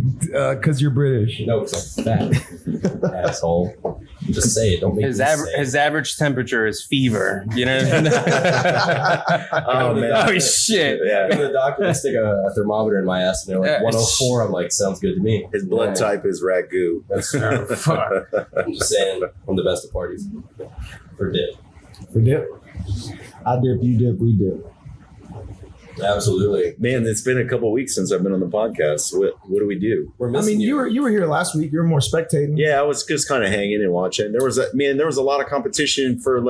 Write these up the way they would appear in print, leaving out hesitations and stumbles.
Because you're British. No, because I'm fat. Asshole. Just say it. Don't make his average temperature is fever. You know what I mean? Oh, man. Oh, shit. Yeah. I go to the doctor and stick a thermometer in my ass, and they're like 104. I'm like, sounds good to me. His blood type is ragu. That's true. Fuck. I'm just saying, I'm the best of parties. For dip. For dip? I dip, you dip, we dip. Absolutely, man. It's been a couple of weeks since I've been on the podcast. What do we do? We're missing you were here last week. You were more spectating. Yeah, I was just kind of hanging and watching. There was a lot of competition for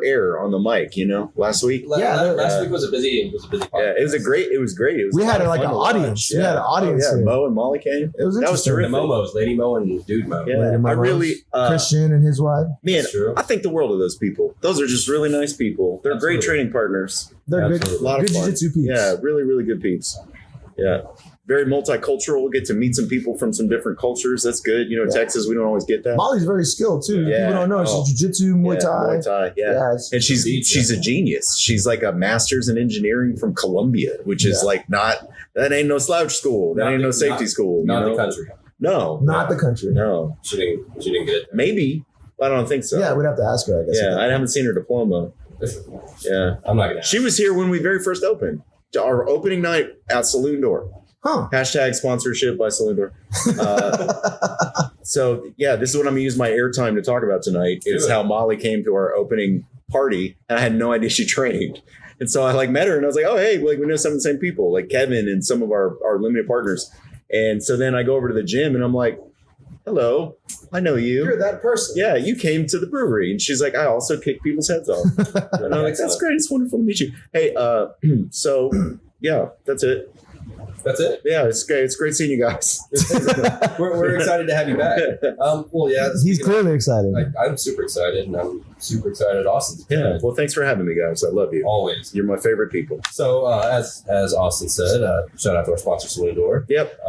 air on the mic. Last week. Last week was a busy podcast. Yeah, it was great. It was we had like an audience. Yeah. We had an audience. Oh, yeah, Mo and Molly came. It was interesting. That was terrific. The Momos, Lady Mo and Dude Mo. Yeah, I really Christian and his wife. Man, I think the world of those people. Those are just really nice people. They're great training partners. They're good. A lot of fun. Jujitsu peeps. Yeah, really, really good peeps. Yeah. Very multicultural. Get to meet some people from some different cultures. That's good. Texas, we don't always get that. Molly's very skilled too. Yeah. People don't know. She's Jiu-Jitsu, Muay Thai. Muay Thai, yeah. And she's a genius. She's like a master's in engineering from Columbia, which is like that ain't no slouch school. That ain't no safety school. Not the country. No. Not the country. No. She didn't get it. Maybe. I don't think so. Yeah, we'd have to ask her, I guess. Yeah, I haven't seen her diploma. Yeah. I'm not gonna. She was here when we very first opened. Our opening night at Saloon Door. Huh. # sponsorship by Saloon Door. So yeah, this is what I'm gonna use my airtime to talk about tonight. Is how Molly came to our opening party, and I had no idea she trained. And so I met her, and I was like, oh hey, we know some of the same people, like Kevin and some of our limited partners. And so then I go over to the gym, and I'm like, hello, I know you. You're that person. Yeah, you came to the brewery. And she's like, I also kick people's heads off. And I'm like, that's great. It's wonderful to meet you. Hey, so yeah, that's it. That's it? Yeah, it's great. It's great seeing you guys. we're excited to have you back. Well, yeah. He's clearly excited. I'm super excited, and I'm super excited Austin's Yeah, well, thanks for having me, guys. I love you. Always. You're my favorite people. So, as Austin said, shout out to our sponsor, Saloon Door. Yep.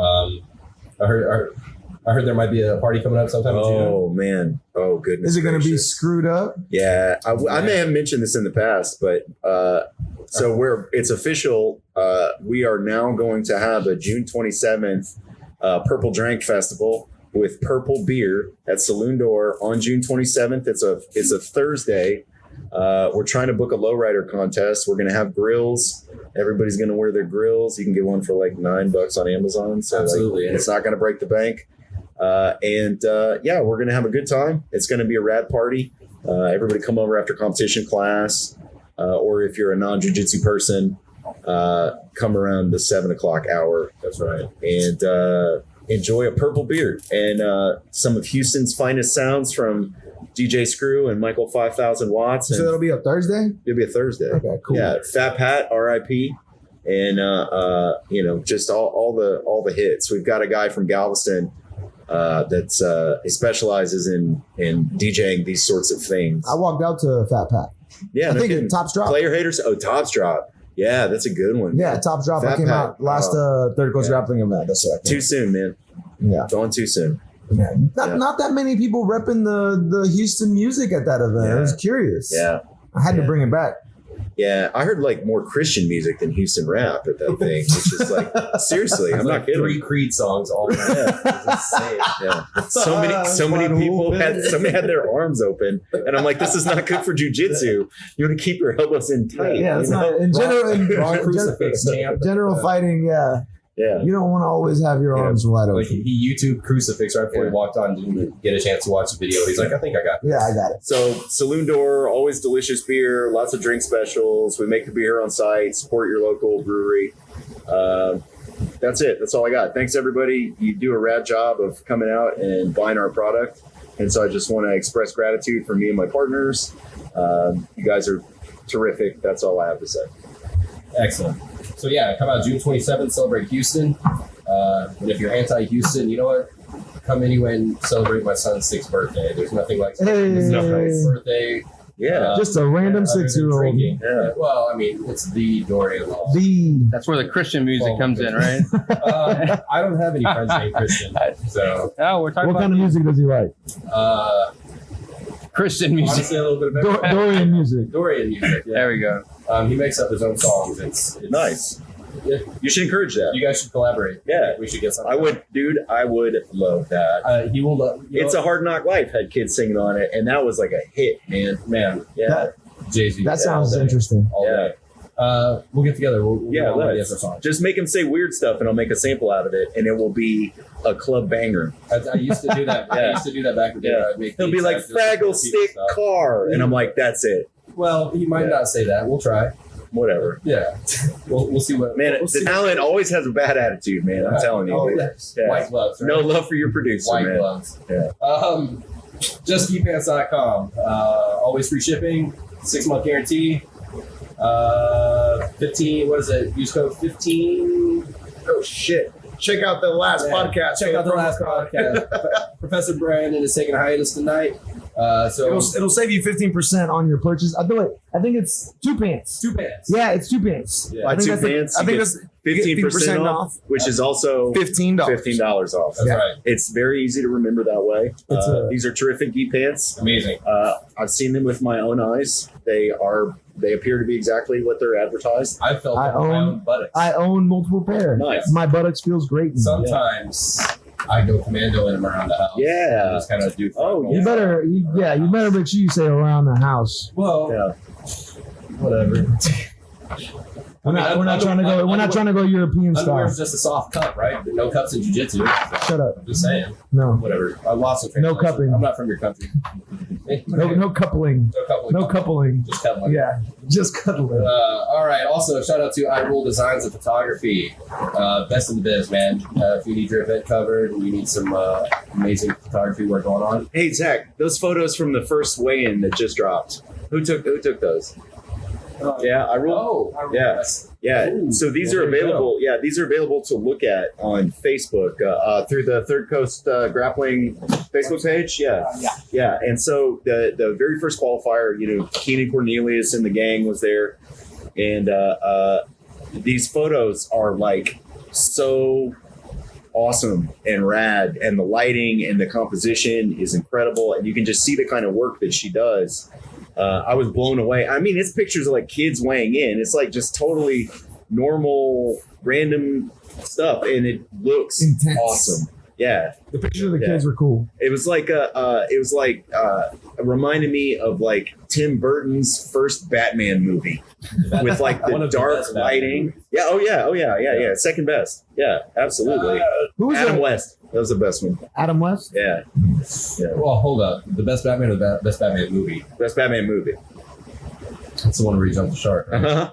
I heard there might be a party coming up sometime in June. Oh, man. Oh, goodness. Is it going to be screwed up? Yeah. I may have mentioned this in the past, but so it's official. We are now going to have a June 27th Purple Drank Festival with purple beer at Saloon Door on June 27th. It's a Thursday. We're trying to book a lowrider contest. We're going to have grills. Everybody's going to wear their grills. You can get one for like $9 on Amazon. So absolutely. It's not going to break the bank. Yeah, we're going to have a good time. It's going to be a rad party. Everybody come over after competition class, or if you're a non-jiu-jitsu person, come around the 7:00 hour. That's right. And enjoy a purple beer and some of Houston's finest sounds from DJ Screw and Michael 5000 Watts. So that'll be a Thursday? It'll be a Thursday. Okay, cool. Yeah, Fat Pat, RIP. And just all the hits. We've got a guy from Galveston he specializes in DJing these sorts of things. I walked out to Fat Pat. Yeah, I think it Tops Drop. Player Haters. Oh, Tops Drop. Yeah, that's a good one. Yeah, Tops Drop. I came out last Third Coast Grappling event. That's what I too soon, man. Yeah, going too soon. Yeah. Not that many people repping the Houston music at that event. Yeah. I was curious. Yeah, I had to bring it back. Yeah, I heard more Christian music than Houston rap at that thing, which is seriously, I'm not kidding. 3 Creed songs all night. Yeah. So many people had their arms open, and I'm like, this is not good for jiu-jitsu. You want to keep your elbows in tight. Yeah, it's not in general. Crucifix champ. General fighting, yeah. Yeah, you don't want to always have your arms wide open. He YouTube crucifix right before he walked on, didn't get a chance to watch the video. He's like, I think I got it. Yeah, I got it. So Saloon Door, always delicious beer, lots of drink specials. We make the beer on site. Support your local brewery. That's it. That's all I got. Thanks everybody. You do a rad job of coming out and buying our product. And so I just want to express gratitude for me and my partners. You guys are terrific. That's all I have to say. Excellent. So yeah, come out June 27th, celebrate Houston. And if you're anti-Houston, you know what? Come anyway and celebrate my son's 6th birthday. There's nothing like his birthday. Yeah, just a random 6-year-old. Yeah. Well, I mean, it's the Dorian Law. That's where the Christian music comes in, right? I don't have any friends named Christian, so. Oh, we're talking what kind of music does he like? Christian music. Honestly, a little bit of everything. Dorian music. Dorian music. Yeah. There we go. He makes up his own songs. It's nice. Yeah. You should encourage that. You guys should collaborate. Yeah. We should get something. I would love that. He will love. It's a Hard Knock Life had kids singing on it, and that was like a hit, man. Yeah. Jay-Z. That sounds all day. interesting. All day. We'll get together. We'll Yeah, all let's. ideas for songs. Just make them say weird stuff, and I'll make a sample out of it, and it will be a club banger. I used to do that. I used to do that back in the day. Yeah. I'd make He'll be beats, like I'd just Fraggle repeat Stick stuff. Car, and I'm like, that's it. Well, he might not say that. We'll try. Whatever. Yeah. We'll see what. Man, we'll see the talent always has a bad attitude, man. I'm telling you. Oh, dude. yeah. White gloves. Right? No love for your producer, White man. gloves. Yeah. JustGeekPants.com. Always free shipping. 6-month guarantee. 15. What is it? Use code 15. Oh shit! Check out the last podcast. Check out the last podcast. Professor Brandon is taking a hiatus tonight. So It'll save you 15% on your purchase. I think it's 2 pants. 2 pants. Yeah, it's 2 pants. Yeah. Buy I think 2 that's the- pants, I you think get that's 15% off, which is also $15. $15 off. That's right. It's very easy to remember that way. These are terrific gi pants. Amazing. I've seen them with my own eyes. They appear to be exactly what they're advertised. I felt I that with my own- own buttocks. I own multiple pairs. Nice. My buttocks feels great. in them. Sometimes I go commando in them around the house. Yeah. I just kind of do. Oh, You better, you better make sure you say around the house. Well, Yeah. whatever. We're not trying to go European Underwear style. is just a soft cup, right? No cups in jiu-jitsu. Shut up. I'm just saying. No, Whatever. I lost the No translation. cupping. I'm not from your country. no coupling. No coupling. No coupling. Just cuddling. Yeah, just cuddling. All right. Also, shout out to iRullDesigns and Photography. Best in the biz, man. If you need your event covered and you need some amazing photography work going on, Hey, Zach, those photos from the first weigh-in that just dropped. Who took those? Yeah, I rolled. Oh, Yeah. Yeah, Ooh, so these well, are there you available. Yeah, these are available to look at on Facebook through the Third Coast Grappling Facebook page. Yeah. And so the very first qualifier, Keenan Cornelius and the gang was there, and these photos are like so awesome and rad, and the lighting and the composition is incredible, and you can just see the kind of work that she does. I was blown away. I mean, it's pictures of like kids weighing in. It's like just totally normal, random stuff, and it looks Intense. awesome. Yeah, The pictures of the kids were cool. it was like it reminded me of like Tim Burton's first Batman movie with like One the of the dark best Batman lighting. movies. Yeah. Oh yeah. Second best. Yeah, absolutely. Who was Adam it? West. That was the best one. Adam West. Yeah, Well, hold up. The best Batman or the best Batman movie? best Batman movie. That's the one where he jumped the shark. Right? Uh-huh.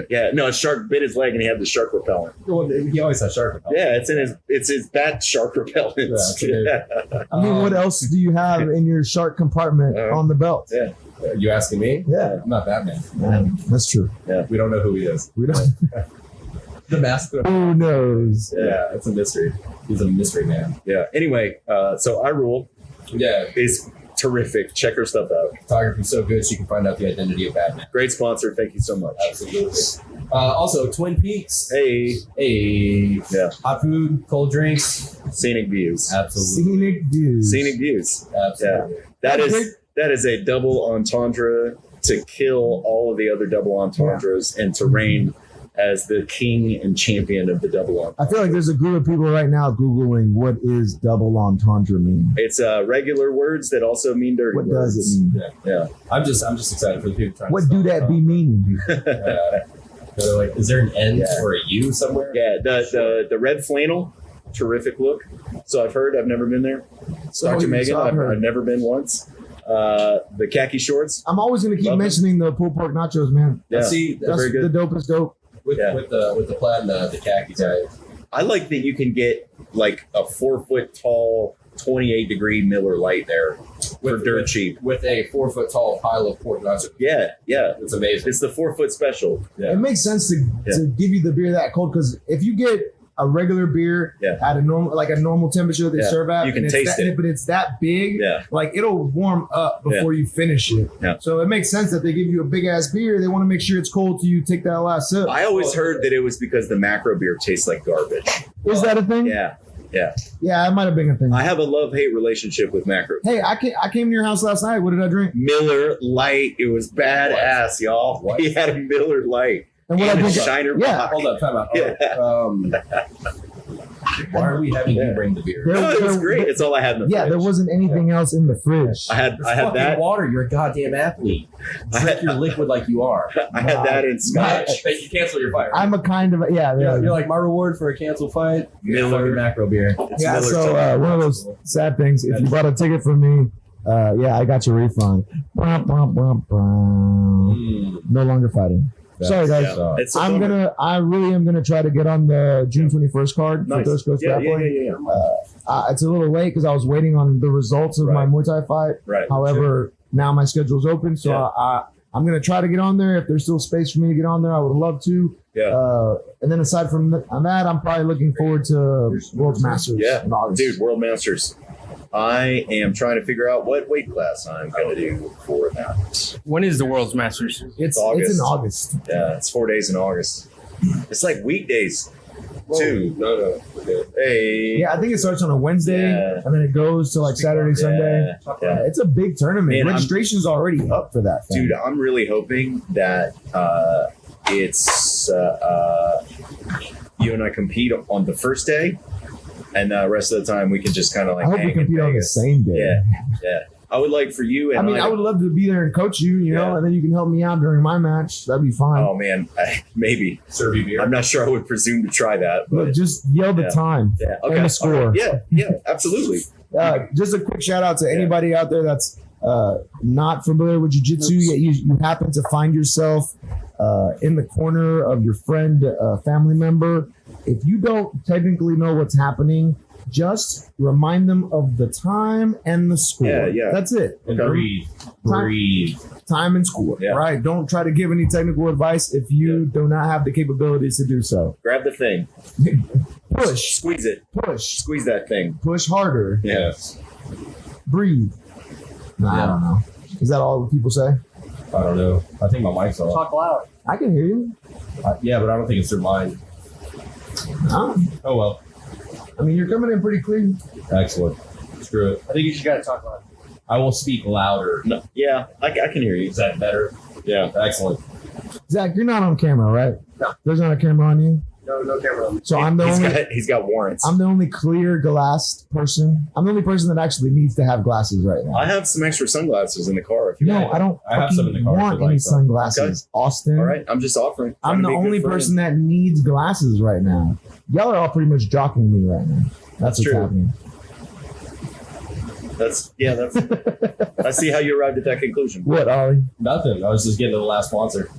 Yeah, no, a shark bit his leg and he had the shark repellent. Well, he always has shark repellent. Yeah, it's his bat shark repellent. Yeah, I mean, what else do you have in your shark compartment on the belt? Yeah. You asking me? Yeah. I'm not Batman. That's true. We don't know who he is. We don't. The mask. Who knows? Yeah, it's a mystery. He's a mystery man. Yeah. Anyway, so iRull Yeah, is terrific. Check her stuff out. photography's so good, she can find out the identity of Batman. Great sponsor. Thank you so much. Absolutely. Also, Twin Peaks. Hey, yeah. Hot food, cold drinks. Scenic views. Absolutely. Scenic views. Scenic views. Absolutely. That is a double entendre to kill all of the other double entendres and to reign as the king and champion of the double entendre. I feel like there's a group of people right now Googling what is double entendre mean. It's regular words that also mean dirty What words. does it mean? Yeah. I'm just excited for the people trying What to do spell that it be out. meaning? They're like, is there an N Yeah. or a U somewhere? Yeah, the red flannel, terrific look. So I've heard. I've never been there. Dr. Megan, I've never been once. The khaki shorts. I'm always going to keep Love it. mentioning the pulled pork nachos, man. Yeah, See, they're That's very the good. dopest dope. with the plaid and the khaki tie. I like that you can get like a 4 foot tall, 28-degree Miller Lite there for dirt cheap. With a 4 foot tall pile of pork nachos. Yeah. It's amazing. It's the 4 foot special. Yeah. It makes sense to give you the beer that cold because if you get a regular beer at a normal temperature they serve at, You can and taste it. but it's that big, Yeah. like it'll warm up before you finish it. Yeah. So it makes sense that they give you a big ass beer. They want to make sure it's cold till you take that last sip. I always heard that it was because the macro beer tastes like garbage. Is that a thing? Yeah. Yeah, it might have been a thing. I have a love-hate relationship with macro. Hey, I came to your house last night. What did I drink? Miller Lite. It was badass, y'all. What? He had a Miller Lite. And what I And a think, Shiner yeah. Bock. Hold up, time out. Why are we having you bring the beer? No, it was great. It's all I had in the Yeah, fridge. there wasn't anything else in the fridge. I had Fucking that. water. You're a goddamn athlete. Drink your liquid like you are. I had that in scotch. Thank you. Cancel your fight. I'm a kind of You're like my reward for a canceled fight. Miller. Macro beer. It's yeah. Miller's So time. one of those sad things. If you bought a ticket from me, I got your refund. Brum, brum, brum, brum. No longer fighting. Sorry guys. Yeah. It's a bummer. I really am gonna try to get on the June 21st card for Nice. Thirst Coast Yeah, Grappling. yeah. It's a little late because I was waiting on the results of my Muay Thai fight. Right. However, now my schedule's open, so I'm gonna try to get on there. If there's still space for me to get on there, I would love to. Yeah. And then aside from that, I'm probably looking forward to World Masters. Yeah. in August. Dude, World Masters. I am trying to figure out what weight class I'm going to do for that. When is the World's Masters? it's August. in August. Yeah, it's 4 days in August. It's like weekdays, too. No. Hey. Yeah, I think it starts on a Wednesday Yeah. and then it goes to like Saturday, Sunday. Yeah. It's a big tournament. Man, Registration's already up for that thing. Dude, I'm really hoping that it's you and I compete on the first day, and the rest of the time we can just kind of like I hope we hang in compete on the Vegas. same day. Yeah. I would like for you and I would love to be there and coach you, you know, and then you can help me out during my match. That'd be fine. Oh man, maybe. Serve you beer. I'm not sure I would presume to try that, but But just yell the time yeah, and the score. All right. Yeah, absolutely. Just a quick shout out to anybody out there that's not familiar with jiu-jitsu yet you happen to find yourself in the corner of your friend, family member. If you don't technically know what's happening, just remind them of the time and the score. Yeah. That's it. And breathe. Time and score. Yeah. Right. Don't try to give any technical advice if you do not have the capabilities to do so. Grab the thing, Push. squeeze it, Push. squeeze that thing. Push harder. Yes. Breathe. I don't know. Is that all people say? I don't know. I think my mic's off. Talk loud. I can hear you. Yeah, but I don't think it's their mind. No. Oh well. I mean, you're coming in pretty clear. Excellent. Screw it. I think you just gotta talk loud. I will speak louder. No, yeah, I can hear you. Is that better? Yeah. Excellent. Zach, you're not on camera, right? No. There's not a camera on you. No camera on me. So I'm the He's got warrants. I'm the only clear glassed person. I'm the only person that actually needs to have glasses right now. I have some extra sunglasses in the car. If you No, want. I don't I have some in the car if want you like any them. sunglasses. Austin. All right, I'm just offering. I'm Trying to the be a good only friend. person that needs glasses right now. Y'all are all pretty much jocking me right now. That's what's true. happening. That's. I see how you arrived at that conclusion. What, Ollie? Nothing. I was just getting to the last sponsor.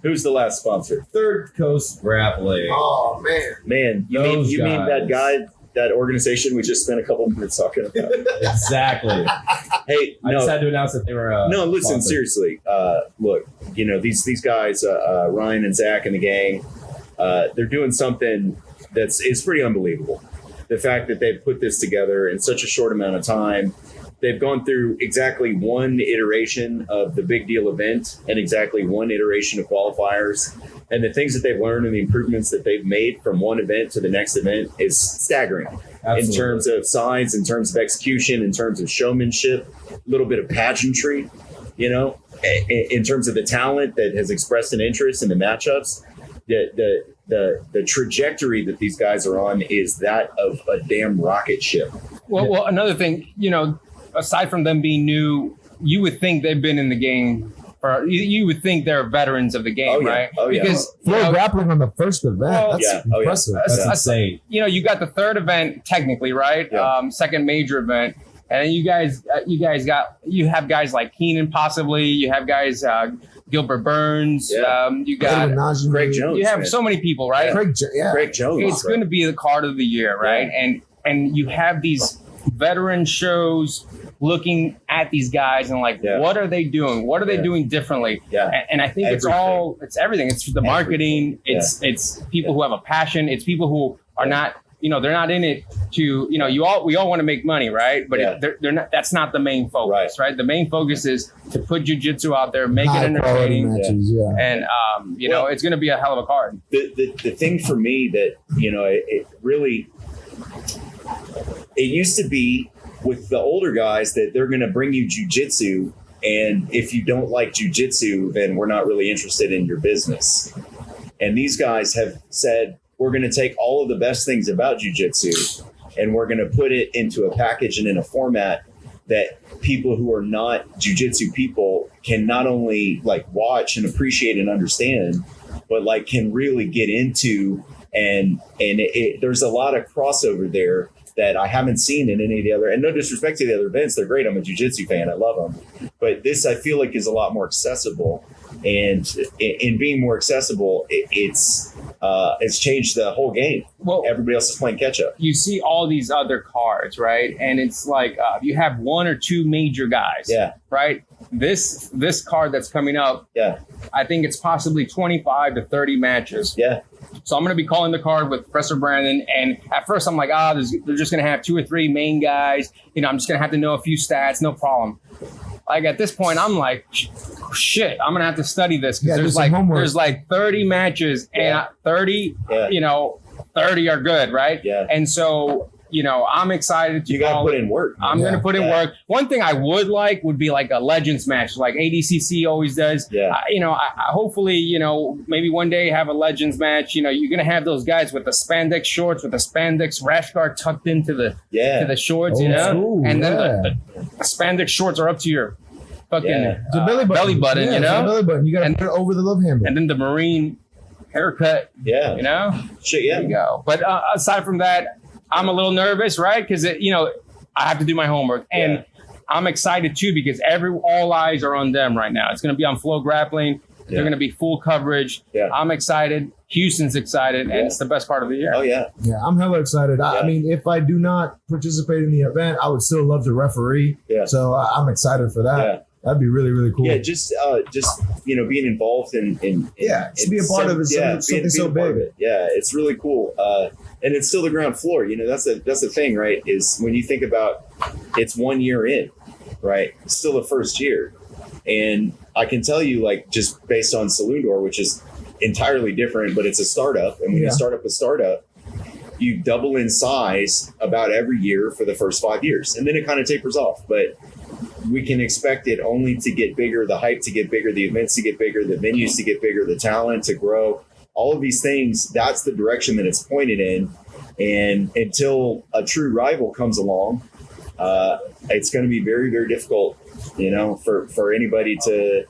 Who's the last sponsor? Third Coast Grappling. Oh, man. Man, you Those mean that guys. guy, that organization we just spent a couple of minutes talking about? Exactly. Hey, I no, just had to announce that they were. no, listen, sponsor. seriously. Look, these guys, Ryan and Zach and the gang, they're doing something is pretty unbelievable. The fact that they've put this together in such a short amount of time. They've gone through exactly one iteration of the big deal event and exactly one iteration of qualifiers. And the things that they've learned and the improvements that they've made from one event to the next event is staggering. Absolutely. In terms of size, in terms of execution, in terms of showmanship, a little bit of pageantry, in terms of the talent that has expressed an interest in the matchups. The trajectory that these guys are on is that of a damn rocket ship. Well, another thing, aside from them being new, you would think they've been in the game, or you would think they're veterans of the game, Oh, yeah. right? Oh, yeah. Because Flow grappling on the first event. Well, That's yeah. Oh, yeah. impressive. That's Yeah. insane. you got the third event technically, right? Yeah. Second major event, and then you have guys like Keenan, possibly. You have guys Gilbert Burns. Yeah. You got David Najee, Greg Jones. you have man. so many people, right? Greg Jones. It's going to be the card of the year, right? And you have these veteran shows looking at these guys and like, what are they doing? What are they doing differently? Yeah. And I think it's everything. It's the marketing. It's people who have a passion. It's people who are not, they're not in it to, we all want to make money, right? But they're not. That's not the main focus, right? The main focus is to put jiu-jitsu out there, make it entertaining, matches, and it's going to be a hell of a card. The thing for me that it really, it used to be with the older guys that they're going to bring you jiu-jitsu, and if you don't like jiu-jitsu, then we're not really interested in your business. And these guys have said, we're going to take all of the best things about jiu-jitsu and we're going to put it into a package and in a format that people who are not jiu-jitsu people can not only like watch and appreciate and understand, but like can really get into. And there's a lot of crossover there that I haven't seen in any of the other, and no disrespect to the other events, they're great. I'm a jiu-jitsu fan. I love them. But this, I feel like, is a lot more accessible. And in being more accessible, it's changed the whole game. Well, everybody else is playing catch up. You see all these other cards, right? And it's like you have one or two major guys. Yeah. Right. This card that's coming up. Yeah. I think it's possibly 25 to 30 matches. Yeah. So I'm going to be calling the card with Professor Brandon. And at first I'm like, they're just going to have 2 or 3 main guys. You know, I'm just going to have to know a few stats. No problem. Like at this point, I'm like, shit, I'm going to have to study this because there's like 30 matches and 30, 30 are good. Right. Yeah. And so, you know, I'm excited to. You got to put in work. I'm going to put in work. One thing I would be like a Legends match, like ADCC always does. Yeah. I hopefully, maybe one day have a Legends match. You know, you're going to have those guys with the spandex shorts, with the spandex rash guard tucked into the shorts, and then the spandex shorts are up to your fucking belly button, belly button. You got to put it over the love handle. And then the Marine haircut. Yeah. You know? Shit, yeah. There you go. But aside from that, I'm a little nervous, right? Because I have to do my homework, and I'm excited too because all eyes are on them right now. It's going to be on Flow Grappling. They're going to be full coverage. Yeah. I'm excited. Houston's excited, and it's the best part of the year. Oh yeah, yeah. I'm hella excited. I mean, if I do not participate in the event, I would still love to referee. Yeah. So I'm excited for that. Yeah. That'd be really, really cool. Yeah, just being involved in to be a part of it. Something so big. Yeah, it's really cool. And it's still the ground floor. You know, that's the thing, right? Is when you think about it's 1 year in, right? It's still the first year, and I can tell you, like, just based on Saloon Door, which is entirely different, but it's a startup, and when you start up a startup, you double in size about every year for the first 5 years, and then it kind of tapers off, but we can expect it only to get bigger, the hype to get bigger, the events to get bigger, the venues to get bigger, the talent to grow. All of these things, that's the direction that it's pointed in. And until a true rival comes along, it's going to be very, very difficult, for anybody to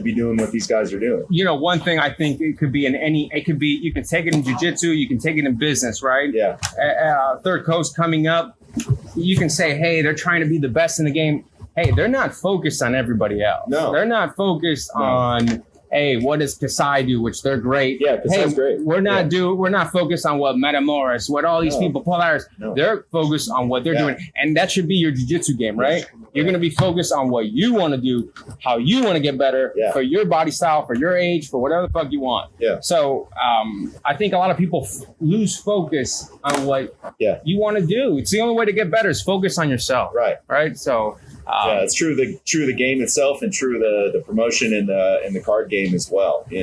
be doing what these guys are doing. One thing I think you can take it in jiu-jitsu, you can take it in business, right? Yeah. Third Coast coming up, you can say, hey, they're trying to be the best in the game. Hey, they're not focused on everybody else. No. They're not focused on, hey, what does Kasai do, which they're great. Yeah, Kasai's great. We're not focused on what Metamoris, what all these people, Polaris. No. They're focused on what they're doing. And that should be your jiu-jitsu game, right? You're going to be focused on what you want to do, how you want to get better for your body style, for your age, for whatever the fuck you want. Yeah. So I think a lot of people lose focus on what you want to do. It's the only way to get better is focus on yourself. Right. Right. So it's true the game itself and true the promotion and the card game as well. You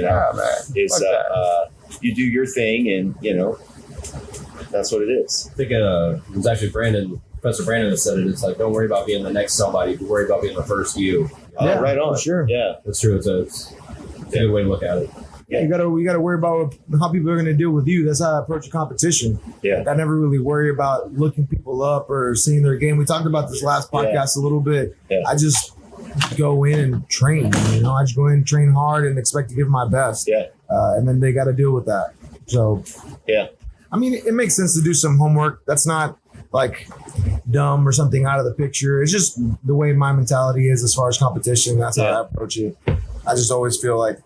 do your thing and that's what it is. I think it was actually Professor Brandon that said it. It's like, don't worry about being the next somebody, worry about being the first you. Right on. Sure. Yeah, that's true. It's a good way to look at it. Yeah, you gotta worry about how people are gonna deal with you. That's how I approach a competition. Yeah, I never really worry about looking people up or seeing their game. We talked about this last podcast a little bit. Yeah. I just go in and train. I just go in, train hard, and expect to give my best. Yeah, and then they got to deal with that. So I mean, it makes sense to do some homework. That's not like dumb or something out of the picture. It's just the way my mentality is as far as competition. That's how I approach it. I just always feel like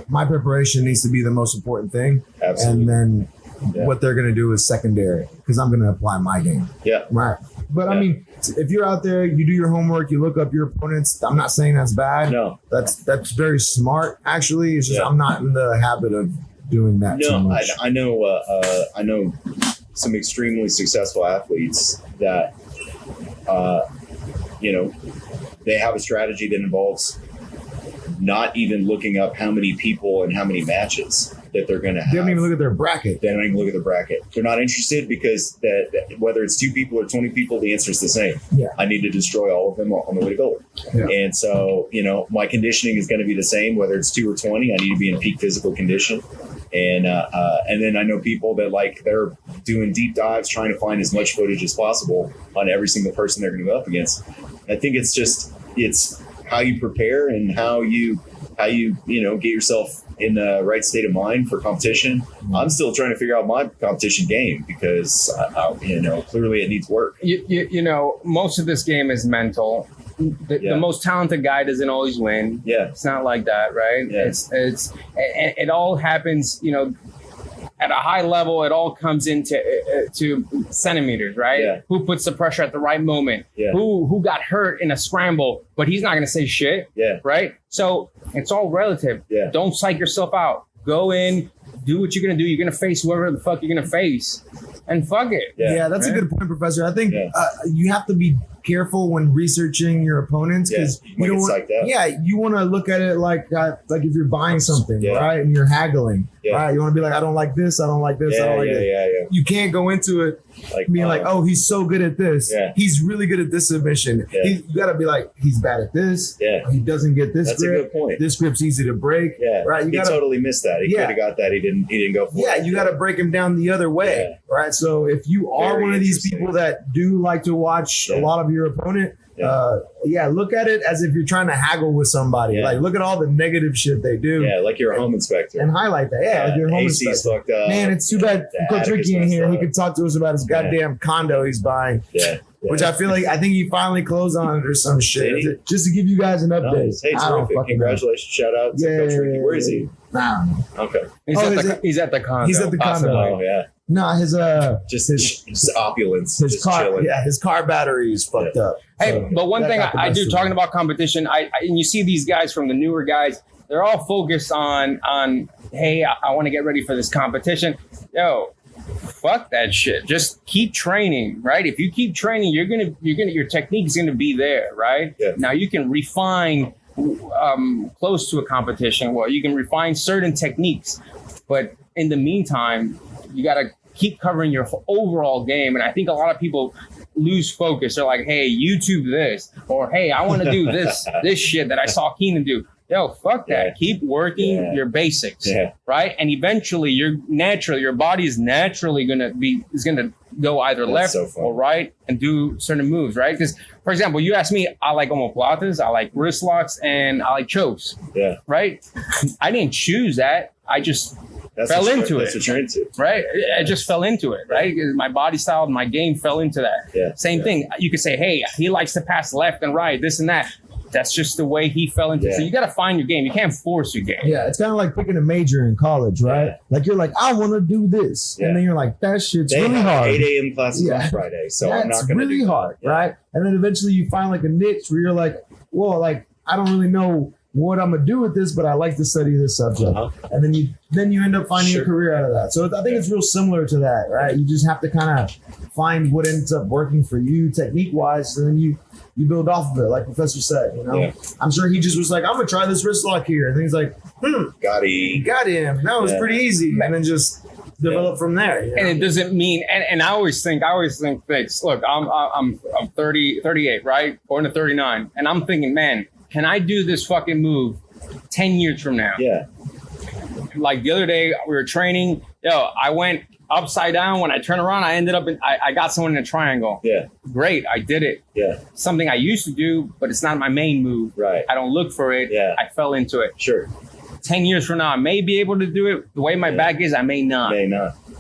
my preparation needs to be the most important thing. Absolutely. And then what they're going to do is secondary because I'm going to apply my game. Yeah. Right. But I mean, if you're out there, you do your homework, you look up your opponents. I'm not saying that's bad. No. That's very smart, actually. It's just I'm not in the habit of doing that too much. I know some extremely successful athletes that, they have a strategy that involves not even looking up how many people and how many matches that they're going to have. They don't even look at their bracket. They don't even look at the bracket. They're not interested because whether it's 2 people or 20 people, the answer is the same. Yeah. I need to destroy all of them on the way to gold. Yeah. And so, my conditioning is going to be the same, whether it's 2 or 20. I need to be in peak physical condition. And then I know people that like they're doing deep dives, trying to find as much footage as possible on every single person they're going to go up against. I think it's how you prepare and how you get yourself in the right state of mind for competition. I'm still trying to figure out my competition game because clearly it needs work. You know, most of this game is mental. The most talented guy doesn't always win. Yeah, it's not like that, right? Yeah. It all happens, you know, at a high level. It all comes into to centimeters, right? Yeah. Who puts the pressure at the right moment? Yeah. Who got hurt in a scramble, but he's not going to say shit. Yeah. Right. So it's all relative. Yeah. Don't psych yourself out. Go in, do what you're going to do. You're going to face whoever the fuck you're going to face, and fuck it. Yeah, that's a good point, Professor. I think you have to be careful when researching your opponents because you don't want. You want to look at it like if you're buying something, right, and you're haggling, right? You want to be like, I don't like this, I don't like this, I don't like this. Yeah. You can't go into it being like, oh, he's so good at this. Yeah. He's really good at this submission. Yeah. You got to be like, he's bad at this. Yeah. He doesn't get this That's grip. a good point. This grip's easy to break. Yeah. Right. He totally missed that. He could have got that. He didn't go for it. Yeah, you got to break him down the other way. Yeah. Right. So if you are one of these people that do like to watch a lot of your opponent, look at it as if you're trying to haggle with somebody. Like, look at all the negative shit they do. Yeah, like you're a home inspector. And highlight that. Yeah, like your home AC's inspector. fucked up. Man, it's too bad Coach Ricky in here. He could talk to us about his goddamn condo he's buying. Yeah. Which I feel like, I think he finally closed on it or some shit. Just to give you guys an update. Nice. Hey, terrific. Congratulations. Shout out to Coach Ricky. Where is he? Nah. Okay. He's at the condo. He's at the condo. Oh, yeah. Nah, his opulence. His car, chilling. his car battery is fucked up. Hey, So but one that thing got the I best do of talking me. about competition, and you see these guys from the newer guys, they're all focused on hey, I want to get ready for this competition. Yo, fuck that shit. Just keep training, right? If you keep training, your technique is gonna be there, right? Yeah. Now you can refine close to a competition. Well, you can refine certain techniques, but in the meantime, you gotta keep covering your overall game. And I think a lot of people lose focus. They're like, hey, YouTube this, or hey, I want to do this shit that I saw Keenan do. Yo, fuck that. Yeah. Keep working your basics, right? And eventually, your body is naturally gonna go either left or right and do certain moves, right? Because, for example, you ask me, I like omoplatas, I like wrist locks, and I like chokes. Yeah. Right? I didn't choose that. I just fell into it. That's what you're into. Right? I just fell into it, right? My body style, my game fell into that. Yeah. Same thing. You could say, hey, he likes to pass left and right, this and that. That's just the way he fell into it. So you got to find your game. You can't force your game. Yeah, it's kind of like picking a major in college, right? Yeah. Like you're like, I want to do this. Yeah. And then you're like, that shit's They really have hard. 8 a.m. classes on Friday, so I'm not going to really do hard, that. right? And then eventually you find like a niche where you're like, well, like, I don't really know what I'm gonna do with this, but I like to study this subject. And then you end up finding a career out of that. So I think it's real similar to that, right? You just have to kind of find what ends up working for you technique wise, and then you build off of it, like Professor said. You know, I'm sure he just was like, I'm gonna try this wrist lock here, and he's like, got him. That was pretty easy, and then just develop from there. You know? And it doesn't mean, and I always think things. Look, I'm 38, right? Born to 39, and I'm thinking, man, can I do this fucking move 10 years from now? Yeah. Like the other day, we were training. I went upside down. When I turned around, I ended up I got someone in a triangle. Yeah. Great. I did it. Yeah. Something I used to do, but it's not my main move. Right. I don't look for it. Yeah. I fell into it. Sure. 10 years from now, I may be able to do it. The way my back is, I may not.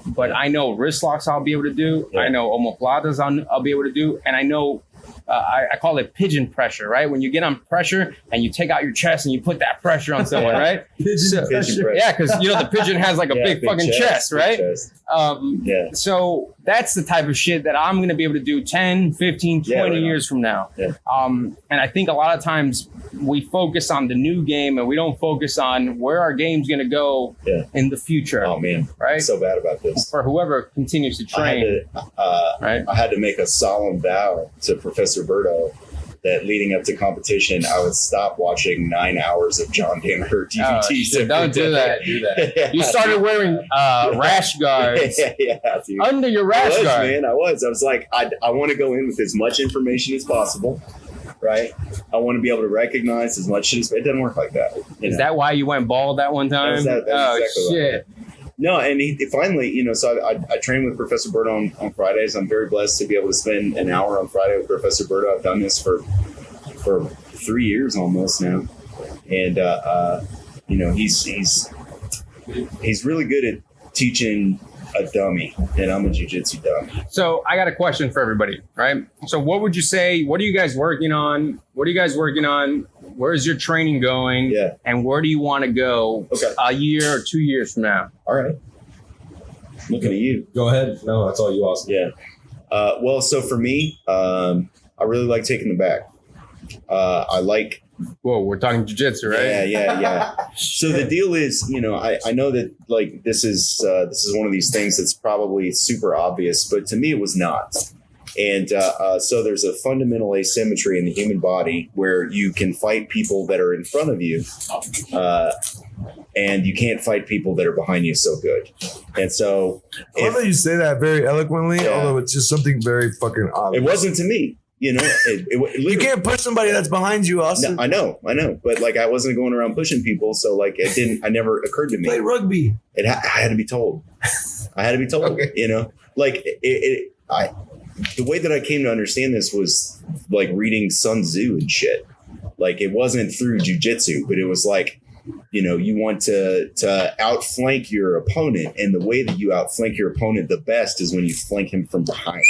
But I know wrist locks I'll be able to do. I know omoplatas I'll be able to do. And I know I call it pigeon pressure, right? When you get on pressure and you take out your chest and you put that pressure on someone, right? Pigeon pressure. Yeah, because the pigeon has like a big fucking chest, right? So that's the type of shit that I'm going to be able to do 10, 15, 20 years from now. And I think a lot of times we focus on the new game and we don't focus on where our game's going to go in the future. Oh, man. Right? I'm so bad about this. For whoever continues to train. I had to make a solemn vow to Professor Berto that leading up to competition, I would stop watching 9 hours of John Danaher DVDs. Don't do that. You started wearing rash guards under your rash guard. Man, I was like, I want to go in with as much information as possible. Right? I want to be able to recognize as much as it doesn't work like that. Is that why you went bald that one time? That's exactly shit. right. No, and he finally, so I train with Professor Berto on Fridays. I'm very blessed to be able to spend an hour on Friday with Professor Berto. I've done this for 3 years almost now, and he's really good at teaching a dummy, and I'm a jiu-jitsu dummy. So I got a question for everybody, right? So what would you say? What are you guys working on? Where's your training going? Yeah. And where do you want to go a year or 2 years from now? All right. Looking at you. Go ahead. No, that's all you, Austin. Yeah. Well, so for me, I really like taking the back. I like. Whoa, we're talking jiu-jitsu, right? Yeah. So the deal is, I know that like this is one of these things that's probably super obvious, but to me it was not. And so there's a fundamental asymmetry in the human body where you can fight people that are in front of you, and you can't fight people that are behind you so good. And so I love that you say that very eloquently, Yeah. although it's just something very fucking obvious. it wasn't to me. You can't push somebody that's behind you, Austin. No, I know, but like I wasn't going around pushing people, so like it never occurred to me. Play rugby. I had to be told. Okay. The way that I came to understand this was like reading Sun Tzu and shit. Like it wasn't through jujitsu, but it was like, you want to outflank your opponent, and the way that you outflank your opponent the best is when you flank him from behind.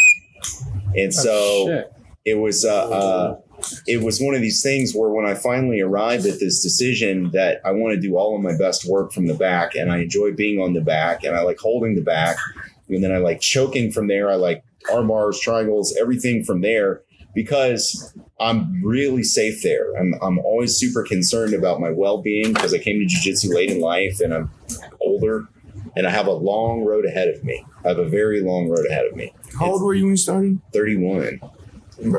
And so it was one of these things where when I finally arrived at this decision that I want to do all of my best work from the back, and I enjoy being on the back, and I like holding the back, and then I like choking from there. I like arm bars, triangles, everything from there, because I'm really safe there. I'm always super concerned about my well-being because I came to jiu-jitsu late in life and I'm older and I have a long road ahead of me. I have a very long road ahead of me. How old were you when you started? 31.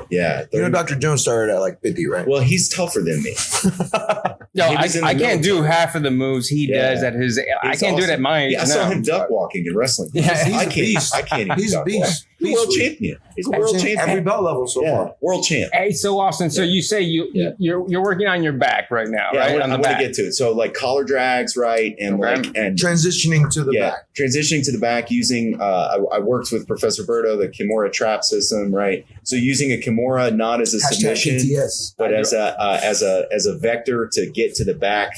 Yeah. 30. Dr. Jones started at like 50, right? Well, he's tougher than me. Yo, He was in the I can't do military. half of the moves he does at his. I can't do it at my age. Yeah, I saw now. him duck walking and wrestling. Yeah, he's I a beast. can't even He's a duck beast. walk. He's a world champion. He's a world champion. Every belt level so far. World champ. Hey, so Austin, so you say you're working on your back right now, Yeah, right? I on the want to back. get to it. So like collar drags, right, and Transitioning to the back. transitioning to the back using. I worked with Professor Berto, the Kimura trap system, right. So using a Kimura not as a submission, KTS. but as a vector to get to the back.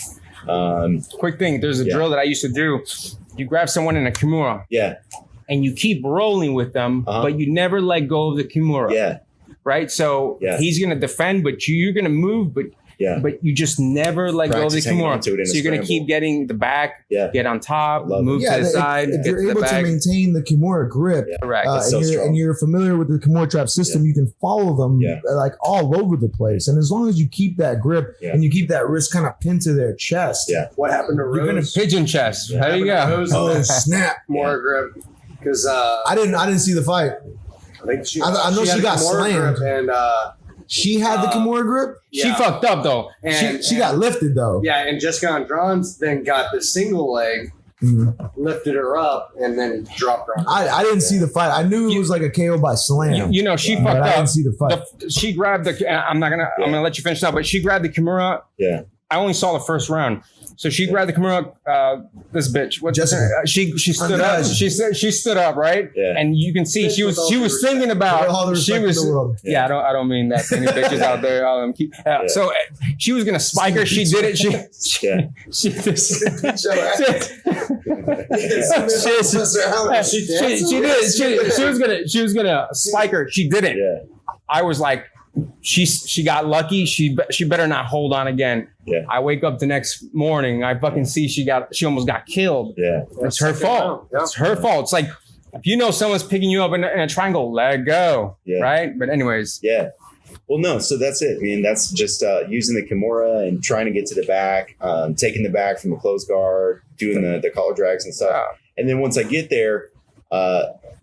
Quick thing, there's a drill that I used to do. You grab someone in a Kimura Yeah, and you keep rolling with them, but you never let go of the Kimura. yeah, Right? So Yeah. he's going to defend, but you're going to move, but yeah. but you just never let go of the Practice hanging Kimura. onto it in So a you're going to scramble. keep getting the back, Yeah. get on top, Love it. move to the side, if get you're to the able to back. maintain the Kimura grip, Correct. That's so strong. and you're familiar with the Kimura trap system, you can follow them like all over the place. And as long as you keep that grip and you keep that wrist kind of pinned to their chest, What happened to You're going to Rose? pigeon chest. There you go. Rose oh snap! more grip because I didn't see the fight. I think she. I know she had got more slammed. grip and She had the Kimura grip. She fucked up though. She got lifted though. Yeah, and Jessica Andrade then got the single leg, lifted her up, and then dropped her. I didn't see the fight. I knew it was like a KO by slam. You know, she but fucked I up. didn't see the fight. She grabbed the. I'm gonna let you finish now, but she grabbed the Kimura. Yeah. I only saw the first round. So she grabbed the Kimura. This bitch. What's Jessica. She stood up. She said she stood up, right? Yeah. And you can see she was thinking With all about. the She respect in was. the world. Yeah, I don't mean that to any bitches out there. So she was gonna spike her. She did it. She Yeah. she did. She was gonna spike her. She didn't. Yeah. I was like, she got lucky. She better not hold on again. Yeah. I wake up the next morning. I fucking see she almost got killed. Yeah. It's her fault. Yeah. It's her fault. It's like if you know someone's picking you up in a triangle, let go. Yeah. Right. But anyways. Yeah. Well, no. So that's it. I mean, that's just using the Kimura and trying to get to the back, taking the back from the closed guard, doing the collar drags and stuff. And then once I get there,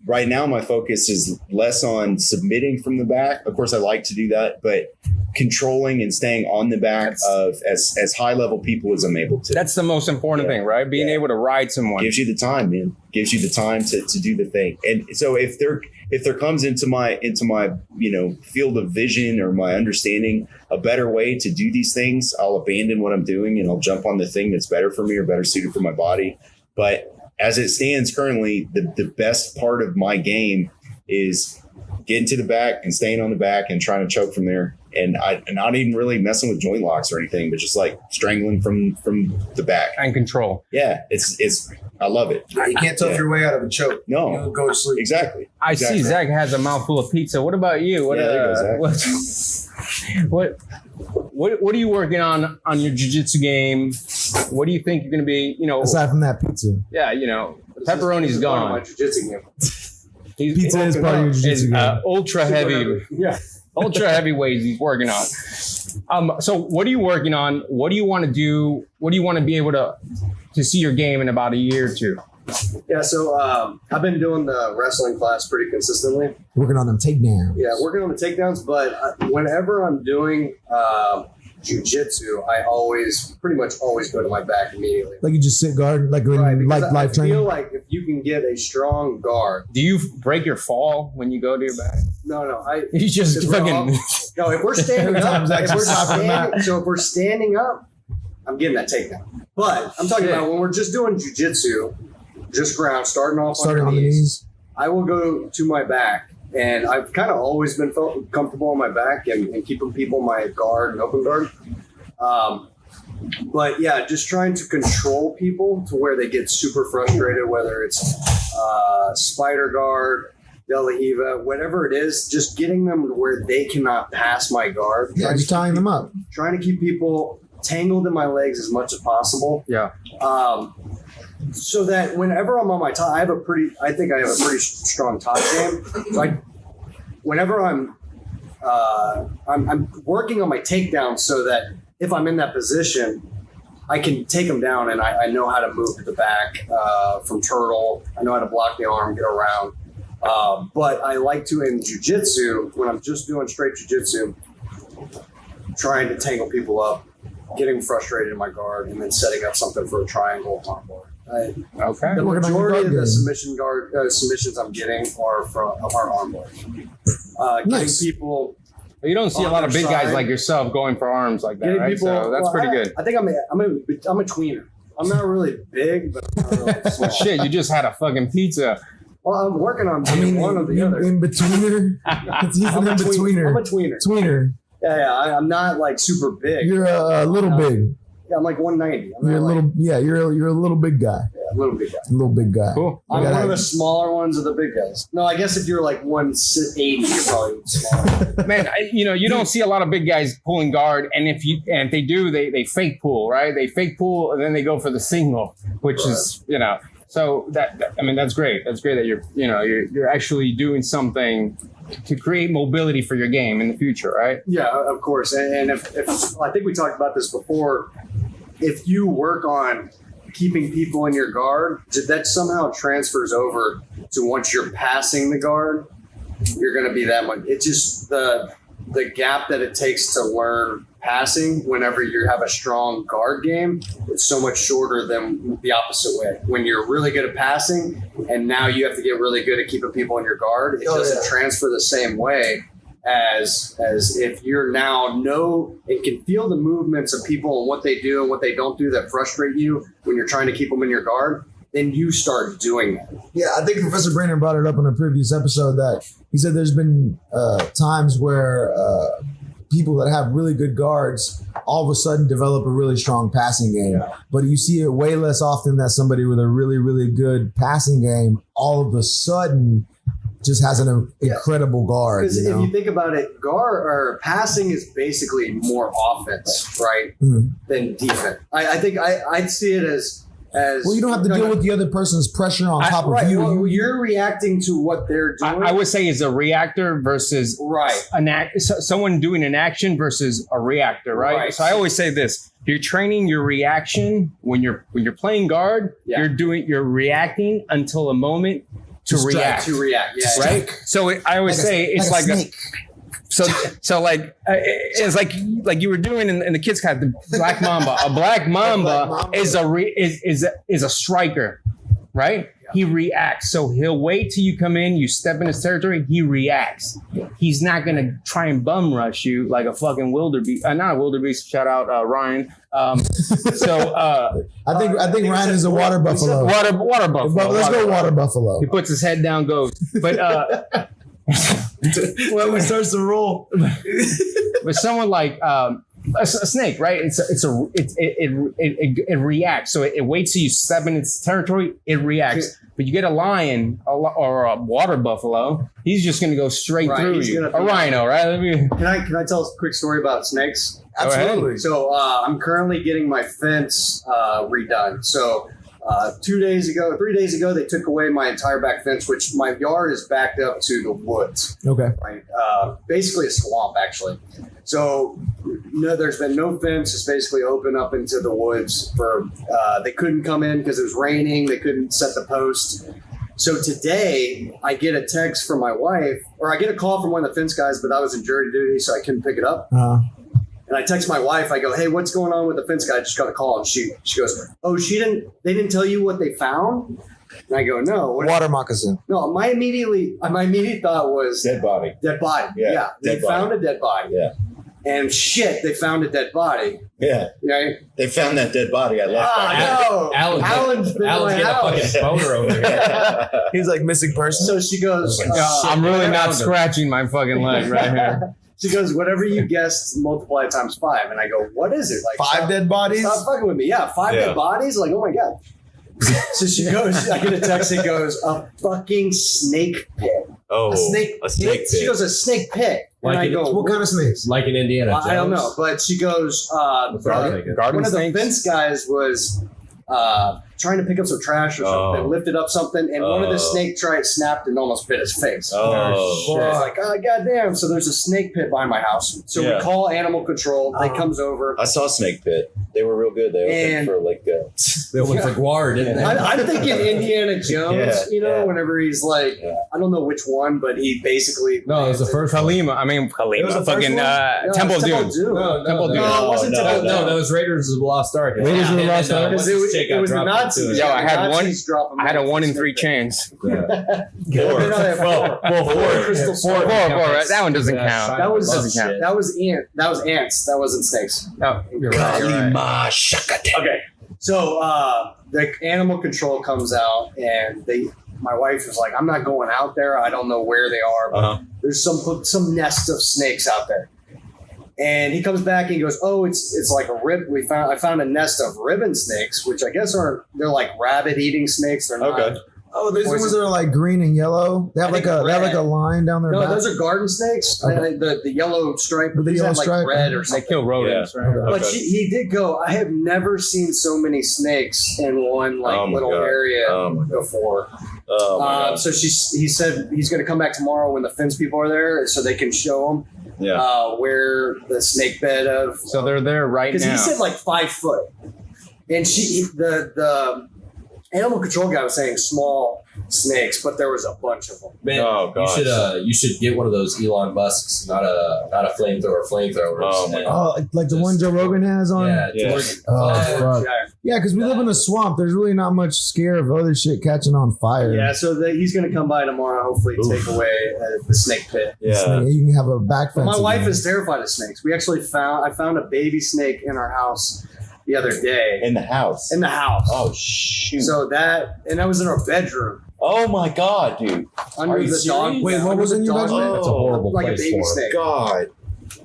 right now my focus is less on submitting from the back. Of course, I like to do that, but controlling and staying on the back of as high level people as I'm able to. That's the most important thing, right? Being able to ride someone. Gives you the time, man. Gives you the time to do the thing. And so if there comes into my field of vision or my understanding a better way to do these things, I'll abandon what I'm doing and I'll jump on the thing that's better for me or better suited for my body. But as it stands currently, the best part of my game is getting to the back and staying on the back and trying to choke from there. And not even really messing with joint locks or anything, but just like strangling from the back And control. Yeah, it's I love it. You can't tough your way out of a choke. No, You'll go to sleep. Exactly. I see Zach has a mouthful of pizza. What about you? What, Yeah, there you go, Zach. what are you working on your jiu-jitsu game? What do you think you're going to be, Aside from that pizza. yeah, pepperoni's gone. My jiu-jitsu game. Pizza is part of your jiu-jitsu game. Ultra heavy. Yeah. Ultra heavyweights he's working on. So what are you working on? What do you want to do? What do you want to be able to see your game in about a year or two? Yeah, so I've been doing the wrestling class pretty consistently. Working on them takedowns. Yeah, working on the takedowns, but whenever I'm doing jiu-jitsu, I pretty much always go to my back immediately. Like you just sit guard, like when Right, you because like I life training. feel like if you can get a strong guard. Do you break your fall when you go to your back? No, You just If we're fucking. No, if we're standing up, Every time Zach's if we're standing up, I'm getting that takedown. But I'm talking about when we're just doing jiu-jitsu, just ground, starting off Starting on on the the knees. knees. I will go to my back, and I've kind of always been felt comfortable on my back and keeping people my guard and open guard. But yeah, just trying to control people to where they get super frustrated, whether it's spider guard, De La Hiva, whatever it is, just getting them to where they cannot pass my guard. Yeah, just tying them up. Trying to keep people tangled in my legs as much as possible. Yeah. So that whenever I'm on my top, I think I have a pretty strong top game. So whenever I'm working on my takedown so that if I'm in that position, I can take them down and I know how to move to the back from turtle. I know how to block the arm, get around. But I like to, in jiu-jitsu, when I'm just doing straight jiu-jitsu, trying to tangle people up, getting frustrated in my guard, and then setting up something for a triangle armbar. Okay. The Working on your majority of guard the game. submissions I'm getting are armbar. Getting Nice. people. You don't see a on lot of their big guys side. like yourself going for arms like that, Getting right? people. So that's pretty good. I think I'm a tweener. I'm not really big, but I'm not really small. Well, shit, you just had a fucking pizza. Well, I'm working on being one or the other. In betweener. He's an in betweener. I'm a tweener. Tweener. Yeah, I'm not like super big. You're a little big. Yeah, I'm like 190. You're a little. Yeah, you're a little big guy. a little big guy. A little big guy. Cool. I'm You one gotta- of the smaller ones of the big guys. No, I guess if you're like 180, you're probably smaller. Man, you don't see a lot of big guys pulling guard, and if they do, they fake pull, right? They fake pull and then they go for the single, which is So that's great. That's great that you're actually doing something to create mobility for your game in the future, right? Yeah, of course. And if I think we talked about this before, if you work on keeping people in your guard, that somehow transfers over to once you're passing the guard, you're going to be that much. It's just the gap that it takes to learn passing whenever you have a strong guard game, it's so much shorter than the opposite way. When you're really good at passing and now you have to get really good at keeping people in your guard, it doesn't transfer the same way as if you're now it can feel the movements of people and what they do and what they don't do that frustrate you when you're trying to keep them in your guard. Then you start doing that. Yeah, I think Professor Brandon brought it up in a previous episode that he said there's been times where people that have really good guards all of a sudden develop a really strong passing game. Yeah. But you see it way less often that somebody with a really, really good passing game all of a sudden just has an incredible guard. Because You know? if you think about it, guard or passing is basically more offense, right, than defense. I think I'd see it as well, you don't have to deal with the other person's pressure on top of you. Well, you're reacting to what they're doing. I would say is a reactor versus right. someone doing an action versus a reactor, right? So I always say this: you're training your reaction when you're playing guard. Yeah. You're reacting until a moment to react. To react, yeah. Right. So I always say it's like a snake. So like it's like you were doing in the kids class, the black mamba. A black mamba is a striker. right? He reacts. So he'll wait till you come in, you step in his territory, he reacts. He's not going to try and bum rush you like a fucking wildebeest. Not a wildebeest, shout out Ryan. I think Ryan is a water buffalo. Water buffalo. Let's go water buffalo. He puts his head down, goes. But when he starts to roll. but someone like a snake, right? It reacts. So it waits till you step in its territory. It reacts. But you get a lion or a water buffalo, he's just going to go straight through you. A rhino, right? Can I tell a quick story about snakes? Absolutely. So I'm currently getting my fence redone. So 3 days ago, they took away my entire back fence, which my yard is backed up to the woods. Okay. Right. Basically a swamp, actually. So no, there's been no fence. It's basically open up into the woods. They couldn't come in because it was raining. They couldn't set the post. So today I get a text from my wife, or I get a call from one of the fence guys, but I was in jury duty, so I couldn't pick it up. And I text my wife. I go, "Hey, what's going on with the fence guy? I just got a call." And she goes, "Oh, they didn't tell you what they found?" And I go, "No." Water moccasin. No, my immediate thought was Dead body. Dead body. Yeah. They found a dead body. Yeah. And shit, they found a dead body. Yeah. Right? They found that dead body. I left. No. Alan's been Alan's my getting a house. fucking boner over here. He's like missing person. So she goes, I'm really not scratching my fucking leg right here. she goes, whatever you guessed, multiply times 5. And I go, what is it? Like 5 dead bodies? Stop fucking with me. Yeah, 5 dead bodies? Like, oh my God. So she goes, I get a text that goes, a fucking snake pit. Oh, A snake pit. She goes, a snake pit. And I go, What kind of snakes? Like in Indiana Jones. I don't know. But she goes, Garden one of the snakes? fence guys was trying to pick up some trash or something, lifted up something, and one of the snake snapped and almost bit his face. Oh, So I was like, oh, goddamn. So there's a snake pit behind my house. So we call animal control. They comes over. I saw Snake Pit. They were real good. They opened for like. They went for Guar, didn't they? I'm thinking Indiana Jones, whenever he's like, I don't know which one, but he basically. No, it was the first Kalima. It was the Fucking first Temple of Doom. No, Temple of Doom. it wasn't Temple of Doom. No, that was Raiders of the Lost Ark. Raiders of the Lost Ark. What's his chick It got was the dropped Nazis. into it? Yo, I had Nazis drop him I had a off 1 in the 3 snake pit. chance. Crystal Four, right? That one doesn't count. That was doesn't count. That was ants. That wasn't snakes. No, you're right. You're right. Okay. So the animal control comes out, and my wife was like, "I'm not going out there. I don't know where they are, but there's some nest of snakes out there." And he comes back and he goes, "Oh, it's like a rib. I found a nest of ribbon snakes, which I guess they're like rabbit eating snakes. They're not." Okay. Oh, there's ones that are like green and yellow. They have like a line down their back. No, those are garden snakes. Okay. The yellow stripe. With the these yellow have, like, stripe? red or They something. kill rodents, right? But he did go, I have never seen so many snakes in one little area before. Oh my God. So he said he's going to come back tomorrow when the fence people are there so they can show him where the snake bed of. So they're there right now. Because he said like 5 foot. And the animal control guy was saying small snakes, but there was a bunch of them. Man, Oh, gosh. you should get one of those Elon Musk's, not a flamethrowers. Oh, my and- Oh, like the one Joe Rogan has on? Yeah. Yeah. Oh, fuck. Yeah, because we live in a swamp. There's really not much scare of other shit catching on fire. Yeah, so he's going to come by tomorrow, hopefully take away the snake pit. Yeah. You can have a back fence. My wife again. is terrified of snakes. We actually I found a baby snake in our house the other day. In the house. In the house. Oh shoot. So that was in our bedroom. Oh my God, dude. Under Are you the dog. serious? Wait, what was in your bedroom? That's a horrible Like a place baby for snake. God.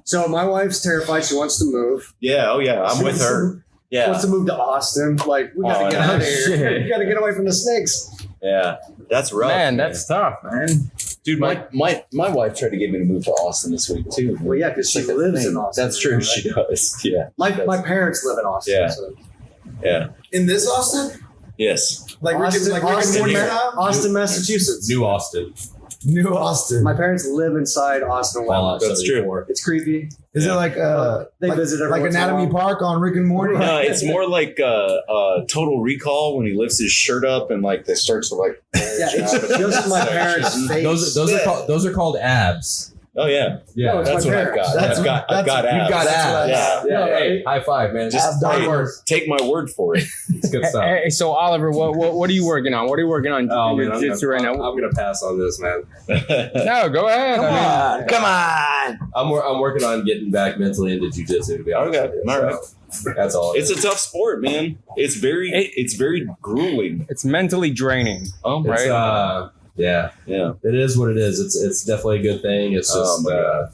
So my wife's terrified. She wants to move. Yeah. Oh yeah. I'm She with her. Yeah. wants to move to Austin. Like, we got to get out of here. shit. We got to get away from the snakes. Yeah. That's rough. Man, that's tough, man. dude. My wife tried to get me to move to Austin this week too. Well, yeah, because she Like a lives thing. in Austin. That's true. right? She does. Yeah. My parents live in Austin. Yeah. So. Yeah. In this Austin? Yes. Like Austin, Rick and Austin, Morty here. style? Austin, Massachusetts. New Austin. New Austin. My parents live inside Austin. Fallout That's true. 74. It's creepy. Is it like They visit every like once in a Anatomy while. Park on Rick and Morty? It's more like Total Recall when he lifts his shirt up and like they starts to like. Yeah, it's just my parents' face. Those are called abs. Oh yeah, Yeah, it's that's my what I've got. parents. I've got abs. You've got abs. Yeah. Yeah. Hey, high five, man. Just Abs hey, work. take my word for it. It's good stuff. Hey, so Oliver, what are you working on? What are you working on Oh, in man, your jiu-jitsu right now? I'm gonna pass on this, man. No, go ahead. Come on. I'm working on getting back mentally into jujitsu. To be honest, Okay, with you. all right. So, that's all. It's a tough sport, man. It's very grueling. It's mentally draining. Oh, right. Yeah, Yeah. it is what it is. It's definitely a good thing. It's just my God.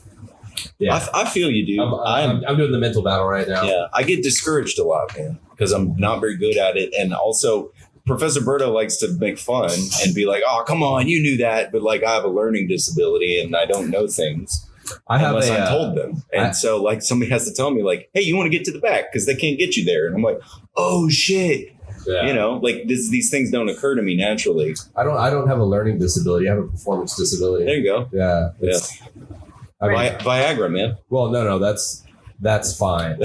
yeah. I feel you, dude. I'm doing the mental battle right now. Yeah, I get discouraged a lot, man, because I'm not very good at it. And also, Professor Berto likes to make fun and be like, oh, come on, you knew that. But like, I have a learning disability and I don't know things I have unless a, I'm told them. And so like somebody has to tell me like, hey, you want to get to the back because they can't get you there. And I'm like, oh, shit. Yeah. You know, like these things don't occur to me naturally. I don't have a learning disability. I have a performance disability. There you go. Yeah. Viagra, man. Well, no, that's fine.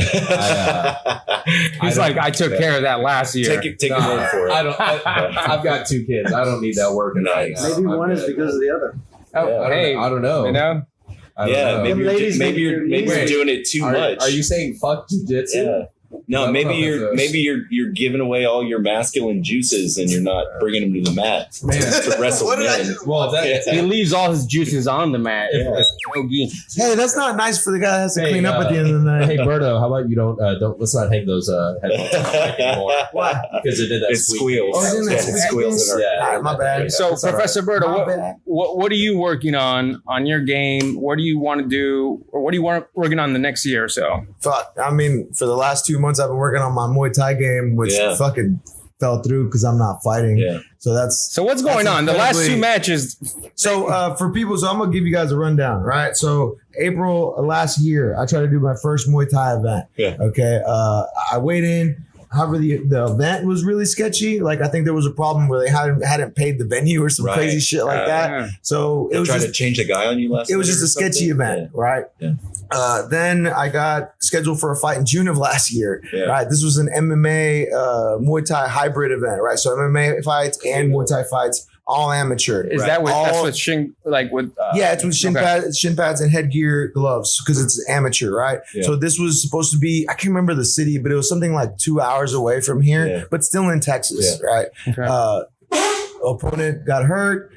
He's like, I took care of that last year. Take your word for it. I've got 2 kids. I don't need that work. Nice. Maybe one is because of the other. Oh, hey, I don't know. you know, I don't Yeah, know. maybe Ladies you're make your doing it too much. Are you saying fuck jujitsu? Yeah. No, I maybe don't know if you're giving away all your masculine juices and you're not bringing them to the mat to wrestle What did I men. do? Well, that, he leaves all his juices on the mat. Yeah. No gi. Hey, that's not nice for the guy that has to Hey, clean up at the end of the night. hey, Berto, how about you don't let's not hang those headphones on the mic anymore. What? Because it did that It squeak. squeals. Oh, didn't it Yeah, squeak? it squeals in our Yeah. All right, my bad. So, That's all right. Professor Berto, My what, bad. what are you working on your game? What do you want to do, or what do you want working on the next year or so? Fuck. I mean, for the last 2 months, I've been working on my Muay Thai game, which Yeah. fucking fell through because I'm not fighting. Yeah. So that's So what's going That's on? The last incredibly- 2 matches. so for people. So I'm gonna give you guys a rundown, right? So April last year, I tried to do my first Muay Thai event. Yeah. Okay. I weighed in. However, the event was really sketchy. Like I think there was a problem where they hadn't paid the venue or some Right. crazy shit like that. Yeah. So it They was tried just to change the guy on you last it was night just or a sketchy something? event, right? Yeah. Then I got scheduled for a fight in June of last year. Yeah. Right, this was an MMA Muay Thai hybrid event, right? So MMA fights and Muay Thai fights, all amateur. Is right? that what that's All- what Shin like with? yeah, it's with shin, okay. shin pads and headgear gloves because it's amateur, right? Yeah. So this was supposed to be, I can't remember the city, but it was something like 2 hours away from here, Yeah. but still in Texas, right? Okay. Opponent got hurt.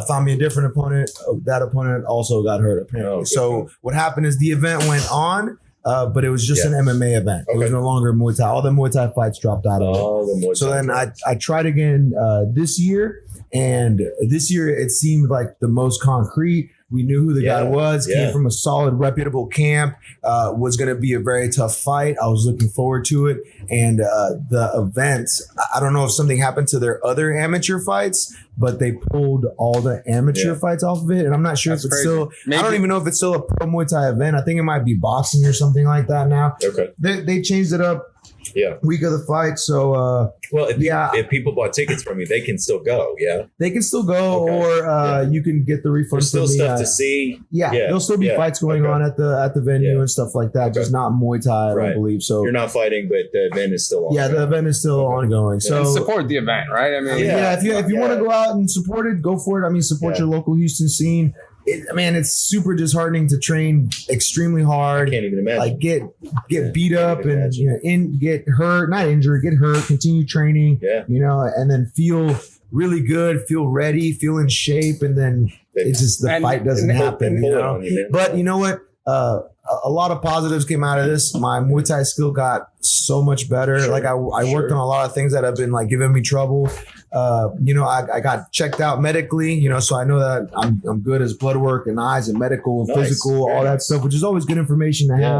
Found me a different opponent. That opponent also got hurt apparently. Oh, okay. So what happened is the event went on, but it was just Yeah. an MMA event. It was Okay. no longer Muay Thai. All the Muay Thai fights dropped out of it. Oh, the Muay So Thai then fight. I tried again this year, and this year it seemed like the most concrete. We knew who the guy Yeah, was, yeah. came from a solid, reputable camp, was going to be a very tough fight. I was looking forward to it. And the event, I don't know if something happened to their other amateur fights, but they pulled all the amateur Yeah. fights off of it. And I'm not sure That's if it's crazy. still, I don't Maybe- even know if it's still a pro Muay Thai event. I think it might be boxing or something like that now. Okay. They changed it up Yeah. week of the fight. So, Well, if, Yeah. if people bought tickets from you, they can still go. Yeah. they can still go, Okay. or Yeah. you can get the refund There's still from me. stuff to see. Yeah, Yeah. there'll still be Yeah. fights going Okay. on at the venue Yeah. and stuff like that. Just Okay. not Muay Thai, I Right. don't believe. So You're not fighting, but the event is still on. yeah, the event is still Okay. ongoing. So And support the event, right? I mean, yeah, if you Yeah. want to go out and support it, go for it. I mean, support Yeah. your local Houston scene. It's super disheartening to train extremely I hard. can't even imagine. Like get Yeah, beat up can't and imagine. get hurt, not injured, get hurt, continue training, Yeah. and then feel really good, feel ready, feel in shape, and then it's just the And- fight doesn't and- happen. Pull You it know? on you, man. But you know what? A lot of positives came out of this. My Muay Thai skill got so much better. Sure, Like I worked sure. on a lot of things that have been like giving me trouble. I got checked out medically, so I know that I'm good as blood work and eyes and medical and Nice. physical, Very all that nice. stuff, which is always good information to Yeah.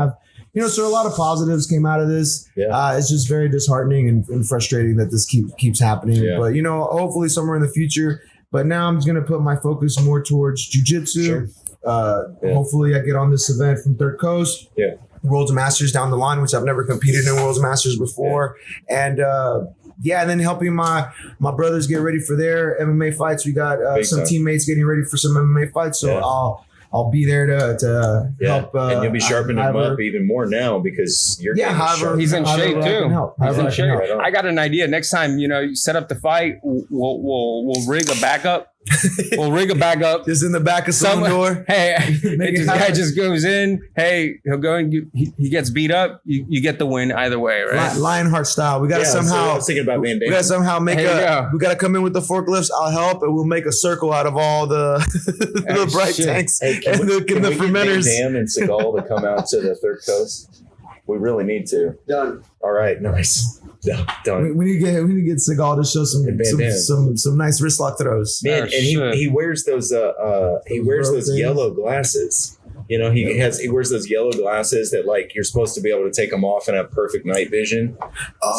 have. So a lot of positives came out of this. Yeah. It's just very disheartening and frustrating that this keeps happening. Yeah. But hopefully somewhere in the future. But now I'm just gonna put my focus more towards jujitsu. Sure. Yeah. Hopefully I get on this event from Third Coast. Yeah. Worlds Masters down the line, which I've never competed in Worlds Masters before. And and then helping my brothers get ready for their MMA fights. We got Big some time. teammates getting ready for some MMA fights. So Yeah. I'll be there to Yeah. help. And you'll be sharpening them however- up even more now because you're Yeah, getting however, sharp. He's in however shape, I can too. help. He's However in I can shape. help. Right on. I got an idea. Next time, you set up the fight, we'll rig a backup We'll rig a bag up. Just in the back of Saloon Door. Hey, Make it this guy happen. just goes in. Hey, he'll go and he gets beat up. You get the win either way, right? Lionheart style. We gotta So I somehow. was thinking about Van We Damme. gotta somehow make There you a. go. We gotta come in with the forklifts. I'll help, and we'll make a circle out of all the Oh, the bright shit. tanks Hey, and the fermenters. Van Damme and Seagal to come out to the Third Coast? We really need to. Done. All right, nice. Done. We need to get Seagal to show And Van Damme. some nice wrist lock throws. Man, Oh, and shit. he wears those things. yellow glasses. You know, he wears those yellow glasses that like you're supposed to be able to take them off and have perfect night vision.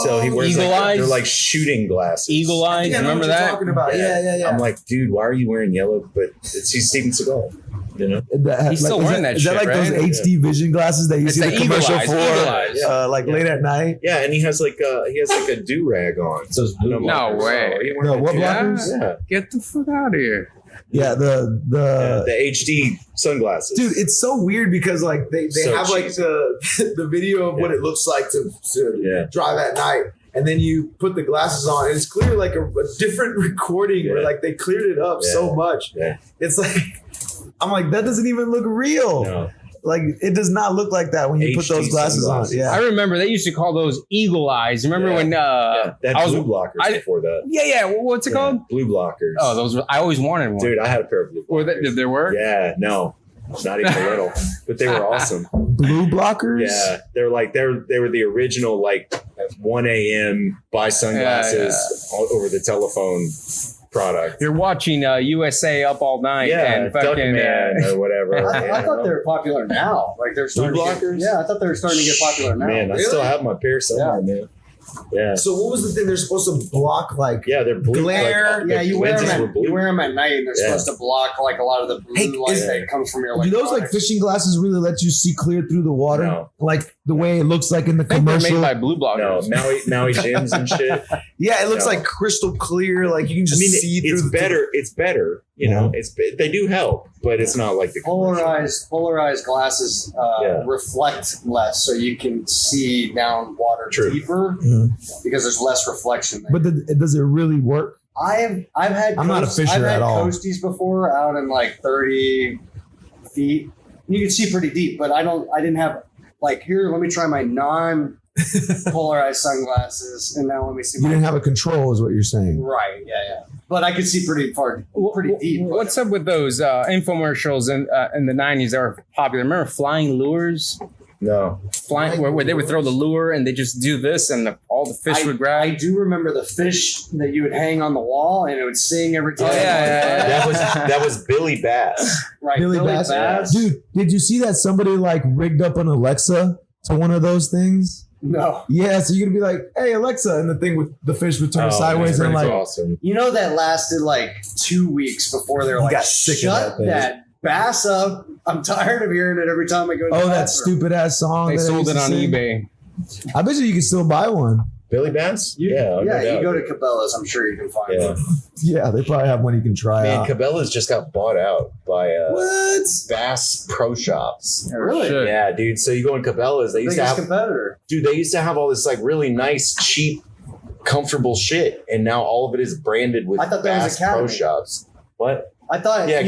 So he wears Eagle like, eyes? they're like shooting glasses. Eagle eyes. Yeah, I know Remember what you're that? talking about. Yeah. I'm like, dude, why are you wearing yellow? But he's Steven Seagal. You know, That, He's still is wearing that Is that shit, like those right? HD vision glasses that you It's see the the eagle commercial eyes, for, eagle eyes. like late at night? yeah, and he has like a do rag on. So it's blue. No way. No, what Yeah. blockers? Yeah, Get the fuck out of here. Yeah, the HD sunglasses. dude, it's so weird because like they So have like cheesy. the video of what it looks like to Yeah. drive at night. And then you put the glasses on, and it's clear like a different recording where Yeah. like they cleared it up Yeah. so much. Yeah. It's like I'm like, that doesn't even look real. No. Like it does not look like that when you put HD those glasses sunglasses. on. Yeah. I remember they used to call those eagle eyes. Remember Yeah. when Yeah, that I was blue blockers I- before that. yeah, what's it called? Blue blockers. Oh, those were, I always wanted one. Dude, I had a pair of blue Or blockers. did there work? Yeah, no, not even a little, but they were awesome. Blue blockers? Yeah, they were the original like 1 a.m. buy sunglasses over the telephone product. You're watching USA Up All Night Yeah, and Duck fucking Man or whatever. I thought they were popular now. Like they're starting Blue to get, blockers? yeah, I thought they were starting to get popular now. Man, I still have my pair somewhere, man. Yeah, So what was the thing they're supposed to block? Like yeah, they're blue. Glare. Like, Yeah, you wear, lenses them were at, blue. you wear them at night, and they're Yeah. supposed to block like a lot of the blue Hey, light is- that comes from your do those like electronics. fishing glasses really let you see clear through the water? No. Like the way it looks like in the I think they're commercial? made by Blue No, Blockers. Maui gyms and shit. Yeah, it looks No. like crystal clear. Like you can I just mean, see through it's the better. It's better. You know, they do help, but it's not like the commercial. Polarized glasses Yeah. reflect less, so you can see down water True. deeper Mhm. because there's less reflection there. But does it really work? I've had I'm not a fisher I've had at all. coasties before out in like 30 feet. You can see pretty deep, but I didn't have like here. Let me try my non-polarized sunglasses, and now let me see. You My, didn't have a control, is what you're saying. right? Yeah. But I could see pretty far, pretty deep. but- What's up with those infomercials in the 90s that were popular? Remember flying lures? No, Where they would throw the lure and they just do this and all the fish would grab. I do remember the fish that you would hang on the wall and it would sing every time. Oh, yeah. that was Billy Bass. Right. Billy Bass? Dude, did you see that somebody like rigged up an Alexa to one of those things? No. Yeah, so you're gonna be like, "Hey Alexa," and the fish would turn sideways man, and that's like, awesome. You know that lasted like 2 weeks before they're like, got sick of shut that that, thing." bass up. I'm tired of hearing it every time I go to the "Oh, that bathroom." stupid ass song." They that sold used it to on sing. eBay. I bet you can still buy one. Billy Bass? You, no yeah, you doubt. go to Cabela's, I'm sure you can find Yeah. one. Yeah, they probably have one you can try Man, out. Cabela's just got bought out by What? Bass Pro Shops. Really? Shit. Yeah, dude. So you go in Cabela's, they used to Biggest have, competitor. dude, they used to have all this like really nice, cheap, comfortable shit, and now all of it is branded with I thought that was Bass Pro Academy. Shops. What? I thought Yeah,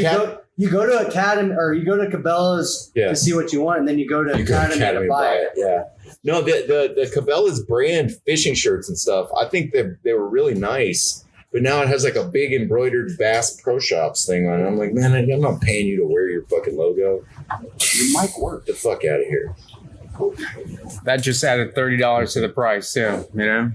you go to Academy or you go to Cabela's Yeah. to see what you want, and then you go to You go to Academy, Academy to buy it. Yeah. No, the Cabela's brand fishing shirts and stuff, I think they were really nice. But now it has like a big embroidered Bass Pro Shops thing on it. I'm like, man, I'm not paying you to wear your fucking logo. Your mic worked. Get the fuck out of here. That just added $30 to the price too. You know,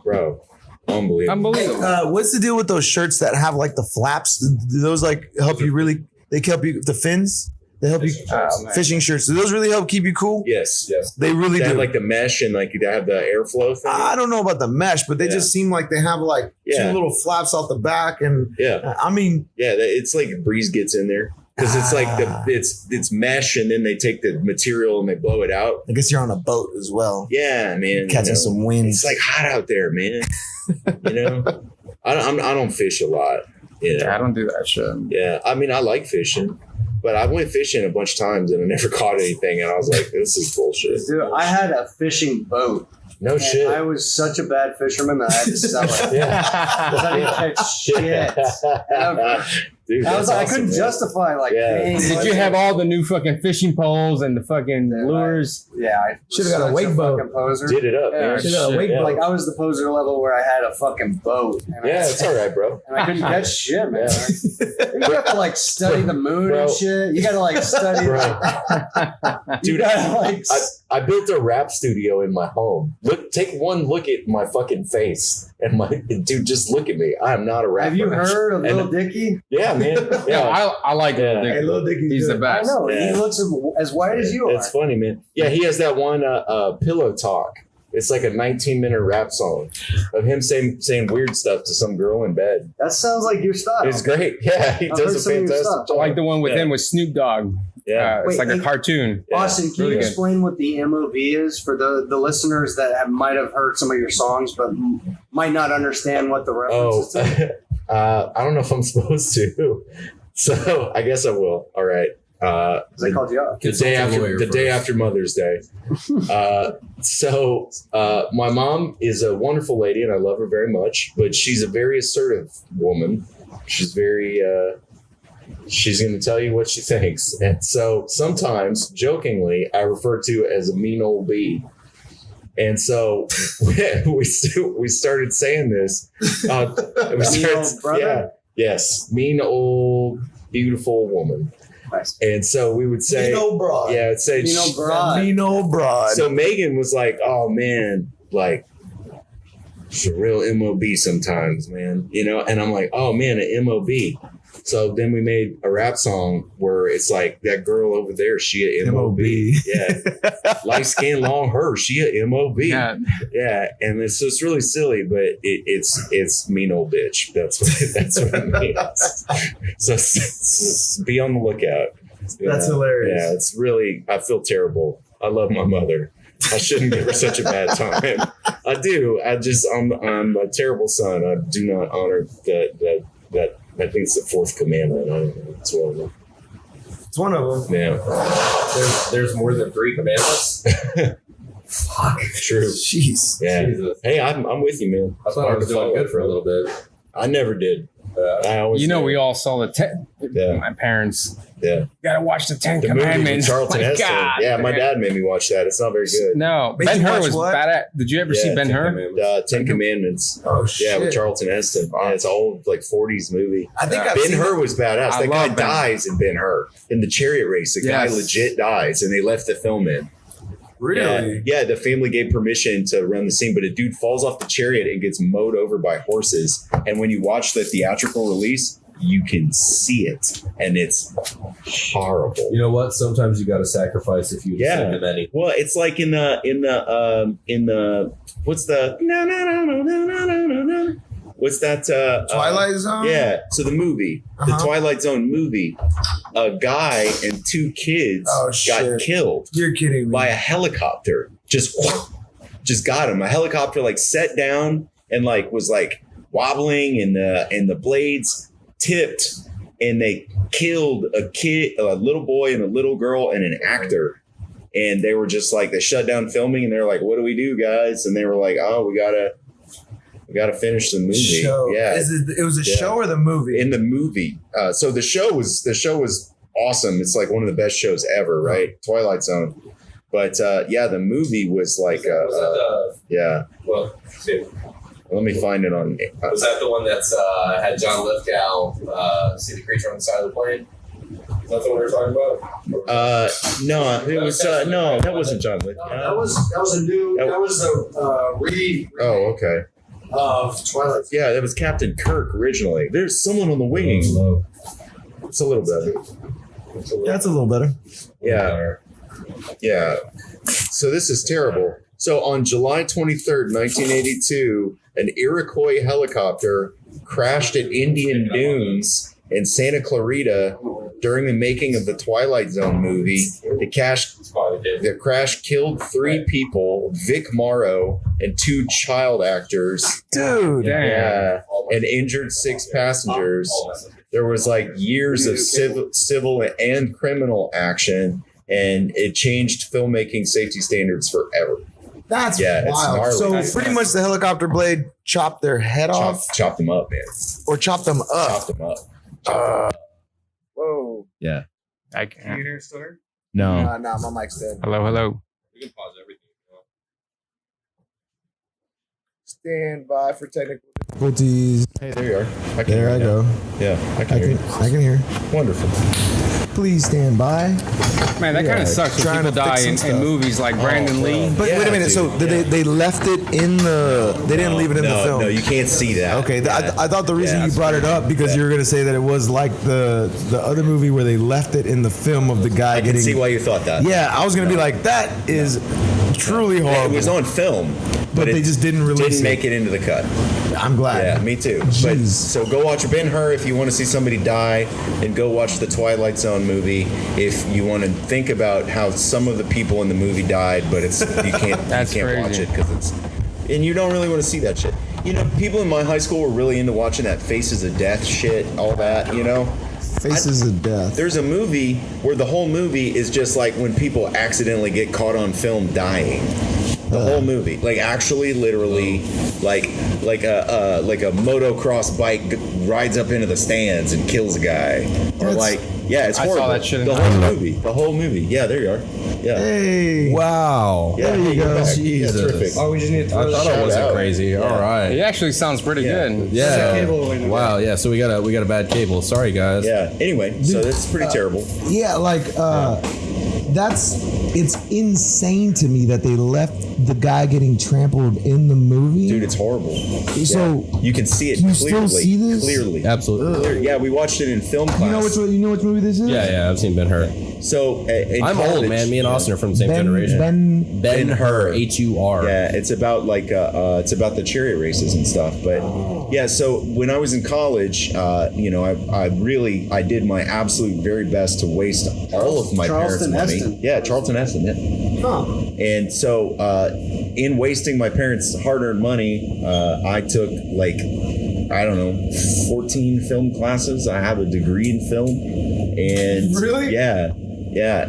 Bro. Unbelievable. unbelievable. What's the deal with those shirts that have like the flaps? Do those like help you really? They help you the fins. They help you Oh, man. fishing shirts. Do those really help keep you cool? Yes. They really They do. have like the mesh and like they have the airflow thing. I don't know about the mesh, but they Yeah. just seem like they have like Yeah. two little flaps out the back, and Yeah. I mean, It's like a breeze gets in there. Because it's like it's mesh and then they take the material and they blow it out. I guess you're on a boat as well, Yeah, man. catching some wind. It's like hot out there, man. You know, I don't fish a lot. Yeah, I don't do that shit. Yeah, I mean, I like fishing, but I went fishing a bunch of times and I never caught anything. And I was like, this is bullshit. Dude, I had a fishing boat No And shit. I was such a bad fisherman that I had to sell it. Yeah. Because I didn't catch shit ever. Dude, I was like, I awesome, couldn't man. justify like Yeah. paying. Did you have all the new fucking fishing poles and the fucking Yeah, lures? Yeah, I Should've got a wake boat. fucking poser. Did it up, Yeah, man. Should've got a wake Yeah. Like I was the poser level where I had a fucking boat. And Yeah, it's all right, bro. and I couldn't catch shit, man. Yeah. You have to like study the moon Bro. and shit. You gotta like study. Bro. You Dude, gotta like. I built a rap studio in my home. Take one look at my fucking face, and dude, just look at me. I am not a rapper. Have you heard of And- Lil Dicky? Yeah, man. Yeah, Yeah, I like Yeah. it. Hey, Lil Dicky's He's the good. best. I know. Yeah. He looks as white as you are. it's funny, man. Yeah, he has that one pillow talk. It's like a 19-minute rap song of him saying weird stuff to some girl in bed. That sounds like your style. It's great. Yeah, he I've heard does a some of your fantastic stuff. I job. like the one with Yeah. him with Snoop Dogg. Yeah. It's Wait, like a hey, cartoon. Austin, can really you good. explain what the MOV is for the listeners that might have heard some of your songs but might not understand what the reference Oh, is to? I don't know if I'm supposed to. So I guess I will. All right. Because I called you out. The day after Mother's Day. My mom is a wonderful lady and I love her very much, but she's a very assertive woman. She's very she's going to tell you what she thinks. And so sometimes jokingly I refer to it as a mean old bee. And so we started saying this. Mean old brother? Yeah. Yes. Mean old beautiful woman. Nice. And so we would say, Mean old broad. yeah, it'd say, Mean old broad. Mean old broad. so Megan was like, oh man, like, she's a real MOB sometimes, man, you know? And I'm like, oh man, an MOB. So then we made a rap song where it's like, that girl over there, she a MOB. Yeah. Light skin, long hair, she a MOB. Yeah. Yeah. And it's really silly, but it's mean old bitch. That's what it means. So be on the lookout. That's hilarious. Yeah, it's really, I feel terrible. I love my mother. I shouldn't give her such a bad time. I do. I'm a terrible son. I do not honor that. I think it's the fourth commandment. I don't know. It's one of them. It's one of them. Yeah. There's more than 3 commandments. Fuck. True. Jeez. Yeah. Jesus. Hey, I'm with you, man. I thought I was doing good for a little bit. I never did. I always You know, did. we all saw Yeah. my parents. Yeah. Gotta watch the Ten The movie with Commandments. Charlton My Heston. God, Yeah, my man. dad made me watch that. It's not very good. No, Made Ben you Hur watch was what? bad at. Did you ever see Ben Hur? Ten Commandments. Oh shit. Yeah, with Charlton Heston. Yeah, it's an old like 40s movie. I think Yeah. I've Ben seen Hur it. was badass. I That guy love Ben. dies in Ben Hur in the chariot race. The guy Yes. legit dies, and they left the film in. Really? Yeah, the family gave permission to run the scene, but a dude falls off the chariot and gets mowed over by horses. And when you watch the theatrical release, you can see it, and it's horrible. You know what? Sometimes you got to sacrifice if you Yeah. send them any. Well, it's like in the what's the what's that Twilight Zone? yeah, so the movie, the Uh-huh. Twilight Zone movie, a guy and 2 kids Oh, got shit. killed You're kidding me. by a helicopter. Just got him. A helicopter like set down and like was like wobbling, and the blades tipped, and they killed a little boy and a little girl and an actor. And they were just like, they shut down filming, and they're like, what do we do, guys? And they were like, oh, we gotta finish the movie. Show. Yeah. It was a Yeah. show or the movie? In the movie. So the show was awesome. It's like one of the best shows ever, right? Twilight Zone. But the movie was like, Was that yeah. well, see, Let me find it on. was that the one that's had John Lithgow see the creature on the side of the plane? Is that the one we were talking about? No, it was no, that wasn't John Lithgow. That was a read Oh, okay. of Twilight. Yeah, that was Captain Kirk originally. There's someone on the wing. It's a little better. That's a little better. Yeah. Yeah. So this is terrible. So on July 23rd, 1982, an Iroquois helicopter crashed at Indian Dunes in Santa Clarita during the making of the Twilight Zone movie. The crash killed 3 people, Vic Morrow, and 2 child actors. Dude. Yeah, and injured 6 passengers. There was like years of civil and criminal action, and it changed filmmaking safety standards forever. That's Yeah, it's wild. gnarly. So That's pretty nice. much the helicopter blade chopped their head off Chop them up, man. or chopped them up. Chop them up. Whoa. Yeah. I Can you can't. hear a story? No. Nah, my mic's dead. Hello. We can pause everything. Stand by for technical difficulties. Hey, there you are. I can There hear I you go. now. Yeah, I can hear you. I can hear. Wonderful. Please stand by. Man, that kind Yeah, of sucks when trying people to fix die some in stuff. movies like Brandon Lee. But Yeah, wait a minute. So dude, they left it in the. They didn't leave it in the film. No, you can't see that. Okay, Yeah. I thought the reason Yeah, you brought it up because you were gonna say that it was like the other movie where they left it in the film of the guy I can getting. see why you thought that. Yeah, I was gonna be like, that is truly It horrible. was on film, but it they just didn't release didn't it. make it into the cut. I'm glad. Yeah, me too. But Jeez. so go watch Ben-Hur if you want to see somebody die, and go watch the Twilight Zone movie if you want to think about how some of the people in the movie died, but it's you can't That's you can't watch crazy. it because it's and you don't really want to see that shit. You know, people in my high school were really into watching that Faces of Death shit, all that. You know, Faces of Death. there's a movie where the whole movie is just like when people accidentally get caught on film dying. The whole movie, like actually, literally, like a motocross bike rides up into the stands and kills a guy, or That's- like, yeah, it's I saw horrible. that shit in The high whole movie. Yeah, there you are. Yeah, Hey. Wow. yeah, there you hey, go. you're back. Jesus. Yeah, terrific. Oh, we just need to throw I thought the I Shout wasn't out. crazy. All It right. actually sounds pretty Yeah. good. Yeah. cable in there. Wow. Yeah. So we got a bad cable. Sorry, guys. Yeah. Anyway, so that's pretty terrible. Yeah, like it's insane to me that they left the guy getting trampled in the movie. Dude, it's horrible. So You can see it Can you clearly. still see this? Clearly. Absolutely. Clear- Yeah, we watched it in film class. you know which movie this is? Yeah. I've seen Ben-Hur. So in I'm college, old, man. Me and Austin are from the same Ben generation. Ben. Ben-Hur. HUR. Yeah, it's about it's about the chariot races and stuff. But yeah, so when I was in college, I did my absolute very best to waste all of my Charleston parents' money. Heston. Yeah, Charlton Heston. Yeah. Huh. And so in wasting my parents' hard-earned money, I took 14 film classes. I have a degree in film, and Really? yeah,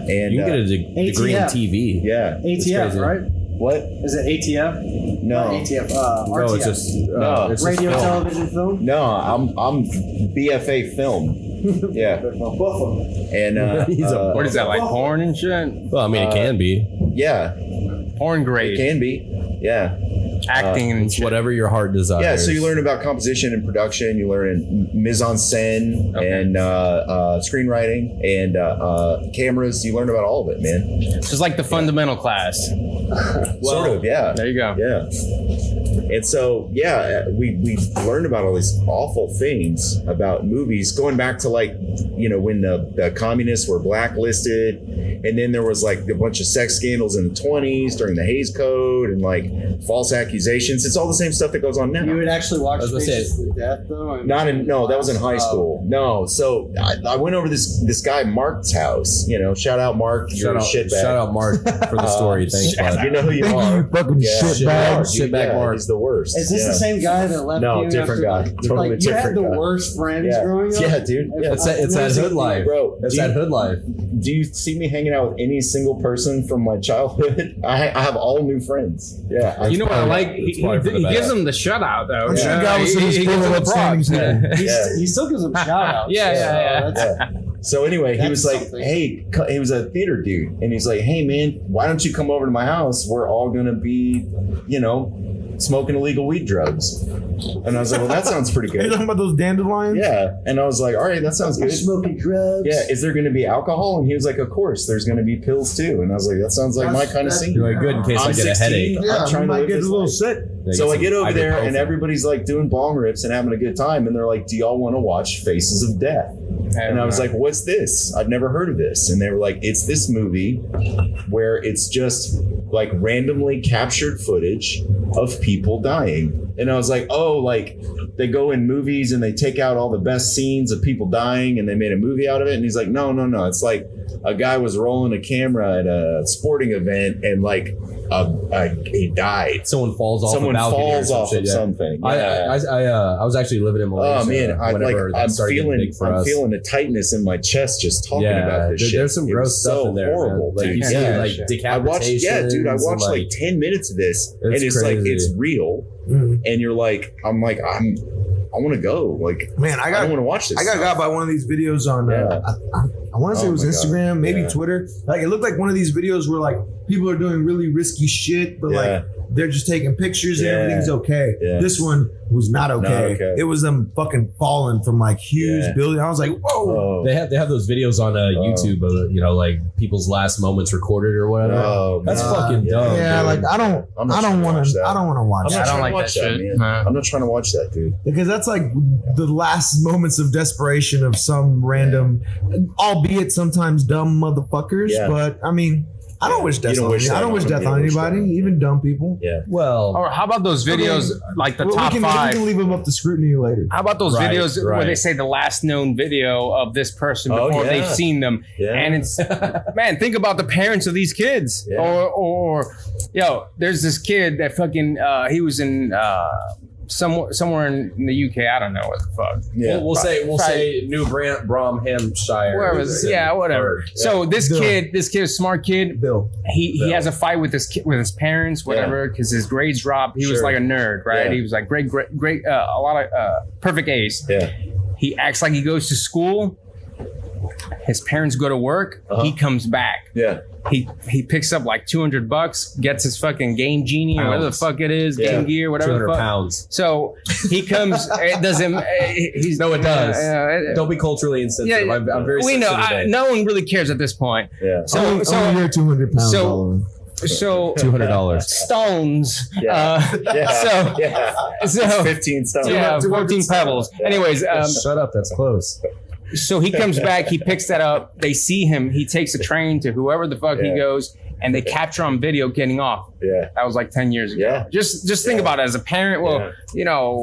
and You can get a degree in ATF. TV. yeah. ATF, crazy. right? What? Is it ATF? No. Not ATF. No, RTF. it's just No. it's just Radio, film. television, film. No, I'm BFA film. Yeah, and What is that, like porn and shit? Well, I mean, it can be. yeah, Porn it grade. can be. Yeah, Acting and It's shit. whatever your heart desires. yeah. So you learn about composition and production. You learn mise en scène Okay. and screenwriting and cameras. You learn about all of it, man. Just like the fundamental class. Sort of, yeah. There you go. Yeah. And so, yeah, we learned about all these awful things about movies, going back to when the communists were blacklisted, and then there was like a bunch of sex scandals in the 20s during the Hays Code and like false accusations. It's all the same stuff that goes on now. You would actually watch I was gonna say- Faces of Death, though? No, that was in high school. No, so I went over this guy Mark's house. Shout out Mark. You're a shitbag. Shout out Mark for the story. Thanks, bud. You know who you Thank are. you, fucking shitbag. Shitbag Mark. He's the worst. Is this Yeah. the same guy that left No, you? different after, guy. Totally you had different the guy. worst friends Yeah. growing up? Yeah, dude. Yeah. It's that hood life, Bro, It's do that you- hood life. Do you see me hanging out with any single person from my childhood? I have all new friends. Yeah. You know what I like? It's He probably for the gives best. them the shutout, though. I'm sure Yeah. Galveston is He full gives of them the props. upstanding people. Yeah. He still gives them shout outs. Yeah. Yeah. So anyway, he was That's like, something. "Hey," he was a theater dude, and he's like, "Hey, man, why don't you come over to my house? We're all gonna be, smoking illegal weed drugs." And I was like, "Well, that sounds pretty Are you good." talking about those dandelions? Yeah, and I was like, "All right, that sounds good." Smoking drugs. Yeah, is there going to be alcohol? And he was like, "Of course, there's going to be pills too." And I was like, "That sounds like my kind of scene." You're like, good in case I I'm get a 16. headache. Yeah, I'm trying you to might live get a this little life. sick. So I get over there and ibuprofen. everybody's like doing bong rips and having a good time, and they're like, "Do y'all want to watch Faces of Death?" And I was like, "What's this? I've never heard of this." And they were like, "It's this movie where it's just like randomly captured footage of people dying." And I was like, "Oh, they go in movies and they take out all the best scenes of people dying and they made a movie out of it. And he's like, no. It's like a guy was rolling a camera at a sporting event and like he died. Someone falls off. Someone a balcony or falls some off shit, of yeah. something. I was actually living in Malaysia. Oh man, I'm feeling a tightness in my chest just talking about this shit. There's some gross stuff in there. Horrible, man. Like you see like decapitations. I watched like 10 minutes of this, and it's crazy. like it's real, and you're like, I want to go. Like, man, I don't want to watch this. I got by one of these videos on. I want to say it was Instagram, maybe Twitter. Like, it looked like one of these videos where like people are doing really risky shit, but like they're just taking pictures and everything's okay. This one was not okay. It was them fucking falling from like huge building. I was like, whoa. They have those videos on YouTube of like people's last moments recorded or whatever. That's fucking dumb. Yeah, dude. like I don't want to watch that. I don't like that shit. Man. I'm not trying to watch that, dude. Because that's like the last moments of desperation of some random, albeit sometimes dumb motherfuckers. Yeah. But I mean, I don't wish death on I don't wish death on anybody, even dumb people. Yeah. Well, or how about those videos like the top 5? We can leave them up to scrutiny later. How about those videos where they say the last known video of this person before they've seen them? Yeah. And it's, man, think about the parents of these kids. Yeah. Or there's this kid that fucking, he was in somewhere in the UK. I don't know what the fuck. Yeah. We'll say New Bromhampshire. Wherever. Whatever. Yeah. So this kid, a smart kid. Bill. He has a fight with his parents, whatever, because his grades dropped. He was like a nerd, right? Yeah. He was like great, a lot of perfect A's. Yeah. He acts like he goes to school. His parents go to work. He comes back. Yeah. He picks up like $200, gets his fucking Game Genie or whatever the fuck it is, Game Gear, whatever the fuck. £200. So he comes. It doesn't. It does. Don't be culturally insensitive. I'm very. We know. No one really cares at this point. Yeah. So you're £200. So $200 stones. So 15 stones. Yeah, 14 pebbles. Anyways, shut up. That's close. So he comes back, he picks that up, they see him, he takes a train to whoever the fuck he goes, and they capture on video getting off. Yeah. That was like 10 years ago. Yeah. Just think about it as a parent. Well,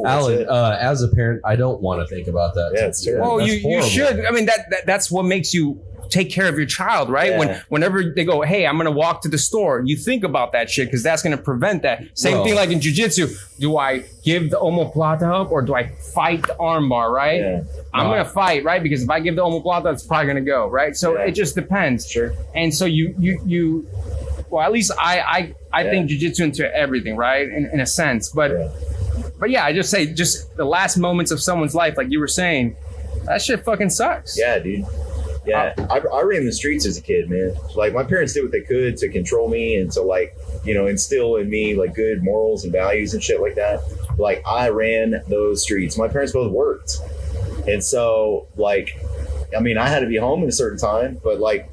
Alan, as a parent, I don't want to think about that. Yeah, it's terrible. Well, you should. I mean, that's what makes you take care of your child, right? Yeah. Whenever they go, hey, I'm going to walk to the store, you think about that shit because that's going to prevent that. Same thing like in Jiu-Jitsu. Do I give the omoplata up or do I fight the armbar, right? Yeah. I'm going to fight, right? Because if I give the omoplata, it's probably going to go, right? So it just depends. Sure. And so well, at least I think Jiu-Jitsu into everything, right? In a sense. But yeah, I just say just the last moments of someone's life, like you were saying, that shit fucking sucks. Yeah, dude. Yeah, I ran the streets as a kid, man. Like, my parents did what they could to control me and to, like, instill in me, like, good morals and values and shit like that. Like, I ran those streets. My parents both worked. And so, like, I mean, I had to be home at a certain time, but, like,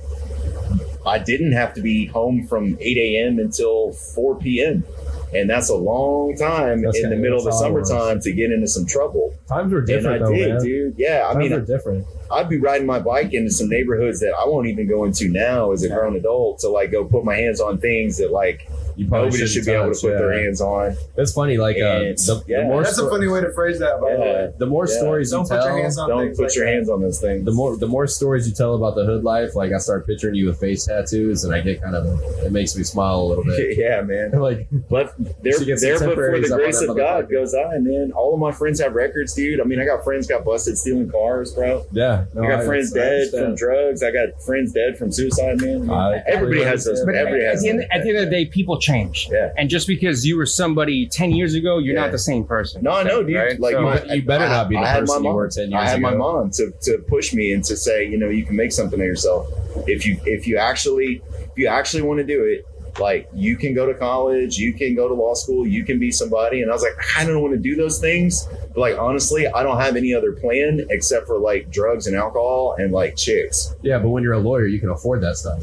I didn't have to be home from 8 a.m. until 4 p.m. And that's a long time in the middle of the summertime to get into some trouble. Times were different, and I did, dude. Yeah, Times were different. I'd be riding my bike into some neighborhoods that I won't even go into now as a grown adult to like go put my hands on things that like nobody should be able to put their hands on. That's funny. Like the more that's a funny way to phrase that. By the way, the more stories you tell, don't put your hands on those things. The more stories you tell about the hood life, like I start picturing you with face tattoos, and I get it makes me smile a little bit. Yeah, man. Like, but there before the grace of God goes I, man. All of my friends have records, dude. I mean, I got friends got busted stealing cars, bro. Yeah. I got friends dead from drugs. I got friends dead from suicide, man. Everybody has those. But at the end of the day, people change. Yeah. And just because you were somebody 10 years ago, you're not the same person. No, I know, dude. Right? Like, you better not be the person you were 10 years ago. I had my mom to push me and to say, you can make something of yourself. If you actually want to do it, like, you can go to college, you can go to law school, you can be somebody. And I was like, I don't want to do those things. But like, honestly, I don't have any other plan except for like drugs and alcohol and like chicks. Yeah, but when you're a lawyer, you can afford that stuff.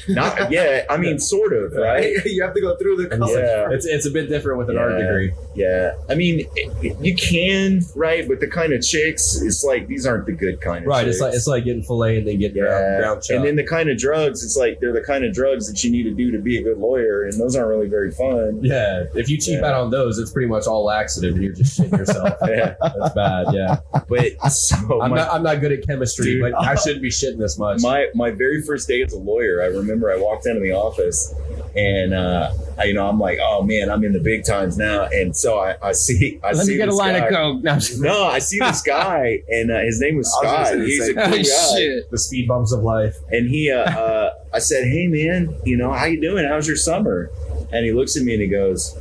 Not yet. I mean, sort of, right? You have to go through the college. Yeah. It's a bit different with an art degree. Yeah. I mean, you can, right? But the kind of chicks, it's like, these aren't the good kind of chicks. Right. It's like getting filet and then getting ground chuck. And then the kind of drugs, it's like, they're the kind of drugs that you need to do to be a good good lawyer, and those aren't really very fun. Yeah, if you cheap out on those, it's pretty much all laxative, and you're just shitting yourself. Yeah. That's bad. Yeah, But so I'm not good at chemistry, Dude. but I shouldn't be shitting this much. my very first day as a lawyer, I remember I walked into the office, and I'm like, oh man, I'm in the big times now. And so I see Let me get a this line guy. of coke. No, I'm just- No, I see this guy, and his name was I was Scott. gonna say He's the a cool guy. Oh, shit. The speed bumps of life. And he, I said, hey man, how you doing? How's your summer? And he looks at me and he goes,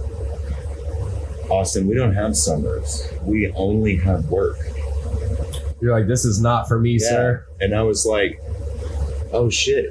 Austin, we don't have summers. We only have work. You're like, this is not for me, sir. And I was like, oh shit.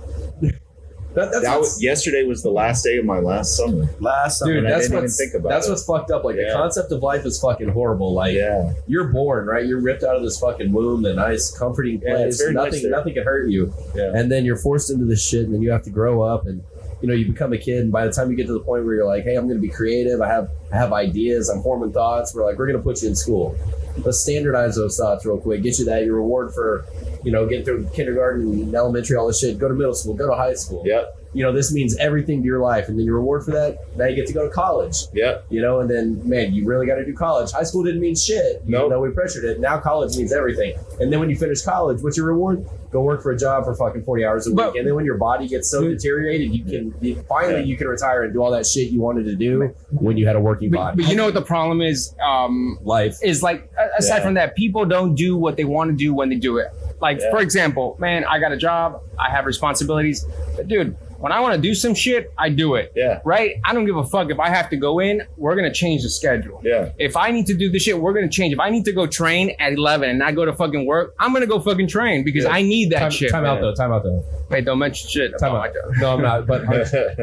Yesterday was the last day of my last summer. Last summer. Dude, And I that's didn't even what's think about that's it. what's fucked up. Like the Yeah. concept of life is fucking horrible. Like Yeah. you're born, right? You're ripped out of this fucking womb, the nice, comforting Yeah, it's place. very nice Nothing, there. nothing can hurt you. Yeah. And then you're forced into this shit, and then you have to grow up, and you become a kid. And by the time you get to the point where you're like, hey, I'm going to be creative. I have ideas. I'm forming thoughts. We're going to put you in school. Let's standardize those thoughts real quick. Get you that your reward for, getting through kindergarten, elementary, all this shit. Go to middle school. Go to high school. Yep. This means everything to your life. And then your reward for that, now you get to go to college. Yep. And then, man, you really got to do college. High school didn't mean shit. Nope. Even though we pressured it. Now college means everything. And then when you finish college, what's your reward? Go work for a job for fucking 40 hours a week. But- And then when your body gets so deteriorated, you can retire and do all that shit you wanted to do when you had a working body. But you know what the problem is? Life. Is like, aside Yeah. from that, people don't do what they want to do when they do it. Like, Yeah. for example, man, I got a job, I have responsibilities. But dude, when I want to do some shit, I do it. Yeah. Right? I don't give a fuck if I have to go in, we're going to change the schedule. Yeah. If I need to do this shit, we're going to change. If I need to go train at 11 and not go to fucking work, I'm going to go fucking train because I need that shit. Time out though. Wait, don't mention shit. Time about out. my job. No, I'm not. But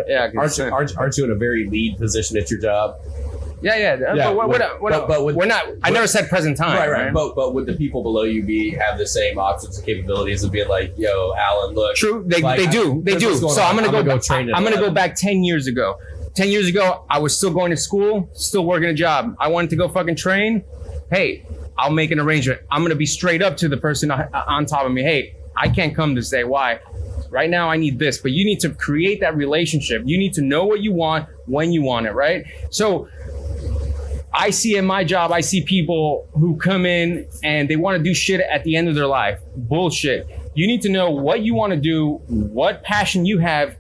Yeah, 'cause- aren't you in a very lead position at your job? yeah. Yeah, But we're not. I never said present time. Right. But would the people below you have the same options and capabilities of being like, yo, Alan, look. True, they Like, do. here's what's going So on. I'm gonna go train. I'm gonna go back 10 years ago. 10 years ago, I was still going to school, still working a job. I wanted to go fucking train. Hey, I'll make an arrangement. I'm gonna be straight up to the person on top of me. Hey, I can't come this day. Why? Right now, I need this. But you need to create that relationship. You need to know what you want when you want it. Right? So. I see in my job, I see people who come in and they want to do shit at the end of their life. Bullshit. You need to know what you want to do, what passion you have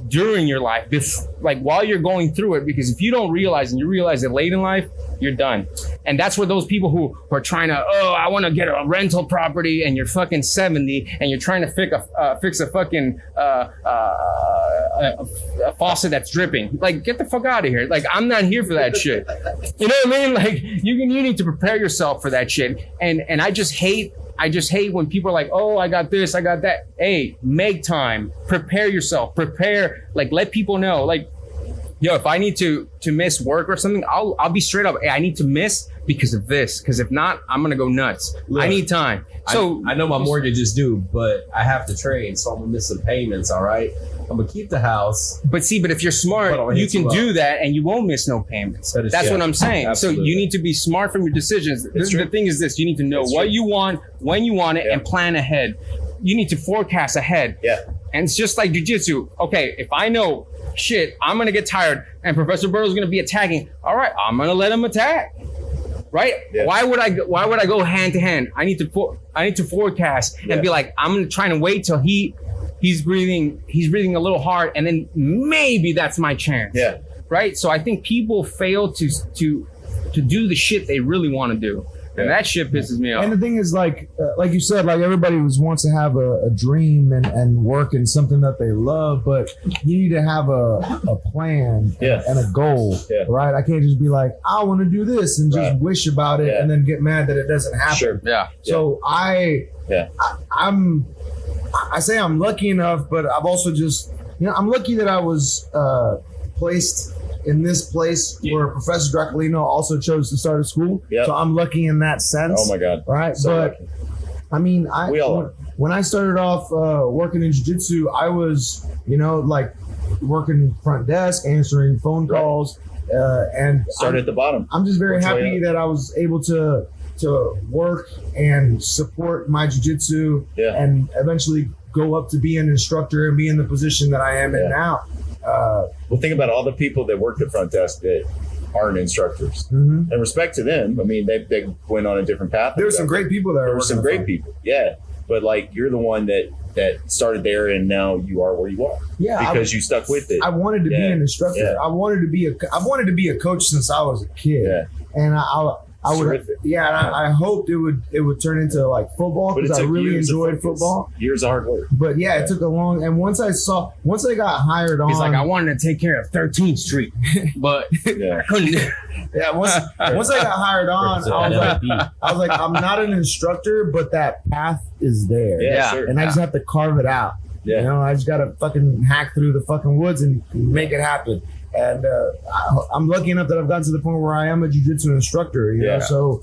during your life, like while you're going through it. Because if you don't realize and you realize it late in life, you're done. And that's where those people who are trying to, I want to get a rental property, and you're fucking 70 and you're trying to fix a fucking a faucet that's dripping. Like, get the fuck out of here. Like, I'm not here for that shit. You know what I mean? Like, you need to prepare yourself for that shit. And I just hate when people are like, oh, I got this, I got that. Hey, make time. Prepare yourself. Prepare. Like, let people know. Like, yo, if I need to miss work or something, I'll be straight up. Hey, I need to miss because of this. Because if not, I'm gonna go nuts. Look, I need time. So I know my mortgage is due, but I have to train, so I'm gonna miss some payments. All right, I'm gonna keep the house. But if you're smart, you can do that and you won't miss no payments. That's what I'm saying. Absolutely. So you need to be smart from your decisions. The thing is this: you need to know what you want, when you want it, and plan ahead. You need to forecast ahead. Yeah. And it's just like jujitsu. Okay, if I know shit, I'm gonna get tired, and Professor Burrow's gonna be attacking. All right, I'm gonna let him attack. Right? Yeah. Why would I go hand to hand? I need to forecast and be like, I'm gonna try to wait till he's breathing a little hard, and then maybe that's my chance. Yeah. Right? So I think people fail to do the shit they really want to do. And that shit pisses me off. And the thing is, like you said, like everybody wants to have a dream and work in something that they love, but you need to have a plan and a goal, right? I can't just be like, I want to do this and just wish about it and then get mad that it doesn't happen. Sure. Yeah. So I say I'm lucky enough, but I've also just, I'm lucky that I was placed in this place where Professor Draculino also chose to start a school. Yep. So I'm lucky in that sense. Oh my God. Right. So but lucky. I mean, We all are. when I started off working in jiu-jitsu, I was, like working front desk, answering phone calls, and Start at the bottom. I'm just very Work your way happy up. that I was able to work and support my jiu-jitsu and eventually go up to be an instructor and be in the position that I am in now. Well, think about all the people that work the front desk that aren't instructors. Mhm. And respect to them. I mean, they went on a different path. There were some great people there. There were some great people. Yeah. But like, you're the one that started there, and now you are where you are. Yeah, Because you stuck with it. I wanted to be Yeah. an instructor. Yeah. I wanted to be a coach since I was a kid. Yeah. And I would, Terrific. yeah. And I hoped it would turn into like football But it because I took really years of enjoyed focus. football. Years of hard work. But yeah, it took a long. And once I got hired on, He's like, I wanted to take care of 13th Street, but Yeah. I couldn't. yeah. Once I got hired on, I was like, I'm not an instructor, but that path is there. Yeah, Yeah. sure. And I just have to carve it out. Yeah. You know, I just got to fucking hack through the fucking woods and make it happen. And I'm lucky enough that I've gotten to the point where I am a jiu-jitsu instructor, you know, so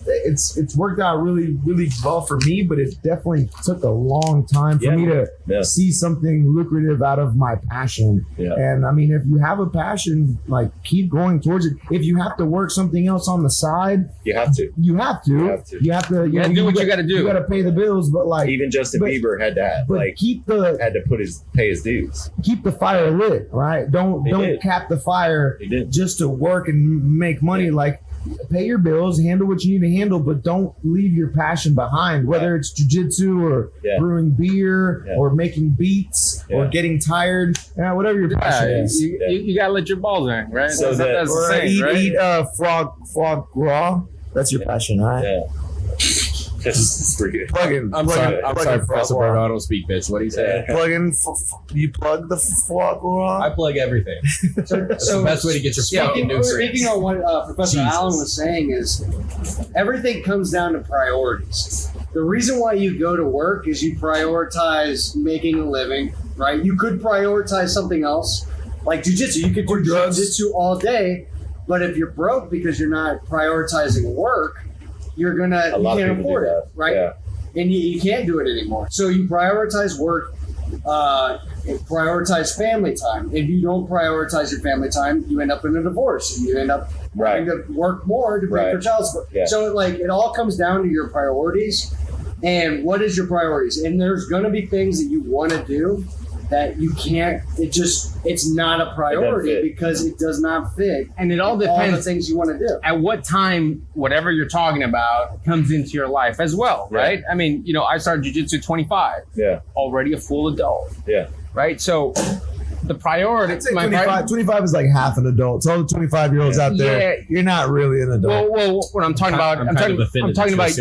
it's worked out really, really well for me, but it definitely took a long time for me to see something lucrative out of my passion. Yeah. And I mean, if you have a passion, like keep going towards it. If you have to work something else on the side, You have to. you have to. You have to. You have to. You gotta do what you gotta do. You got to pay the bills, but like, Even Justin but- Bieber had to but keep the had to pay his dues. keep the fire lit, right? Don't did. cap the fire He did. just to work and make money. Like, pay your bills, handle what you need to handle, but don't leave your passion behind. Whether it's jujitsu or brewing beer or making beats or getting tired, whatever your passion is. You gotta let your balls hang, right? So that's the Or saying, right? eat frog raw. That's your passion, right? Yeah. That's pretty good. Plug in. I'm sorry, Professor frog Bernard. raw. I don't speak, bitch. What do you say? Plug in. You plug the frog raw. I plug everything. That's the best way to get your fucking nutrients. Speaking of what Professor Jesus. Allen was saying is everything comes down to priorities. The reason why you go to work is you prioritize making a living, right? You could prioritize something else, like jujitsu. You could do jujitsu all day, but if you're broke because you're not prioritizing work, you can't afford it, right? Yeah. And you can't do it anymore. So you prioritize work, prioritize family time. If you don't prioritize your family time, you end up in a divorce. You end up having to work more to pay for child support. Yeah. So like it all comes down to your priorities. And what is your priorities? And there's going to be things that you want to do that you can't. It's not a priority because it does not fit. And it all depends all the things you want to do. at what time whatever you're talking about comes into your life as well, right? I mean, I started jiu-jitsu 25. Yeah. Already a full adult. Yeah. Right? So the priority, I'd say 25 is like half an adult. So all the 25-year-olds out there, you're not really an adult. Well, what I'm talking about, I'm talking about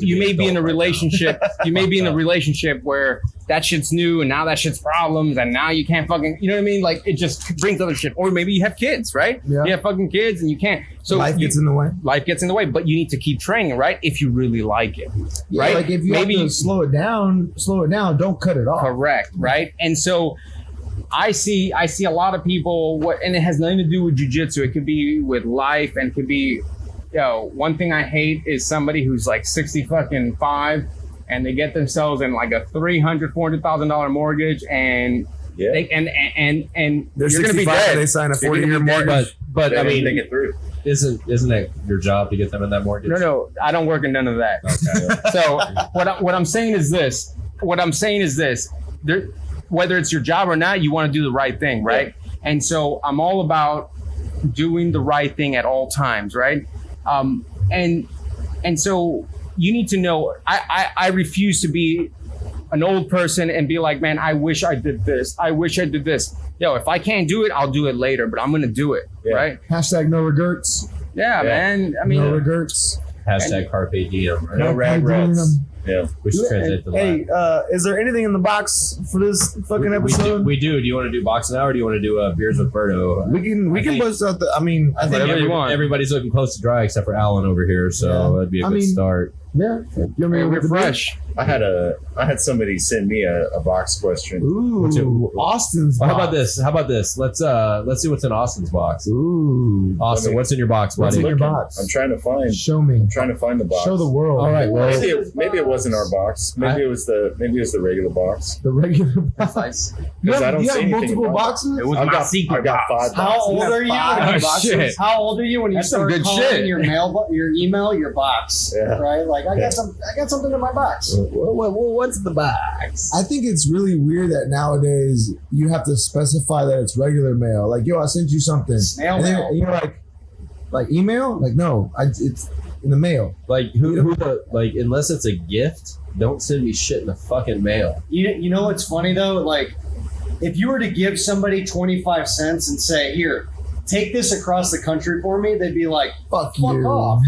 you may be in a relationship. You may be in a relationship where that shit's new and now that shit's problems and now you can't fucking, you know what I mean? Like it just brings other shit. Or maybe you have kids, right? Yeah. You have fucking kids and you can't. So life gets in the way. Life gets in the way, but you need to keep training, right? If you really like it, Yeah, right? like if you have to slow it down, don't cut it off. Correct, right? And so I see a lot of people, and it has nothing to do with jiu-jitsu. It could be with life, and it could be, one thing I hate is somebody who's like 65 and they get themselves in like a $400,000 mortgage, and they and They're you're gonna be 65 dead. and they sign a 40-year mortgage. But I mean, think it through. isn't it your job to get them in that mortgage? No, I don't work in none of that. Okay. So what I'm saying is this. Whether it's your job or not, you want to do the right thing, right? Yeah. And so I'm all about doing the right thing at all times, right? And so you need to know, I refuse to be an old person and be like, man, I wish I did this. I wish I did this. If I can't do it, I'll do it later, but I'm going to do it, right? Hashtag no regrets. Yeah, man. I mean, no regrets. Hashtag carpe diem, right? No regrets. Yeah. We should translate the line. Hey, is there anything in the box for this fucking episode? We do. Do you want to do box now, or do you want to do beers with Berto? We can bust out the. I think everybody's looking close to dry except for Alan over here, so that'd be a good start. Yeah, we're fresh. I had somebody send me a box question. Ooh, Austin's box. How about this? Let's see what's in Austin's box. Ooh, Austin, what's in your box, buddy? What's in your box? I'm trying to find. Show me. I'm trying to find the box. Show the world. All right. Well, maybe it wasn't our box. Maybe it was the regular box. The regular That's box. nice. You I have, don't you see have anything multiple wrong. boxes? It was I my got secret five box. boxes. How old are you? Oh, shit. How old are you when you That's some start good calling shit. your your email, your box, Yeah. right? Like I got something in my box. What's the box? I think it's really weird that nowadays you have to specify that it's regular mail. Like, yo, I sent you something. Snail And then mail. you're like email? Like, no, it's in the mail. Like unless it's a gift, don't send me shit in the fucking mail. You know what's funny though? Like, if you were to give somebody 25 cents and say, "Here, take this across the country for me," they'd be like, Fuck "Fuck you. off."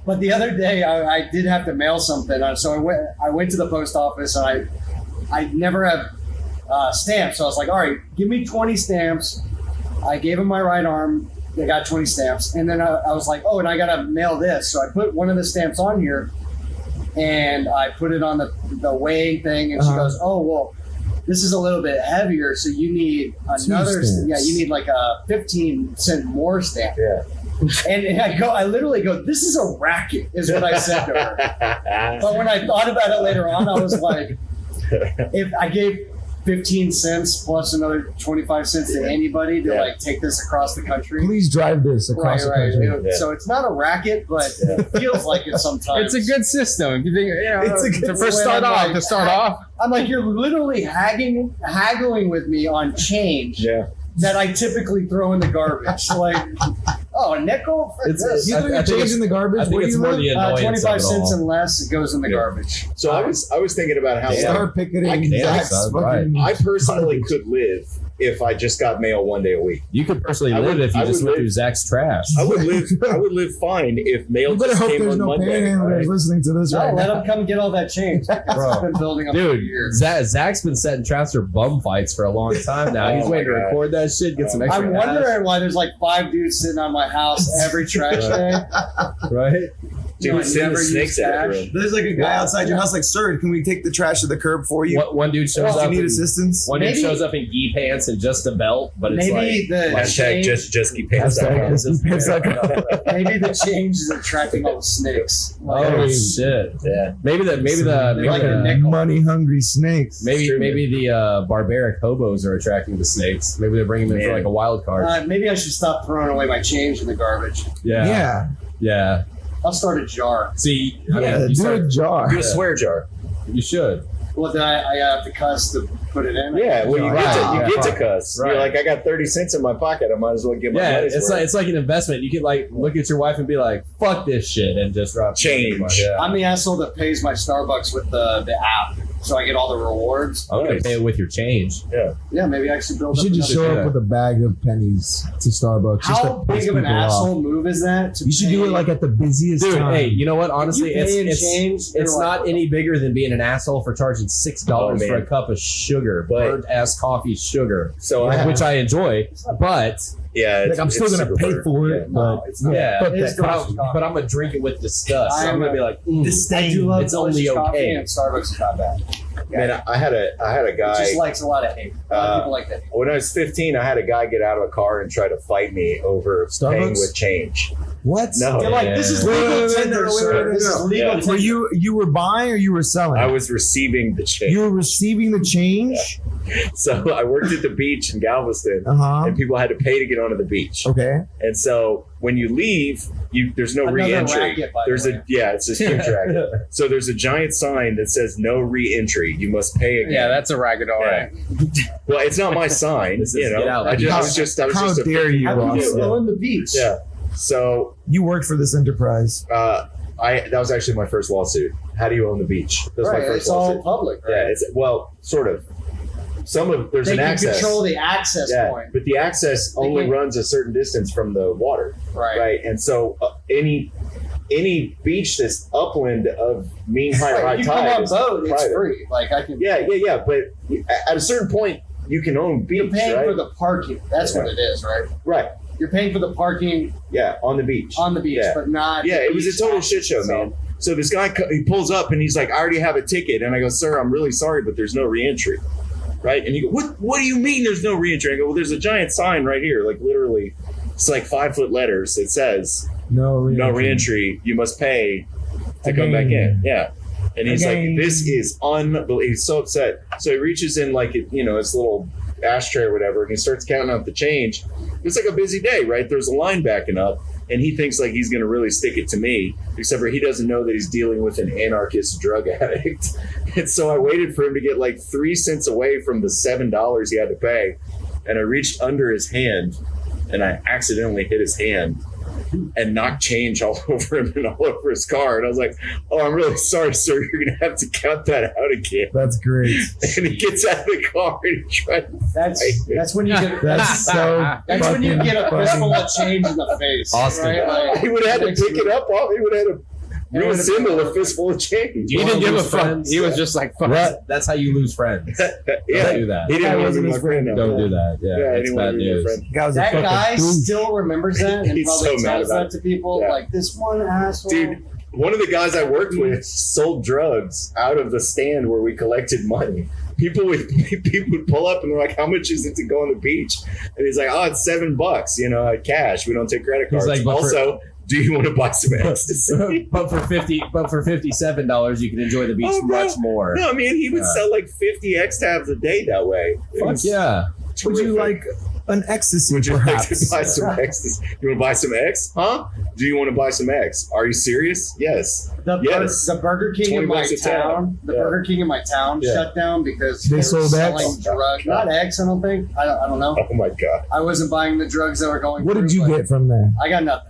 But the other day, I did have to mail something, so I went to the post office, and I never have stamps, so I was like, "All right, give me 20 stamps." I gave them my right arm. They got 20 stamps, and then I was like, "Oh, and I gotta mail this." So I put one of the stamps on here, and I put it on the weighing thing, and she goes, "Oh, well, this is a little bit heavier, so you need another. stamps. Yeah, you need like a 15-cent more stamp." Yeah. And I literally go, "This is a racket," is what I said to her. But when I thought about it later on, I was like, if I gave 15 cents plus another 25 cents to anybody to like take this across the country. Please drive this across the country. Yeah. So it's not a racket, but it feels like it sometimes. It's a good system. If you think, It's a good to first way. start off. I'm like, you're literally haggling with me on change Yeah. that I typically throw in the garbage. Like, oh, a nickel for this. You throw your change in the garbage? I think Where it's do you more live? the annoyance 25 of it cents all. and less, it goes in the garbage. So I was thinking about how Start picketing. I can- Zach's Damn, fucking- I personally could live if I just got mail one day a week. You could personally I live would- if you I just would went live- through Zach's trash. I would live fine if mail You better just hope came there's on no Monday. panhandlers right? listening to this No, right let now. them come get all that change. Because Bro. it's been building up for Dude, years. Zach's been setting traps for bum fights for a long time now. He's Oh waiting to my God. record that shit, get some extra I'm cash, wondering why there's like 5 dudes sitting on my house every trash day. right? Dude, No, send the never use snakes at cash. it. There's like a guy outside your house like, sir, can we take the trash to the curb for you? One dude shows Do you up. need in- assistance? One dude Maybe- shows up in gi pants and just a belt, but it's Maybe the Hashtag change, just keep pants Hashtag down. just keep pants down. maybe the change is attracting all the snakes. like, oh shit! Yeah. Maybe Like a nickel. money hungry snakes. maybe the barbaric hobos are attracting the snakes. Maybe they're bringing them for Man. like a wild card. Maybe I should stop throwing away my change in the garbage. Yeah. I'll start a jar. See, I Yeah, mean, you, do a jar. Do a swear jar. you should. Well, then I have to cuss to put it in. Yeah, well, you Right. get to cuss. Right. You're like, I got 30 cents in my pocket. I might as well get my Yeah, money's it's worth. like an investment. You could like look at your wife and be like, "Fuck this shit," and just drop Change. Yeah. I'm the asshole that pays my Starbucks with the app, so I get all the rewards. I'm gonna pay it with your change. Yeah, maybe I should build You up should just another- show Yeah. up with a bag of pennies to Starbucks. Just How to piss big of an people off. asshole move is that? To You should do pay- it like at the busiest Dude, time. hey, you know what? If Honestly, you pay in it's change, it's you're not like, any bigger than being an asshole for charging $6 Oh, for man. a cup of sugar, But- burnt ass coffee sugar, So I which I enjoy. But yeah, Like, I'm still it's gonna super pay burnt. for Yeah. it, No, but it's not. yeah, Fuck It is that delicious coffee. coffee. but I'm gonna drink it with disgust. So I I'm am gonna be like, I do love It's only delicious coffee, okay. and Starbucks is not bad. Man, I had a It guy. just likes a lot of hate. A lot of people like that. When I was 15, I had a guy get out of a car and try to fight me over paying Starbucks? with change. What? No, They're like, this is Wait, legal wait, wait, tender, wait, sir. wait, wait, This is no. legal Yeah. tender. Were you were buying or you were selling? I was receiving the change. You were receiving the change. So I worked at the beach in Galveston, Uh huh. and people had to pay to get onto the beach. Okay. And so when you leave, there's no Another re-entry. racket, by the There's way. it's a huge racket. So there's a giant sign that says no re-entry. You must pay again. Yeah, that's a racket, all right. Well, it's not my sign. This is You know, get out. I How- was just a How dare you, How can Ross? you own the beach? Yeah. So You worked for this enterprise. that was actually my first lawsuit. How do you own the beach? That was Right, my first it's all lawsuit. public, right? Yeah, it's sort of. There's They an can access. control the access Yeah, point. but the access They only can- runs a certain distance from the water, right? And so any beach that's upland of mean high or Right, high if you come tide on is boat, it's private. free. Like I can. Yeah. But at a certain point, you can own beach, You're paying right? for the parking. That's what it is, right? Right. You're paying for the parking Yeah, on the beach. on the beach, Yeah. but not. Yeah, the it was a beach total access shit show, itself. man. So this guy, he pulls up and he's like, I already have a ticket. And I go, sir, I'm really sorry, but there's no reentry. Right? And he goes, what do you mean there's no reentry? I go, well, there's a giant sign right here. Like literally, it's like 5-foot letters. It says, No no reentry. You must pay to come back in. Yeah. And he's Again. like, this is unbelievable. He's so upset. So he reaches in like, his little ashtray or whatever, and he starts counting out the change. It's like a busy day, right? There's a line backing up, and he thinks like he's going to really stick it to me, except for he doesn't know that he's dealing with an anarchist drug addict. And so I waited for him to get like 3 cents away from the $7 he had to pay. And I reached under his hand, and I accidentally hit his hand and knocked change all over him and all over his car. And I was like, oh, I'm really sorry, sir. You're going to have to count that out again. That's great. And he gets out of the car and he tries to That's when you get That's so. that's when you get a fucking fistful funny. of change in the face. Austin. Right? Like, He would have had to pick it up off. He would have had to reassemble a fistful of change. He didn't give a fuck. He was just like, fuck. That's how you lose friends. Yeah, Don't do that. he That didn't want to wasn't be my his friend. friend, no. Don't do that. Yeah, Yeah, he it's didn't want bad to be my news. friend. Guy was a that fucking guy douche. still remembers that and He's probably so mad tells about that to people Yeah. like this one asshole. Dude, one of the guys I worked with sold drugs out of the stand where we collected money. People would pull up and they're like, "How much is it to go on the beach?" And he's like, "Oh, it's $7, cash. We don't take credit He's cards." like, but for- also, do you want to buy some ecstasy? but for $57, you can enjoy the beach Oh, bro. much more. No, man, he would Yeah. sell like 50 X tabs a day that way. It Fuck was yeah. Would you terrific. like an ecstasy, Would you like perhaps? to buy some X? You want to buy some X? Huh? Do you want to buy some X? Are you serious? Yes. The Burger King 20 in my bucks a tab. town, Yeah. Burger King in my town Yeah. shut down because They were sold selling X? drugs. Not X, I don't think. I don't know. Oh my God. I wasn't buying the drugs that were going. What did through, you but get from there? I got nothing.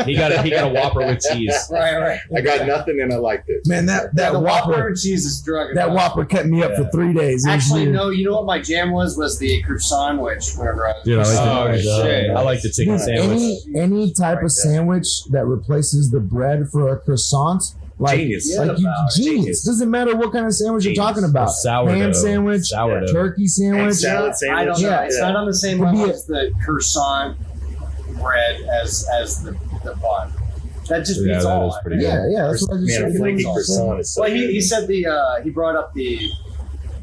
He got a Whopper with cheese. Right. I got nothing and I liked it. Man, that The Whopper Whopper, and cheese is drug. that Whopper kept me up for 3 days. It was Actually, weird. no. You know what my jam was the croissant sandwich. Whenever I was. Dude, I like Oh, the, shit. I like the chicken Dude, sandwich. any type Right of sandwich that replaces the bread for a croissant, like Genius. like you, About it. genius. Doesn't matter what kind of sandwich you're talking about. Sourdough. Ham sandwich, Sourdough. turkey And sandwich. salad sandwich. I don't know. Yeah. It's not on the same Could be level a- as the croissant bread as the bun. That just Yeah, beats that all. is pretty Yeah, yeah, that's what I just Man, a said. flaky Well, croissant is so Well, good. he said he brought up the.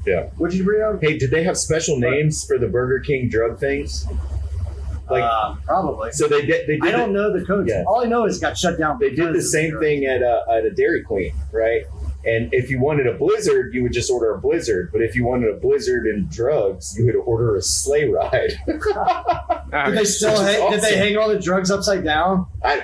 Yeah. What did you bring up? Hey, did they have special names for the Burger King drug things? Like, Probably. so they did. I don't know the codes. Yeah. All I know is it got shut down. They did the because of same drug. thing at a Dairy Queen, right? And if you wanted a Blizzard, you would just order a Blizzard. But if you wanted a Blizzard and drugs, you would order a sleigh ride. Did they still Which is hang? Did they awesome. hang all the drugs upside down? I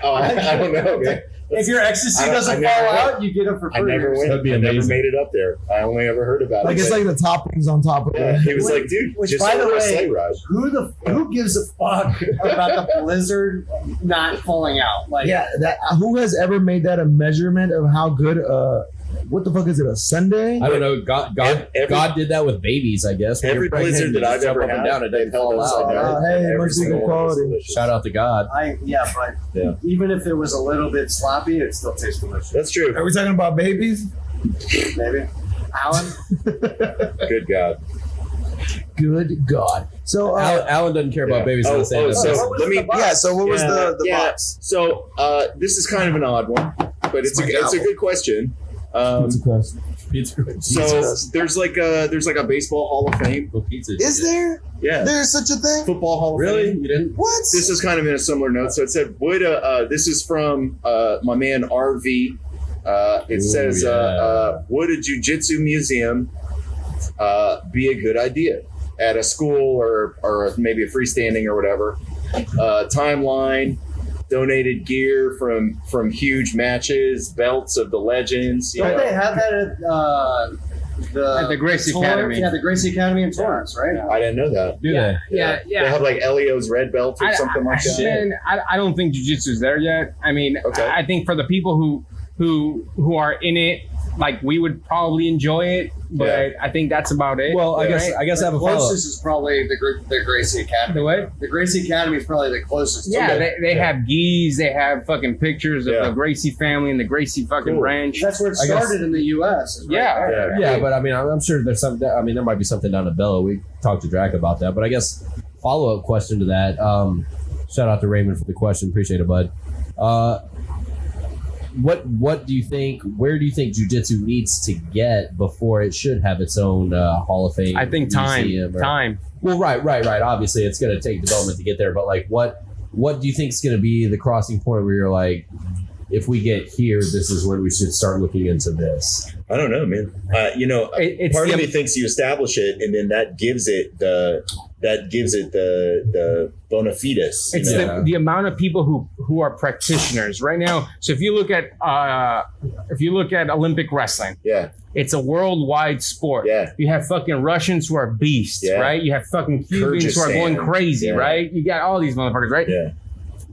don't know, man. If your ecstasy I doesn't never fall went. out, you get it for I free. never went. That'd be I never amazing. made it up there. I only ever heard about Like it. it's like the toppings on top of Yeah, it. he was like, dude, Which, just by the order a way, sleigh ride. Who gives a fuck about the blizzard not falling out? Like, Yeah, that who has ever made that a measurement of how good what the fuck is it, a Sunday? I don't know. God did that with babies, I guess. When Every you're pregnant, Blizzard you that I've jump ever up and had, down, it they've doesn't held fall upside out. down. Hey, and every must be single good one was quality. delicious. Shout out to God. but Yeah. even if it was a little bit sloppy, it still tastes delicious. That's true. Are we talking about babies? Maybe. Alan? Good God. Good God. So Alan doesn't care about babies. Oh, Not saying that. so What was let me. the box? yeah, so what was Yeah, the yeah. box? So this is kind of an odd one, but it's my a job. good question. Pizza crust. Pizza. So there's like a baseball Hall of Fame. Pizza. Is there? Yeah. There's such a thing? Football Hall of Really? Fame. You didn't? What? This is kind of in a similar note. So it said, would this is from my man RV. It Ooh, says, yeah. would a jujitsu museum be a good idea at a school or maybe a freestanding or whatever? Timeline, donated gear from huge matches, belts of the legends. You Don't know. they have that at the Gracie Torrance? Academy. Yeah, the Gracie Academy in Torrance, right? I didn't know that. Do they? Yeah, They have like Elio's red belt or something like that. Man, I don't think jiu-jitsu's there yet. I mean, Okay. I think for the people who are in it, like we would probably enjoy it, but Yeah. I think that's about it. Well, I right? guess I have The a follow up. closest is probably the Gracie Academy. The what? The Gracie Academy is probably the closest. Yeah, Okay. they Yeah. have gis, they have fucking pictures of Yeah. the Gracie family and the Gracie fucking Cool. branch. That's where it I guess- started in the U.S. is right Yeah. there. Yeah, but I mean, I'm sure there's some. I mean, there might be something down at Bella. We talked to Drac about that, but I guess follow up question to that. Shout out to Raymond for the question. Appreciate it, bud. What do you think? Where do you think jiu-jitsu needs to get before it should have its own Hall of Fame? I think time. museum or- Time. Well, right. Obviously, it's going to take development to get there, but like, what do you think is going to be the crossing point where you're like, if we get here, this is when we should start looking into this? I don't know, man. It's Part of the- me thinks you establish it, and then that gives it the bona fides. It's the amount of people who are practitioners right now. So if you look at Olympic wrestling, yeah, it's a worldwide sport. Yeah. You have fucking Russians who are beasts, Yeah. right? You have fucking Cubans who are going Kyrgyzstan. crazy, Yeah. right? You got all these motherfuckers, right? yeah.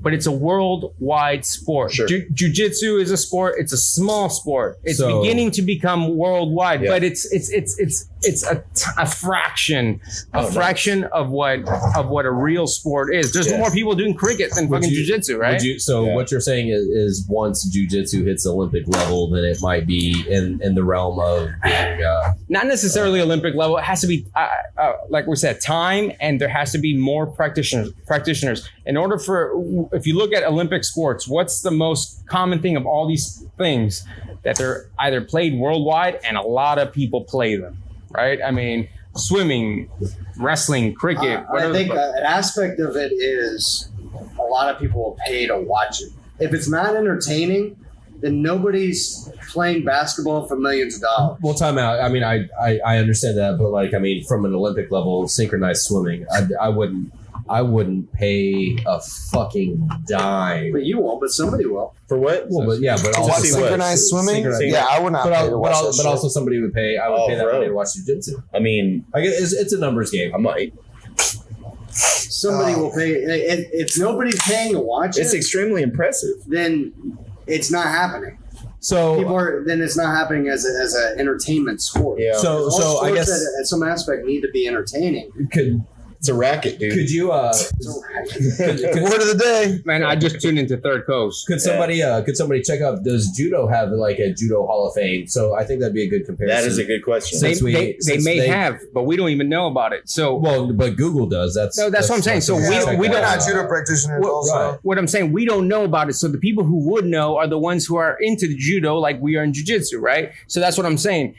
But it's a worldwide sport. Sure. Jiu-jitsu is a sport. It's a small sport. It's So- beginning to become worldwide, Yeah. but it's a fraction, of what a real sport is. There's Yeah. more people doing cricket than fucking jiu-jitsu, right? Yeah. What you're saying is once jiu-jitsu hits Olympic level, then it might be in the realm of being Not necessarily Olympic level. It has to be, like we said, time, and there has to be more practitioners. In order if you look at Olympic sports, what's the most common thing of all these things? That they're either played worldwide and a lot of people play them, right? I mean, swimming, wrestling, cricket, I whatever. think an aspect of it is a lot of people will pay to watch it. If it's not entertaining, then nobody's playing basketball for millions of dollars. well, time out. I mean, I understand that, but like, I mean, from an Olympic level, synchronized swimming, I wouldn't pay a fucking dime. But you won't, but somebody will. For what? Well, but yeah, but To also see what? Synchronized swimming? Synchronized. Yeah, I would not pay to watch that but shit. also somebody would pay. I would pay that bro. money to watch jiu-jitsu. I mean, I guess it's a numbers game. I might. Somebody will pay. If nobody's paying to watch It's it, extremely impressive. then it's not happening. So Then it's not happening as an entertainment sport. Yeah. so All so I sports guess at some aspect need to be entertaining. It's a racket, dude. could you Word of the day. Man, I just tuned into Third Coast. could somebody check out, does judo have like a judo hall of fame? So I think that'd be a good comparison. That is a good question. They, Since we- they since may they- have, but we don't even know about it. So Well, but Google does. That's what I'm saying. So we check don't- that Not out. judo practitioners What- also. right. what I'm saying, we don't know about it. So the people who would know are the ones who are into the judo, like we are in jiu-jitsu, right? So that's what I'm saying.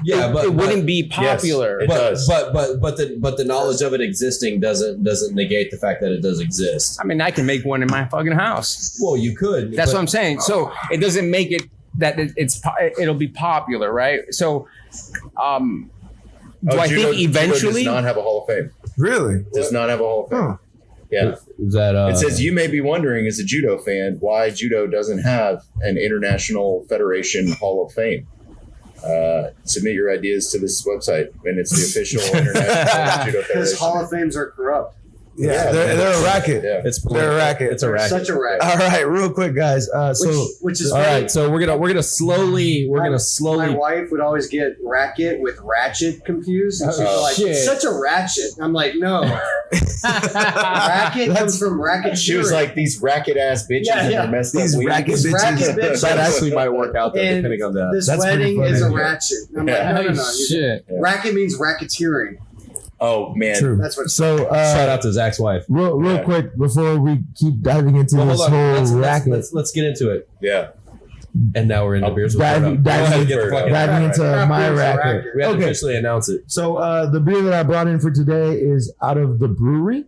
Yeah, but it wouldn't be popular. It does. But the knowledge of it existing doesn't negate the fact that it does exist. I mean, I can make one in my fucking house. Well, you could. That's but- what I'm saying. So it doesn't make it that it'll be popular, right? So, do I Judo think eventually? does not have a Hall of Fame. Really? Does not have a Hall of Fame. Huh. Yeah. Is that It says you may be wondering as a judo fan why judo doesn't have an International Federation Hall of Fame. Submit your ideas to this website, and it's the official International Judo Because Federation. Hall of Fames are corrupt. Yeah, they're a racket. Yeah. They're a racket. It's a racket. Such a racket. All right, real quick, guys. Which is All funny. right, so we're gonna slowly My wife would always get racket with ratchet confused, and she'd be Oh, like, shit. "It's such a ratchet." I'm like, "No, racket comes from racket." She was like, these racket ass bitches Yeah, and yeah. their messed These up weed. racket This racket bitch. that actually might work out there, And depending on that. This That's pretty wedding is a funny. ratchet. I'm Yeah. like, no. Shit. Racket means racketeering. Oh man, True. That's what. So, Shout out to Zach's wife. real Yeah. quick before we keep diving into Well, this hold on. whole Let's, racket, let's get into it. yeah. And now we're into I'll beers. dive- Go ahead and dive- get the fucking. dive- diving into Craft my beer's a racket. racket. We have to Okay. officially announce it. So the beer that I brought in for today is out of the brewery.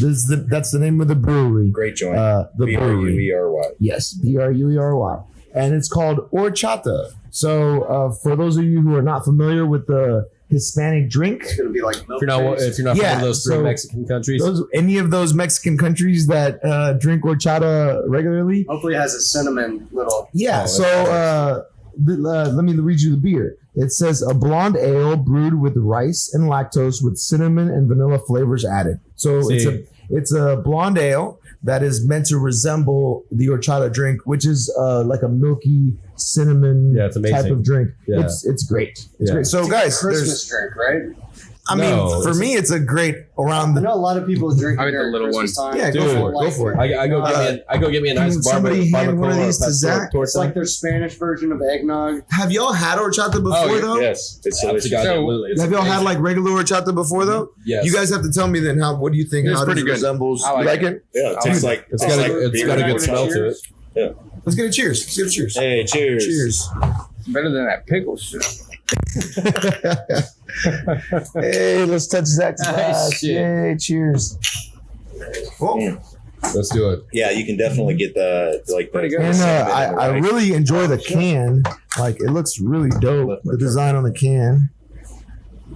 That's the name of the brewery. Great joint. The brewery. BRUERY. Yes, BRUERY. And it's called horchata. So for those of you who are not familiar with the Hispanic drink, It's gonna be like milk If you're not taste. from one Yeah, of those three so Mexican countries, any of those Mexican countries that drink horchata regularly. Hopefully, it has a cinnamon little. Yeah. Oh, So let me read you the beer. It says a blonde ale brewed with rice and lactose with cinnamon and vanilla flavors added. So See. it's a blonde ale that is meant to resemble the horchata drink, which is like a milky cinnamon Yeah, it's amazing. type of drink. Yeah. It's great. It's Yeah. great. So It's like a guys, Christmas drink, right? I mean, No, for it's- me, it's a great around I the. know a lot of people drink I it like the during little Christmas time. Yeah, go People for it, like go for it. I go get me a Can nice somebody hand one of barbacoa these to pastor Zach? torta. It's like their Spanish version of eggnog. Have y'all had horchata before yeah. though? Yes, it's delicious. Absolutely. It's Have y'all had amazing. like regular horchata before though? Yes. You guys have to tell me then how. What do you think? It's how pretty it good. resembles? I like You like it? Yeah, it tastes like It's got a beer. good smell to it. Let's get a cheers. Let's get a cheers. Hey, cheers. Cheers. Better than that pickle shit. Hey, let's touch Zach's glass. Shit. Yay, cheers. Oh, Let's do it. Yeah, you can definitely get the Pretty good. And I really enjoy the can. Like, it looks really dope. The design on the can.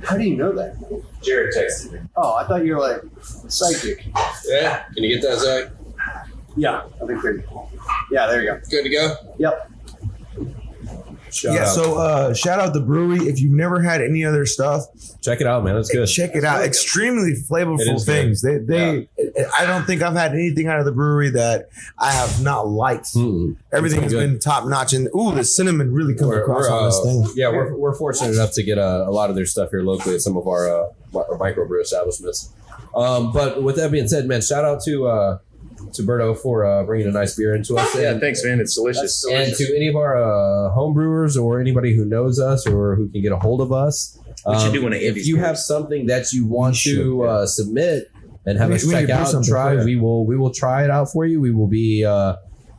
How do you know that? Jared texted me. Oh, I thought you were like psychic. Yeah. Can you get that, Zach? Yeah, I think they're. Yeah, there you go. Good to go? Yep. Shout out the brewery. If you've never had any other stuff, Check it out, man. It's good. check it out. Extremely It flavorful is things. They I don't think I've had anything out of the brewery that I have not liked. Everything has been top notch, and the cinnamon really comes across on this thing. Yeah, we're fortunate enough to get a lot of their stuff here locally at some of our microbrew establishments. But with that being said, man, shout out to Berto for bringing a nice beer into us. Yeah, And- thanks, man. It's delicious. And to any of our home brewers or anybody who knows us or who can get a hold of us, We should do one of if Andy's you beers. have something that you want to submit and have We us need check to do out and something try, for that. we will try it out for you. We will be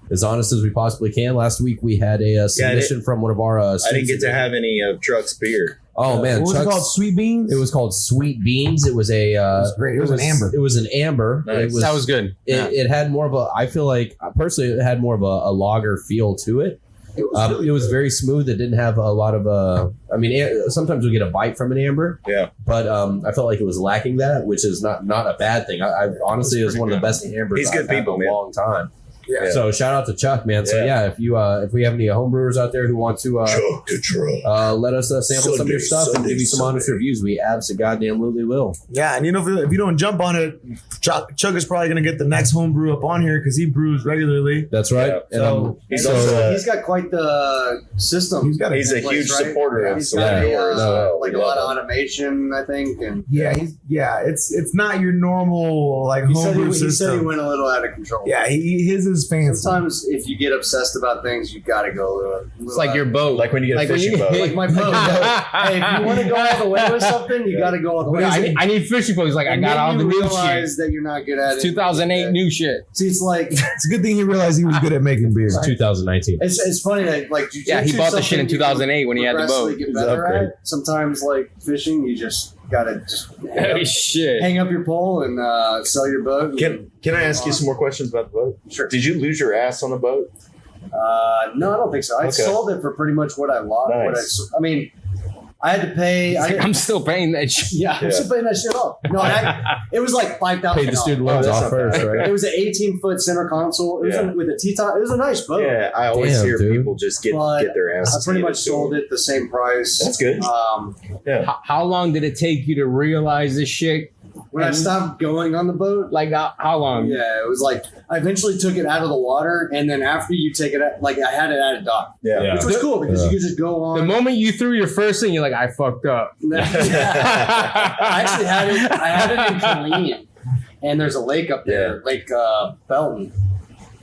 as honest as we possibly can. Last week we had a submission from one of our I didn't students. get to have any of Truck's beer. Oh man, What was it Chuck's- called? Sweet beans. It was called Sweet Beans. It was a. It was great. It was an amber. It was an amber. Nice. That was good. It had more of a. I feel like personally, it had more of a lager feel to it. It was very smooth. It didn't have a lot of I mean, sometimes we get a bite from an amber. Yeah. But I felt like it was lacking that, which is not a bad thing. I honestly, it was one of the best ambers He's good I've had people, in man. a long time. Yeah. So shout out to Chuck, man. So yeah, if we have any home brewers out there who want to Truck to truck. let us sample some of your stuff and give you some honest Sunday. reviews, we absolutely will. Yeah, and if you don't jump on it, Chuck is probably going to get the next home brew up on here because he brews regularly. That's right. Yeah. And He's He's got quite the system. He's got He's a in place, huge right? supporter of He's Saloon got Door as well. like a lot of automation, I think. And it's not your normal like he home said brew he said he system. went a little out of control. Yeah, his is fancy. Sometimes if you get obsessed about things, you got to go a little. It's like your boat. Like when you get Like a when fishing you- boat. like my boat. Hey, if you want to go all the way with something, you got to go all the way. I need fishing boats. Like, I And got then all the you new realize shit. that you're not good at It's it. 2008 new shit. See, it's like It's a good thing he realized he was good at making beer. 2019. it's funny that like jujitsu. Yeah, he bought the shit in 2008 when he had the boat. Get It was an better upgrade. at. Sometimes like fishing, you just gotta just Oh, shit. hang up your pole and sell your boat. Can I ask you some more questions about the boat? Sure. Did you lose your ass on the boat? No, I don't think so. I Okay. sold it for pretty much what I lost. Nice. I mean, I had to pay. I'm still paying that shit. Yeah, I'm still paying that shit off. No, it was like $5,000. Paid the student loans that's off not first, right? It was an 18-foot center console. It was with a T-top. It was a nice boat. Yeah, I always Damn, hear dude. people just get But their I asses. pretty handed much to sold them. it the same price. That's good. How long did it take you to realize this shit? When I stopped going on the boat, Like, how long? yeah, it was like I eventually took it out of the water, and then after you take it out, like I had it at a dock, Yeah. which was cool because Yeah. you could just go on. The moment you threw your first thing, you're like, I fucked up. I actually had it. I had it in Killeen, and there's a lake up there, Lake Belton,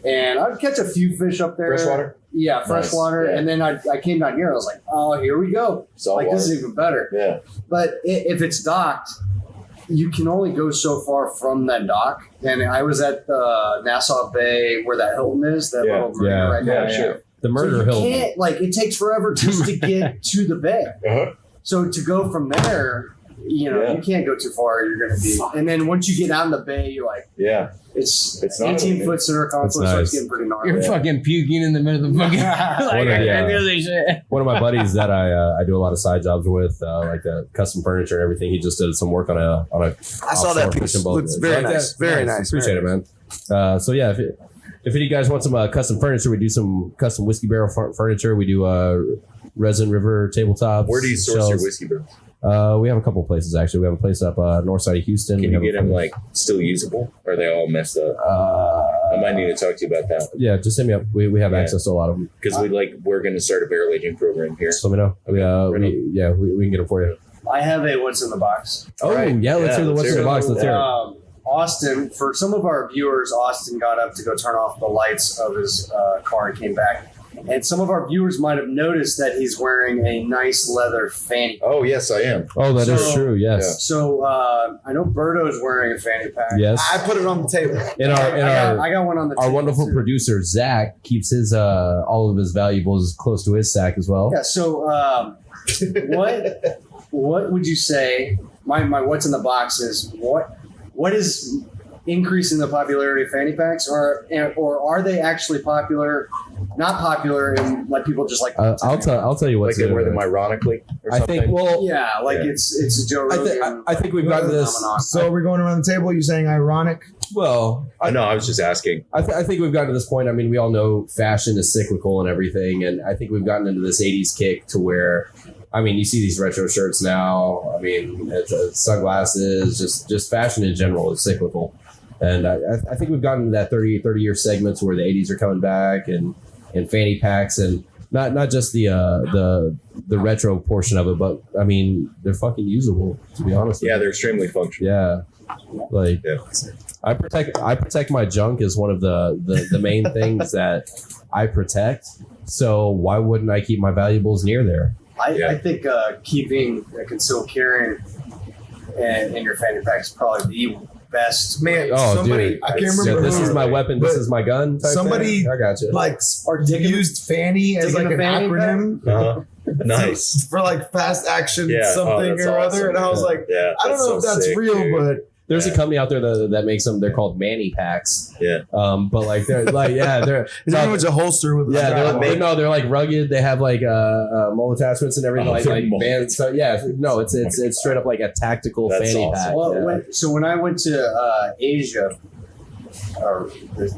and I'd catch a few fish up there. Freshwater? Yeah, freshwater. Nice. Yeah. And then I came down here. I was like, oh, here we go. Salt Like water. this is even better. Yeah. But if it's docked, you can only go so far from that dock. And I was at Nassau Bay where that Hilton is, that Yeah. little marina Yeah. right Yeah, now. sure. The murder so you hill. can't, like, it takes forever just to get to the bay. Uh-huh. So to go from there, you know, Yeah. you can't go too far. You're going to be. And then once you get out in the bay, you're like, Yeah. it's not 18-foot center console, That's so nice. it's getting pretty gnarly. You're fucking puking in the middle of the fucking. like, I knew this shit. One of my buddies that I do a lot of side jobs with, like the custom furniture and everything. He just did some work on a. I saw that offshore piece. fishing boat. Looks very Like nice. that? Very nice. Appreciate it, man. So yeah, if any of you guys want some custom furniture, we do some custom whiskey barrel furniture. We do resin river tabletops. Where do you source your shelves. whiskey barrels? We have a couple places actually. We have a place up north side of Houston. Can We you have get a them place- like still usable? Or are they all messed up? I might need to talk to you about that Yeah, just hit me up. We have Yeah. access to a lot of them. because we're going to start a barrel aging program here. Just let me know. We can get them for you. I have a what's in the box. Oh Right. yeah, let's Yeah, hear the let's what's in hear the it. box. Let's hear it. Austin, for some of our viewers, Austin got up to go turn off the lights of his car and came back. And some of our viewers might have noticed that he's wearing a nice leather fanny. Oh, yes, I am. Oh, that is So- true. Yes. So I know Berto's wearing a fanny pack. Yes. I put it on the table. I got one on the Our table, wonderful too. producer Zach keeps his all of his valuables close to his sack as well. Yeah. So what would you say? My what's in the box is what is increasing the popularity of fanny packs, or are they actually popular? Not popular, and like people just like. I'll tell you what's Like they wear them ironically. Or I something. think. Well, Yeah, like it's a Joe Rogan. I think we've gotten this. phenomenon. So we're going around the table. You're saying ironic? Well, I know. I was just asking. I think we've gotten to this point. I mean, we all know fashion is cyclical and everything, and I think we've gotten into this '80s kick to where, I mean, you see these retro shirts now. I mean, it's sunglasses, just fashion in general is cyclical, and I think we've gotten to that 30-year segments where the '80s are coming back and fanny packs and not just the retro portion of it, but I mean, they're fucking usable, to be honest. Yeah, with they're extremely functional. you. Like. Yeah. I protect my junk is one of the main things that I protect. So why wouldn't I keep my valuables near there? I think keeping a concealed carrying in your fanny pack is probably the best. Man, Oh, somebody, dude. I can't Yeah, remember. this who, is my weapon. This but is my gun. Type somebody- thing. I got you. like Or digging- used fanny as digging like a an fanny acronym. Uh-huh. Nice. For like fast action Yeah. something that's or awesome. other. And I was like, Yeah. I don't know if that's sick, real, dude. but There's a Yeah. company out there that makes them. They're called Manny packs. Yeah. But like they're like they're it's pretty much a holster with yeah, a they're like rugged. They have like mole attachments and everything, Oh, like they're mole bands. So yeah, no, it's straight up like a tactical That's fanny awesome. pack. Well, Yeah. when I went to Asia or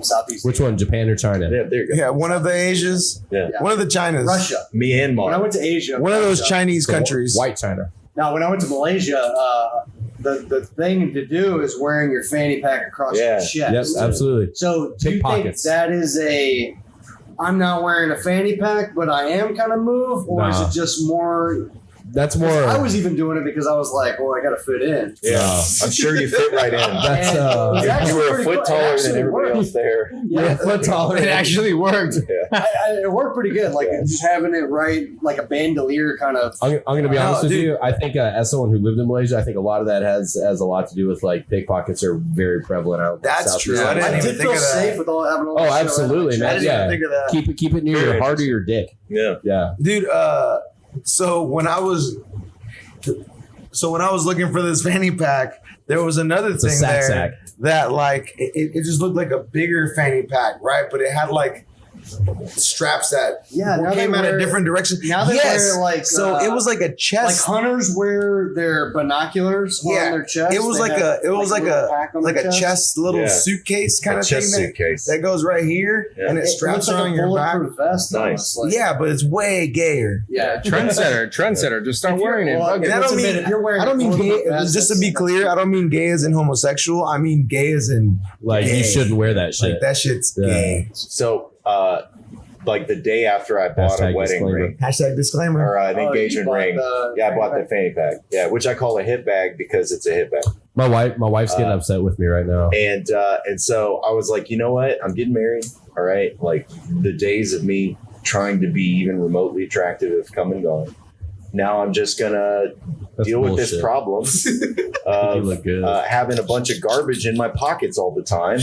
Southeast Which one, Japan or China? Yeah, there you go. Yeah, one of the Asias. Yeah. One of the Chinas. Russia. When I Myanmar. went to Asia, One of those Russia. Chinese So, countries. White China. Now, when I went to Malaysia, the thing to do is wearing your fanny pack across your chest. Yep, absolutely. So, do you Pickpockets. think that is I'm not wearing a fanny pack, but I am kind of move, or is Nah. it just more? That's more. I was even doing it because I was like, well, I got to fit in. Yeah. Wow. I'm sure you fit right in. That's And it was actually You were a pretty foot cool. It taller than actually everybody worked. else there. Yeah, foot taller. It actually worked. it worked pretty good. Like Yeah. just having it right, like a bandolier kind of. I'm going to be No, honest with dude. you. I think as someone who lived in Malaysia, I think a lot of that has a lot to do with like pickpockets are very prevalent out. in That's Southeast true. Asia. I didn't I even did think feel of that. safe with all having all. Oh, that shit absolutely, around my man. I chest. didn't Yeah. even think of that. Keep it near your heart or your dick. Yeah. Yeah. Dude, so when I was looking for this fanny pack, there was another It's a thing sack there sack. that like it just looked like a bigger fanny pack, right? But it had like straps that Yeah, now came they out a wear- different direction. now they wear, like, so it was like a Like chest. hunters wear their binoculars Yeah, on their chest. it was They like have, a little pack on like their a chest little Yeah. suitcase kind A of thing chest that, suitcase. that goes right here Yeah. and it It straps looks like around a your back. bulletproof vest. Nice. almost, like- Yeah, but it's way gayer. yeah. Trendsetter. Just start wearing it. Well, Fuck it. And I let's don't admit, mean if you're wearing I don't a mean gay. bulletproof vest, Just to be that's- clear, I don't mean gay as in homosexual. I mean gay as in Like gay. you shouldn't wear that shit. Like that shit's Yeah. gay. So, like the day after I bought Hashtag a wedding disclaimer. ring Hashtag disclaimer. or an Oh, you engagement bought ring. the Yeah, I bought fanny the fanny pack. Yeah, which I call a hip bag because it's a hip bag. My wife's getting upset with me right now. And so I was like, you know what? I'm getting married. All right. Like the days of me trying to be even remotely attractive have come and gone. Now I'm just gonna That's deal with this bullshit. problem You of look good. having a bunch of garbage in my pockets all the time.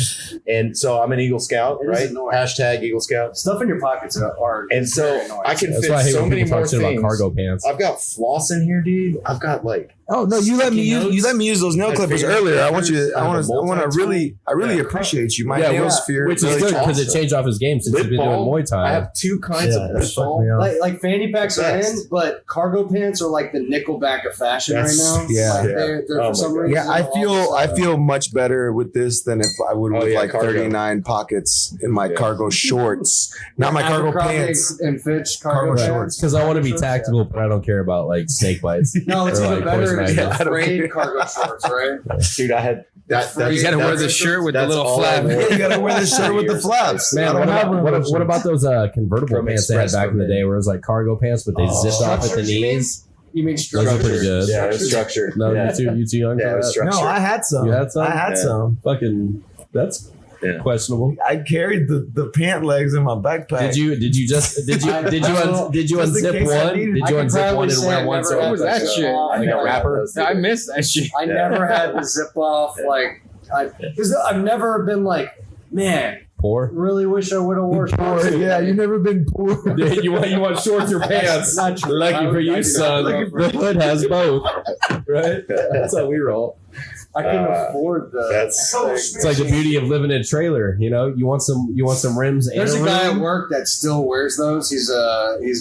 And so I'm an Eagle Scout, It is right? annoying. Hashtag Eagle Scouts. Stuff in your pockets are And so very annoying. I can That's fit why I hate so when many people more talk shit things. about cargo pants. I've got floss in here, dude. I've got like Oh no, you let me Sticky use those nail My clippers favorite earlier. I want clippers. you. I I have want a to. I want to multi-tool. really. I really Yeah. appreciate you. My Yeah, nail which- sphere, Which is really good because it awesome. changed off his game since lip he's been doing balm. Muay Thai. I have two kinds Yeah, of that's lip fucked balm. me up. like fanny packs are in, Best. but cargo pants are like the Nickelback of fashion That's- right now. yeah. Like, Yeah. they're Oh my for some God. reason. Yeah, I all feel much better with this than if I would Oh, with yeah, like cargo. 39 pockets in my Yeah. cargo shorts, not my cargo Abercrombie pants. and Fitch Cargo cargo shorts. shorts. Because I want to be Shorts, yeah. tactical, but I don't care about like snake bites. No, it's Or, even like, better poison if ivy. you're I don't afraid care. cargo shorts, right? Dude, I had that. You You gotta wear the that's- shirt with the that's little all I flap. wore. Yeah, you gotta wear the shirt with the flaps. Man, I what don't have about, one of what, those what shirts. about those convertible From pants they had Express back in the for me. day where it was like cargo pants, but they Oh. zipped off at the Structures, you mean? knees? You mean Those are structure? pretty good. Yeah, it was structured. No, yeah. you too young Yeah, for it was that? structured. No, I had some. You had some? I had Yeah. some. Fucking, that's Yeah. questionable. I carried the pant legs in my backpack. Did you Just in unzip case I one? needed- Did I you can unzip proudly one and say wear I one? never So had was that the shit? zip off. like a rapper? I missed that shit. I never had the zip off. Like, because I've never been like, man, Poor. really wish I would have worn shorts. Yeah, you never been poor. you want shorts or pants? Not true. Lucky I for would- I you, do not son. go for The hood has both. Right? That's how we roll. I couldn't afford the. That's It's like the beauty of living in a trailer. You know, you want some rims. There's and a guy rim. at work that still wears those. He's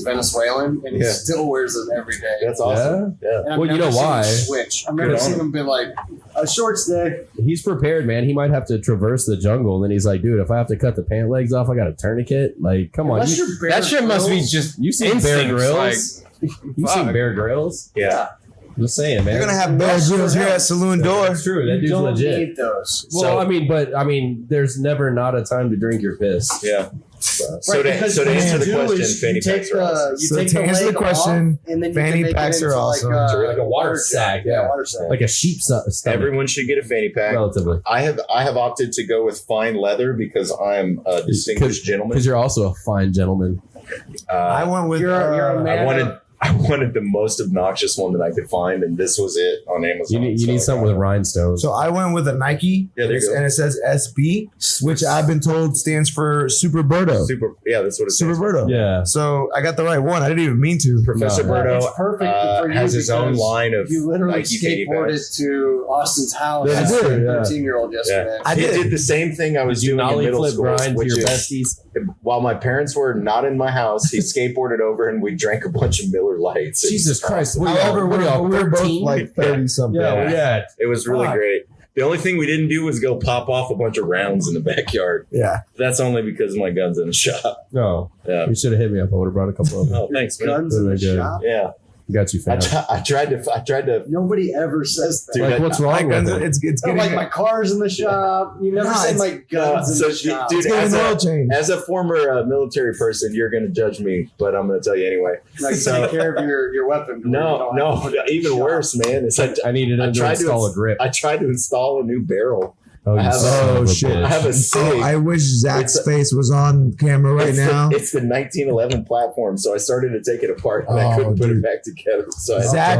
Venezuelan and he still wears them every day. That's awesome. Yeah. And I've Well, you never know seen him why? Switch. I've never Good on seen him. him be like a shorts day. He's prepared, man. He might have to traverse the jungle, and then he's like, dude, if I have to cut the pant legs off, I got a tourniquet. Like, come on. Unless You, you're Bear That shit must be Grylls. just you seen Bear instincts, Grylls? You seen fuck. Bear Grylls? Yeah. I'm just saying, man. They're gonna have Bear Grylls here at Saloon Door. That's true. That You dude's don't legit. need those. Well, I mean, there's never not a time to drink your piss. Yeah. So Right, to because answer what the you do question, is fanny you take packs are awesome. you So take to the answer the leg question, off, and then you fanny can make packs it are into awesome. Like a water sack, yeah. water sack. Like a sheep's stomach, Everyone should get a fanny pack. relatively. I have opted to go with fine leather because I'm a distinguished gentleman. Because you're also a fine gentleman. I went with. You're a man. I wanted the most obnoxious one that I could find, and this was it on Amazon. You need something with rhinestones. So I went with a Nike. Yeah, there you go. And it says SB, which I've been told stands for Super Birdo. Super. Yeah, that's what it Super says. Birdo. Yeah. So I got the right one. I didn't even mean to. Professor No. Birdo It's perfect for you has his own because line of You literally Nike fanny skateboarded packs. to Austin's house Yeah, as I a did, yeah. 13-year-old yesterday. I He did. did the same thing I was Did you doing in nollie middle flip school, grind to which your is besties? while my parents were not in my house, he skateboarded over and we drank a bunch of Miller Lights. It Jesus was Christ. awesome. However, What are y'all, we were both 13? like 30 something. Yeah. It was really Fuck. great. The only thing we didn't do was go pop off a bunch of rounds in the backyard. Yeah. That's only because my gun's in the shop. No. Yeah. You should have hit me up. I would have brought a couple of them. Oh, thanks, man. Guns in the Really good. shop. Yeah, Got you, fam. I tried to. Nobody ever says that. Dude, Like, what's wrong with it? It's Oh, getting like my car's in the shop. You never No, say it's- my guns so in the shop. dude, it's getting as an oil a, change. as a former military person, you're going to judge me, but I'm going to tell you anyway. Like, so- take care of your weapon. No, even worse, man. It's like I needed I him to tried to install ins- a grip. I tried to install a new barrel. Oh, I you have son a- of a shit. bitch. I have a SIG. Oh, I wish Zach's It's a- face was on camera right it's now. it's the 1911 platform, so I started to take it apart and I Oh, couldn't put dude. it back together. So Zach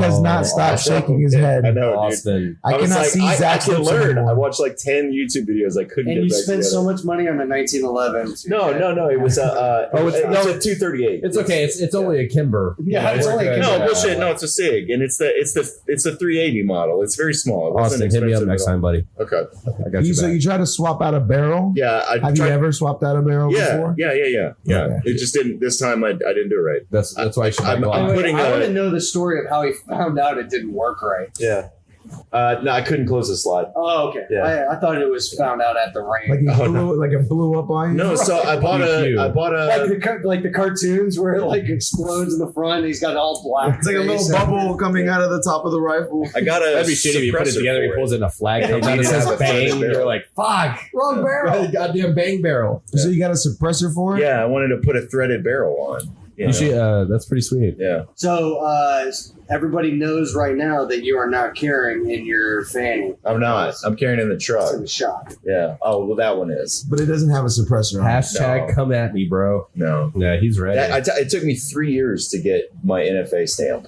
has not stopped shaking his head. I know, dude. Austin. I was cannot like, see I Zach's can lips learn. anymore. I watched like 10 YouTube videos. I couldn't And get you it back spent together. so much money on the 1911. No, it was Oh, it's- it's a 238. It's okay. It's only a Kimber. Yeah, it's we're only a good. Kimber. No bullshit. No, it's a SIG, and it's the 380 model. It's very small. It wasn't Austin, hit me up expensive next at all. time, buddy. Okay. I got you. So back. you try to swap out a barrel? Yeah, I Have you tried. ever swapped out a barrel before? Yeah. Okay. It just didn't. This time, I didn't do it right. That's why I should buy I'm Glock. putting I a- want to know the story of how he found out it didn't work right. Yeah. No, I couldn't close the slide. Oh, okay. Yeah. I thought it was found out at the Like range. it blew up on you? No, so I bought Pew. Like the cartoons where it like explodes in the front and he's got all black. It's like a little face. bubble coming out of the top of the rifle. I got a. That'd be shitty if you put it suppressor together. He for pulls it in a flag. Yeah, comes out, we it didn't says have a bang. fucking barrel. You're like, fuck. Wrong barrel. Goddamn bang barrel. So you got a suppressor for it? Yeah, I wanted to put a threaded barrel on. You should, that's pretty sweet. Yeah. So everybody knows right now that you are not carrying in your fanny. I'm not. I'm carrying it in the It's truck. in the shop. Yeah. Oh, well, that one is. But it doesn't have a suppressor on it. Hashtag No. come at me, bro. No. Yeah, he's ready. It took me 3 years to get my NFA stamp.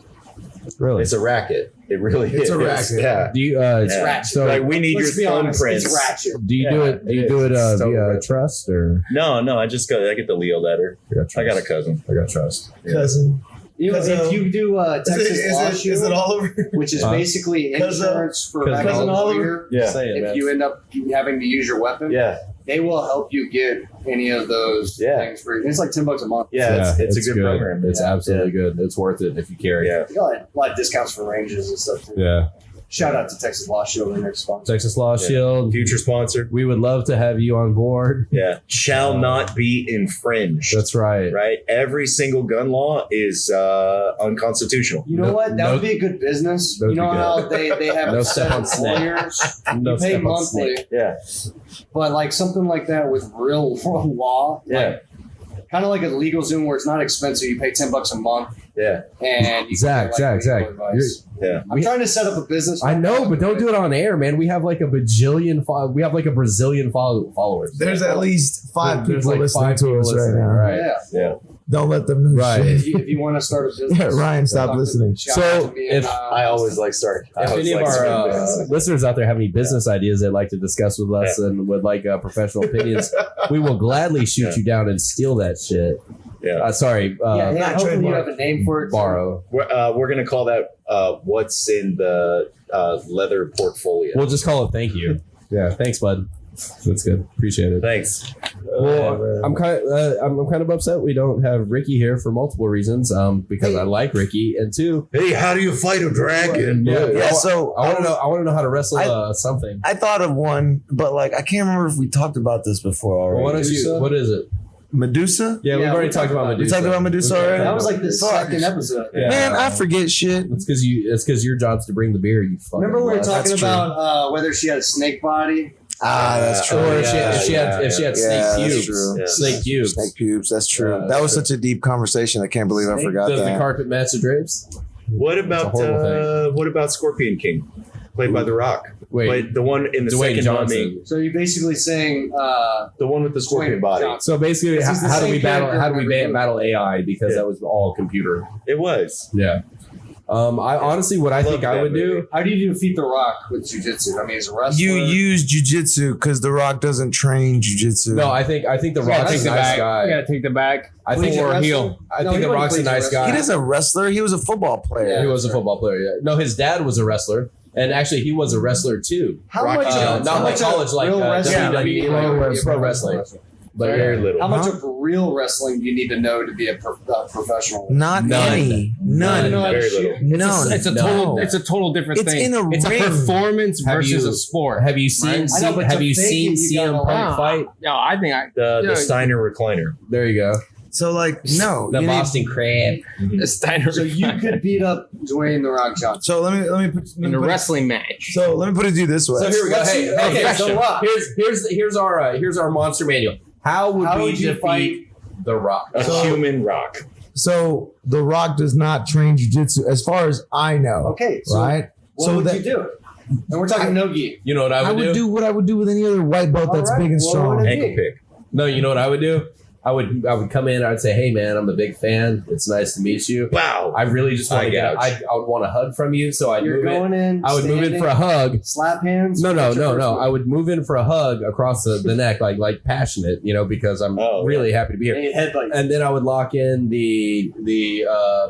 really? It's a racket. It really It's is. a racket. Yeah. Do you? It's Yeah. ratchet. So Like, we need Let's your be honest, thumbprints. it's ratchet. do you do Yeah, it? Do you it do it is. So via ratchet. trust or? No, I just I get the Leo letter. I got a cousin. I got trust. Cousin. You know, if you do Texas Law Shield, over? which is basically Cousin- insurance for Cousin having a Oliver? lawyer, Yeah. Say it, if man. you end up having to use your weapon, Yeah. they will help you get any of those Yeah. things for you. It's like $10 a month. Yeah. It's a good program. It's Yeah. absolutely good. It's worth it if you carry. Yeah. You got a lot of discounts for ranges and stuff too. Yeah. Shout out to Texas Law Shield, their next sponsor. Texas Law Yeah. Shield. Future sponsor. We would love to have you on board. Yeah. Shall not be infringed. That's right. Right? Every single gun law is unconstitutional. You know No- what? That no- would be a good business. That'd You know be how they have No a step set on of snake. lawyers? No You pay step on monthly, snake. Yeah. but like something like that with real law, Yeah. kind of like a legal Zoom where it's not expensive. You pay $10 a month, Yeah. and you Zach, get, like, Zach, legal advice. Yeah. I'm trying to set up a business. I know, but don't do it on air, man. We have like a bajillion. We have like a Brazilian followers. There's at least five There's people like listening 5 to people us right listening, now. right? Yeah. Yeah. Don't let them know. Right. shit. If you want to start a business, Yeah, Ryan, stop listening. So I always like start. If any of our listeners out there have any business ideas they'd like to discuss with us and would like professional opinions, we will gladly shoot you down and steal that shit. Yeah. Sorry. hopefully you have a name for it. Borrow. We're gonna call that what's in the leather portfolio. We'll just call it thank you. Yeah. Thanks, bud. That's good. Appreciate it. Thanks. Well, I'm kind of upset we don't have Ricky here for multiple reasons. Because I like Ricky, and two, Hey, how do you fight a dragon? So I want to know how to wrestle something. I thought of one, but like I can't remember if we talked about this before already. Well, why don't you? What is it? Medusa? Yeah, we've already talked about Medusa. We talked about Medusa already. That was like the second episode. Yeah. Man, I forget shit. It's because your job's to bring the beer. You fucking. Remember we were talking That's true. about whether she had a snake body? That's true. Or if she had snake that's pubes. true. Yeah. Snake pubes. Snake pubes. That's true. Yeah, that was such a deep conversation. I can't believe I forgot Does that. the carpet match the drapes? What about horrible what about Scorpion King, played by The Rock? Wait, Played the one in the Dwayne second Johnson. Mummy, So you're basically saying the one with the scorpion Dwayne body. Johnson. So basically, This is the how do same we battle? character How do we in every battle AI? Because Yeah. that was all computer. It was. Yeah. I honestly, what I think Love I that would do. movie. how do you defeat The Rock with jujitsu? I mean, as a wrestler, You use jujitsu because The Rock doesn't train jujitsu. No, I think the Rock's a nice guy. You gotta take the back. I think Collegiate or wrestler? heel. I No, think he the wasn't Rock's a collegiate nice wrestler. guy. he was a wrestler. He was a football player. Yeah. He was a football player. Yeah. No, his dad was a wrestler, and actually he was a wrestler too. how Rock much? Johnson. Not how like much college, of like real wrestling WWE, do you need to like know to be a pro wrestling. But Very little. How much of real wrestling do you need to know to be a professional? Not None. any. None. No, Very little. None. It's a No. total. It's a total different It's thing. in a it's ring. a performance Have versus you- a sport. Have you seen? Right? I know, but Have to you fake seen it, you CM gotta Punk like- fight? No, I think I. The Steiner recliner. There you go. So like no. The you need- Boston Crab. The Steiner. So you could beat up Dwayne The Rock Johnson. So let me put in a put it- wrestling match. So let me put it to you this way. So here we go. Let's Hey, see- okay. okay, So so what? here's our monster manual. How would we would you defeat fight? The Rock? A human rock. So The Rock does not train jujitsu, as far as I know. Okay, so Right. what So would that you do? And we're talking no gi. You know what I I would would do what I would do with any other white belt that's All right, big and what strong. would it Ankle pick. No, you know what I would do? I would come in. I'd say, "Hey, man, I'm a big fan. It's nice to meet you. Wow. I really just want to Eye get. gouge. I would want a hug from you, so I'd You're move in. going in. I would move in standing, for a hug. slap hands. No. What's your first I move? would move in for a hug across the neck, like passionate, because I'm really happy to be here. And you headbutt. And then I would lock in the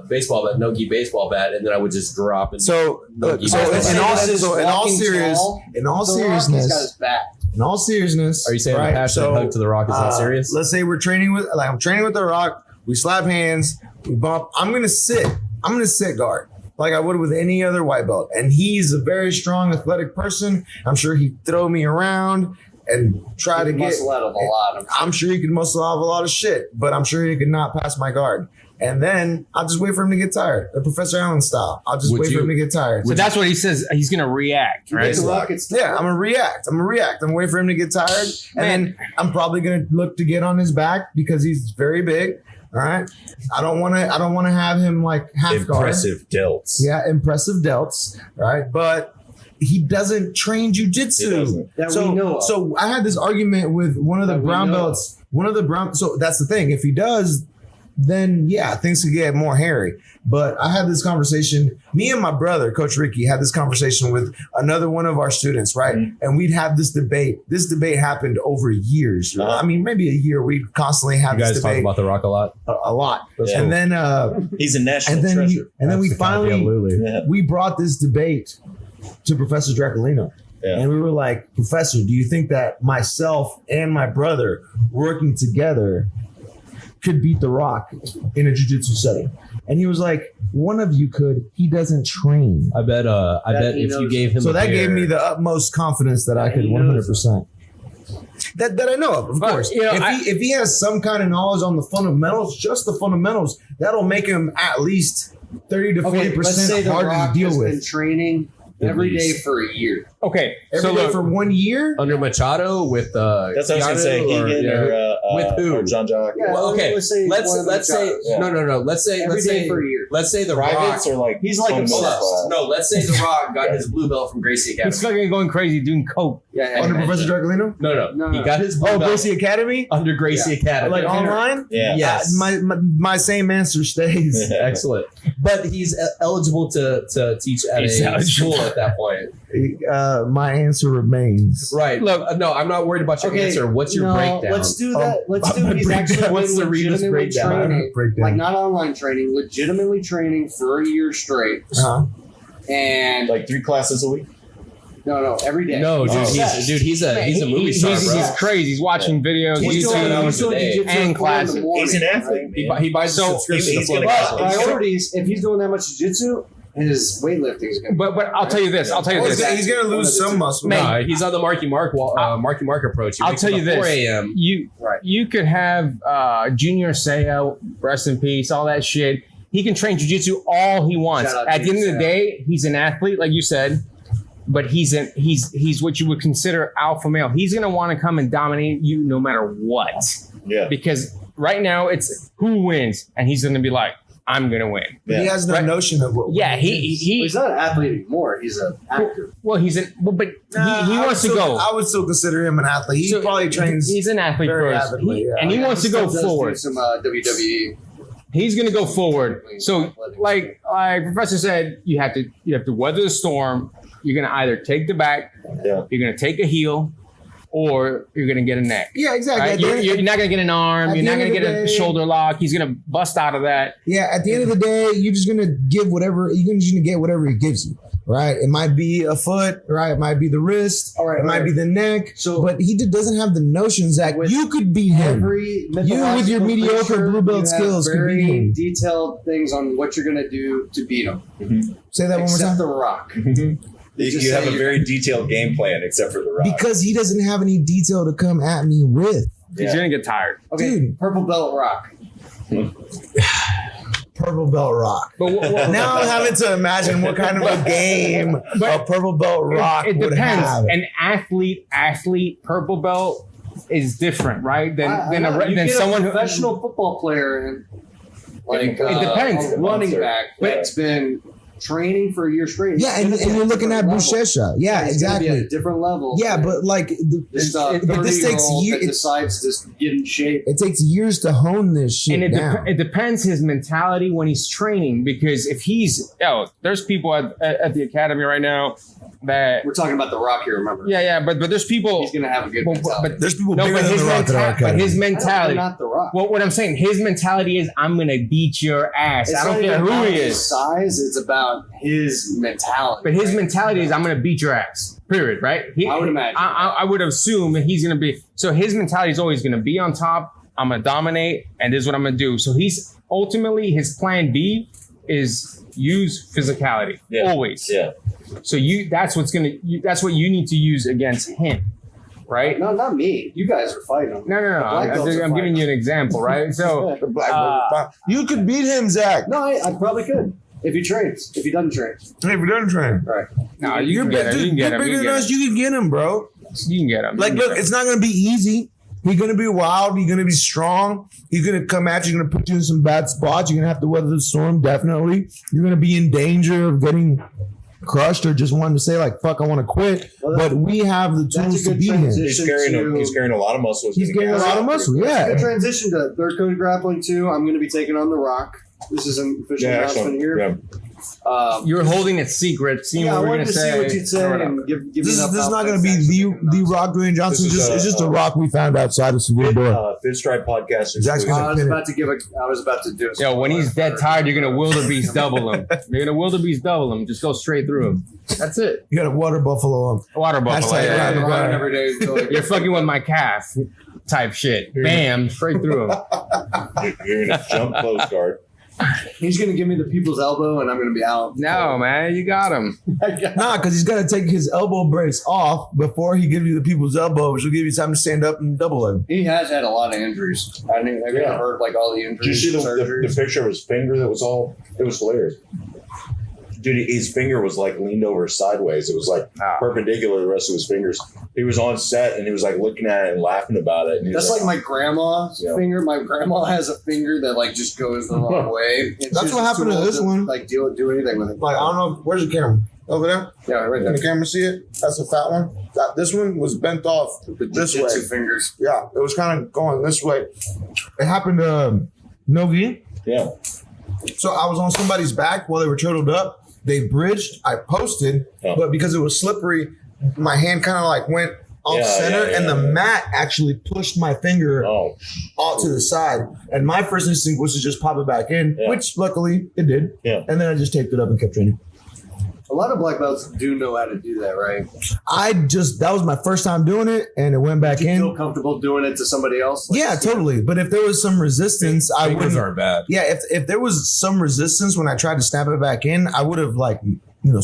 baseball bat, no-gi baseball bat, and then I would just drop it. So, look, so Let's in say all, this is so in all walking serious, tall. in all The Rock, he's got seriousness, his back. in all seriousness, Are you saying right? a passionate So, hug to the Rock is not serious? Let's say we're training with, like, I'm training with The Rock. We slap hands. We bump. I'm gonna sit. I'm gonna sit guard like I would with any other white belt. And he's a very strong, athletic person. I'm sure he'd throw me around and try to get. Muscle out of a lot. I'm sure he could muscle off a lot of shit, but I'm sure he could not pass my guard. And then I'll just wait for him to get tired, the Professor Allen style. I'll just Would wait for you- him to get tired. So that's what he says. He's gonna react, right? The Rock gets Yeah, I'm gonna react. I'm gonna wait for him to get tired, and then I'm probably gonna look to get on his back because he's very big. All right, I don't want to have him like half guard. Impressive delts. Yeah, impressive delts. Right, but he doesn't train He jujitsu. doesn't. That So, we know of. so I had this argument with one of the That we brown know belts. One of the brown. So that's the thing. If he does, then yeah, things could get more hairy. But I had this conversation. Me and my brother, Coach Ricky, had this conversation with another one of our students, right? And we'd have this debate. This debate happened over years. Uh-huh. I mean, maybe a year. We'd constantly have You guys this talk debate about the Rock a lot. a lot. That's And cool. then, He's a national and then, treasure. we That's the finally absolutely. Yeah. we brought this debate to Professor Draculino. Yeah. And we were like, Professor, do you think that myself and my brother working together could beat The Rock in a jiu-jitsu setting? And he was like, one of you could. He doesn't train. I bet he if you knows. gave him So a that beer, gave me the utmost confidence that I could He knows 100%. That I know of But, course. you know, If he has some kind of knowledge on the fundamentals, just the fundamentals, that'll make him at least 30 to 40% let's say The harder Rock to deal has been with. training every day least. for a year. Okay, Every so day look, for 1 year? under Machado with That's what I was going to say. Keegan with who? or John Jock. Yeah, Well, okay, let's say let's one of the say jobs. Yeah. no. Let's say Every let's day say for a year. let's say the Rock. Privates are like He's like phone obsessed. class. No, let's say the Rock got his blue belt from Gracie Academy. he's fucking going crazy doing coke. Yeah, Under Professor Dracolino? No. He got his blue belt Gracie Academy? under Gracie Academy. Like online? Yeah. Yes. My same answer stays. Excellent. But he's eligible to teach at He's a eligible. school at that point. My answer remains. Right. Look, No, I'm not worried about your answer. What's your breakdown? Let's do that. Let's do my he's actually breakdown. What's the Rita's legitimately breakdown? training, Breakdown. like not online training, legitimately training for a year straight, Uh-huh. and Like 3 classes a week. no, every day. No, dude, Oh. he's a movie star, bro. He's crazy. He's watching videos, He's doing doing, hours he's doing a day. jiu-jitsu and at 4 in the classes. morning, He's an athlete. right? He buys a So, subscription he's to gonna- Flow. But priorities, if he's doing that much jiu-jitsu, his weightlifting is going to But I'll tell you this. I'll tell you Oh, this. he's gonna lose some muscle. Man, He's on the Marky Mark approach. He I'll wakes tell up you at 4 this. a.m. You could have Junior Seau, rest in peace, all that shit. He can train jiu-jitsu all he wants. Shout out At the end of the Seau. day, he's an athlete, like you said, but he's what you would consider alpha male. He's gonna want to come and dominate you no matter what. Yeah. Because right now it's who wins, and he's gonna be like, I'm gonna win. He has no Right. notion of what. Yeah, Well, he he's not an athlete anymore. He's an actor. well, he's an well, but he wants to go. I would still consider him an athlete. He So, probably trains. He's an athlete very first, avidly, yeah. and he wants to go Still does forward. do some WWE. He's gonna go forward. So, like Professor said, you have to weather the storm. You're gonna either take the back, Yeah. you're gonna take a heel, or you're gonna get a neck. Yeah, exactly. Right? At the end- You're not gonna get an arm. at You're the not end gonna of get the a day- shoulder lock. He's gonna bust out of that. Yeah, at the end of the day, you're just gonna give whatever you're just gonna get whatever he gives you, right? It might be a foot, right? It might be the wrist, All right, it might be the neck. So- but he doesn't have the notions that With you could beat him. Every You with your mythological mediocre creature, blue belt you have skills could very beat him. detailed things on what you're going to do to beat him. Say that one more Except time. The Rock. You have a very detailed game plan, except for the rock. Because he doesn't have any detail to come at me with. He's gonna get tired. Okay, Dude. purple belt Rock. Purple belt rock. But Now I'm having to imagine what kind of a game a purple belt rock it would depends. have. An athlete purple belt is different, right? Than You than get someone a who. professional football player and like It depends. a running back But- that's been training for a year straight. Yeah, and It's gonna you're be a looking at different level. Buchecha. Yeah, It's gonna be exactly. at a different level. Yeah, but like, Just but this takes 30-year-old years. that decides to get in shape. It takes years to hone this shit And down. it depends his mentality when he's training, because if he's there's people at the academy right now that We're talking about the Rock here, remember? but there's people He's gonna have a good but, mentality. There's people no, bigger but than his, the Rock that are but academy. his mentality. Not the Rock. Well, what I'm saying, his mentality is I'm gonna beat your ass. I don't care who he His is. size, it's about his mentality. But his mentality is I'm gonna beat your ass. Period. Right? I would imagine. I would assume that he's gonna be. So his mentality is always gonna be on top. I'm gonna dominate, and this is what I'm gonna do. So he's ultimately his plan B is use physicality. Yeah. Always. Yeah. So that's what you need to use against him. Right? No, not me. You guys are fighting him. No. The black belts are I'm giving fighting. you an example, right? So You could beat him, Zach. No, I probably could if he trains. If he doesn't train, If you don't train. right? no, you You're can get him. You can get him. bigger You than can us. get him. You can get him, bro. You can get him. Like, You can look, get him. it's not going to be easy. He's going to be wild. He's going to be strong. He's going to come at you. He's going to put you in some bad spots. You're going to have to weather the storm, definitely. You're going to be in danger of getting crushed or just wanting to say, like, fuck, I want to quit. Well, But we have the that's a tools to good beat him. transition. He's carrying a lot of muscles. He's carrying a lot of muscle, Good yeah. transition to third code grappling too. I'm going to be taking on the Rock. This is an official announcement here. Yeah. You're holding it secret, seeing Yeah, I what we're wanted gonna to say. see what you'd say and give This me is enough not going to confidence be actually the give enough. Rock Dwayne Johnson. This is It's just a Rock we found outside of Saloon Door. Fifth Stride Podcast. Zach's gonna I was about to do it. Yo, when he's dead tired, you're gonna wildebeest double him. You're gonna wildebeest double him. Just go straight through him. That's it. You got to water buffalo him. Water buffalo. Hashtag Yeah, round yeah. and round. every day. until I You're get- fucking with my calf type shit. Bam, straight through him. You're going to jump close guard. He's going to give me the people's elbow, and I'm going to be out. No, man, you got him. Nah, because he's got to take his elbow brace off before he gives you the people's elbow, which will give you time to stand up and double him. He has had a lot of injuries. I mean, I've Yeah. heard like all the injuries. Did you see the surgeries. picture of his finger that was all, it was hilarious. Dude, his finger was like leaned over sideways. It was like perpendicular to the rest of his fingers. He was on set and he was like looking at it and laughing about it. And he was That's like my grandma's Yeah. finger. My grandma has a finger that like just goes the wrong way. That's what happened to this one. Like do anything with it. Like, I don't know. Where's the camera? over there. Yeah, right Can there. the camera see it? That's a fat one. This one was bent off this way. Two fingers. Yeah, it was kind of going this way. It happened to Nogi. Yeah. So I was on somebody's back while they were turtled up. They bridged. I posted, Oh. but because it was slippery, my hand kind of like went off center, and the mat actually pushed my finger off to the side. And my first instinct was to just pop it back in, which luckily it did. Yeah. And then I just taped it up and kept training. A lot of black belts do know how to do that, right? That was my first time doing it, and it went back Do you in. feel comfortable doing it to somebody else? Yeah, totally. But if there was some resistance, I Fingers wouldn't. aren't bad. Yeah, if there was some resistance when I tried to snap it back in, I would have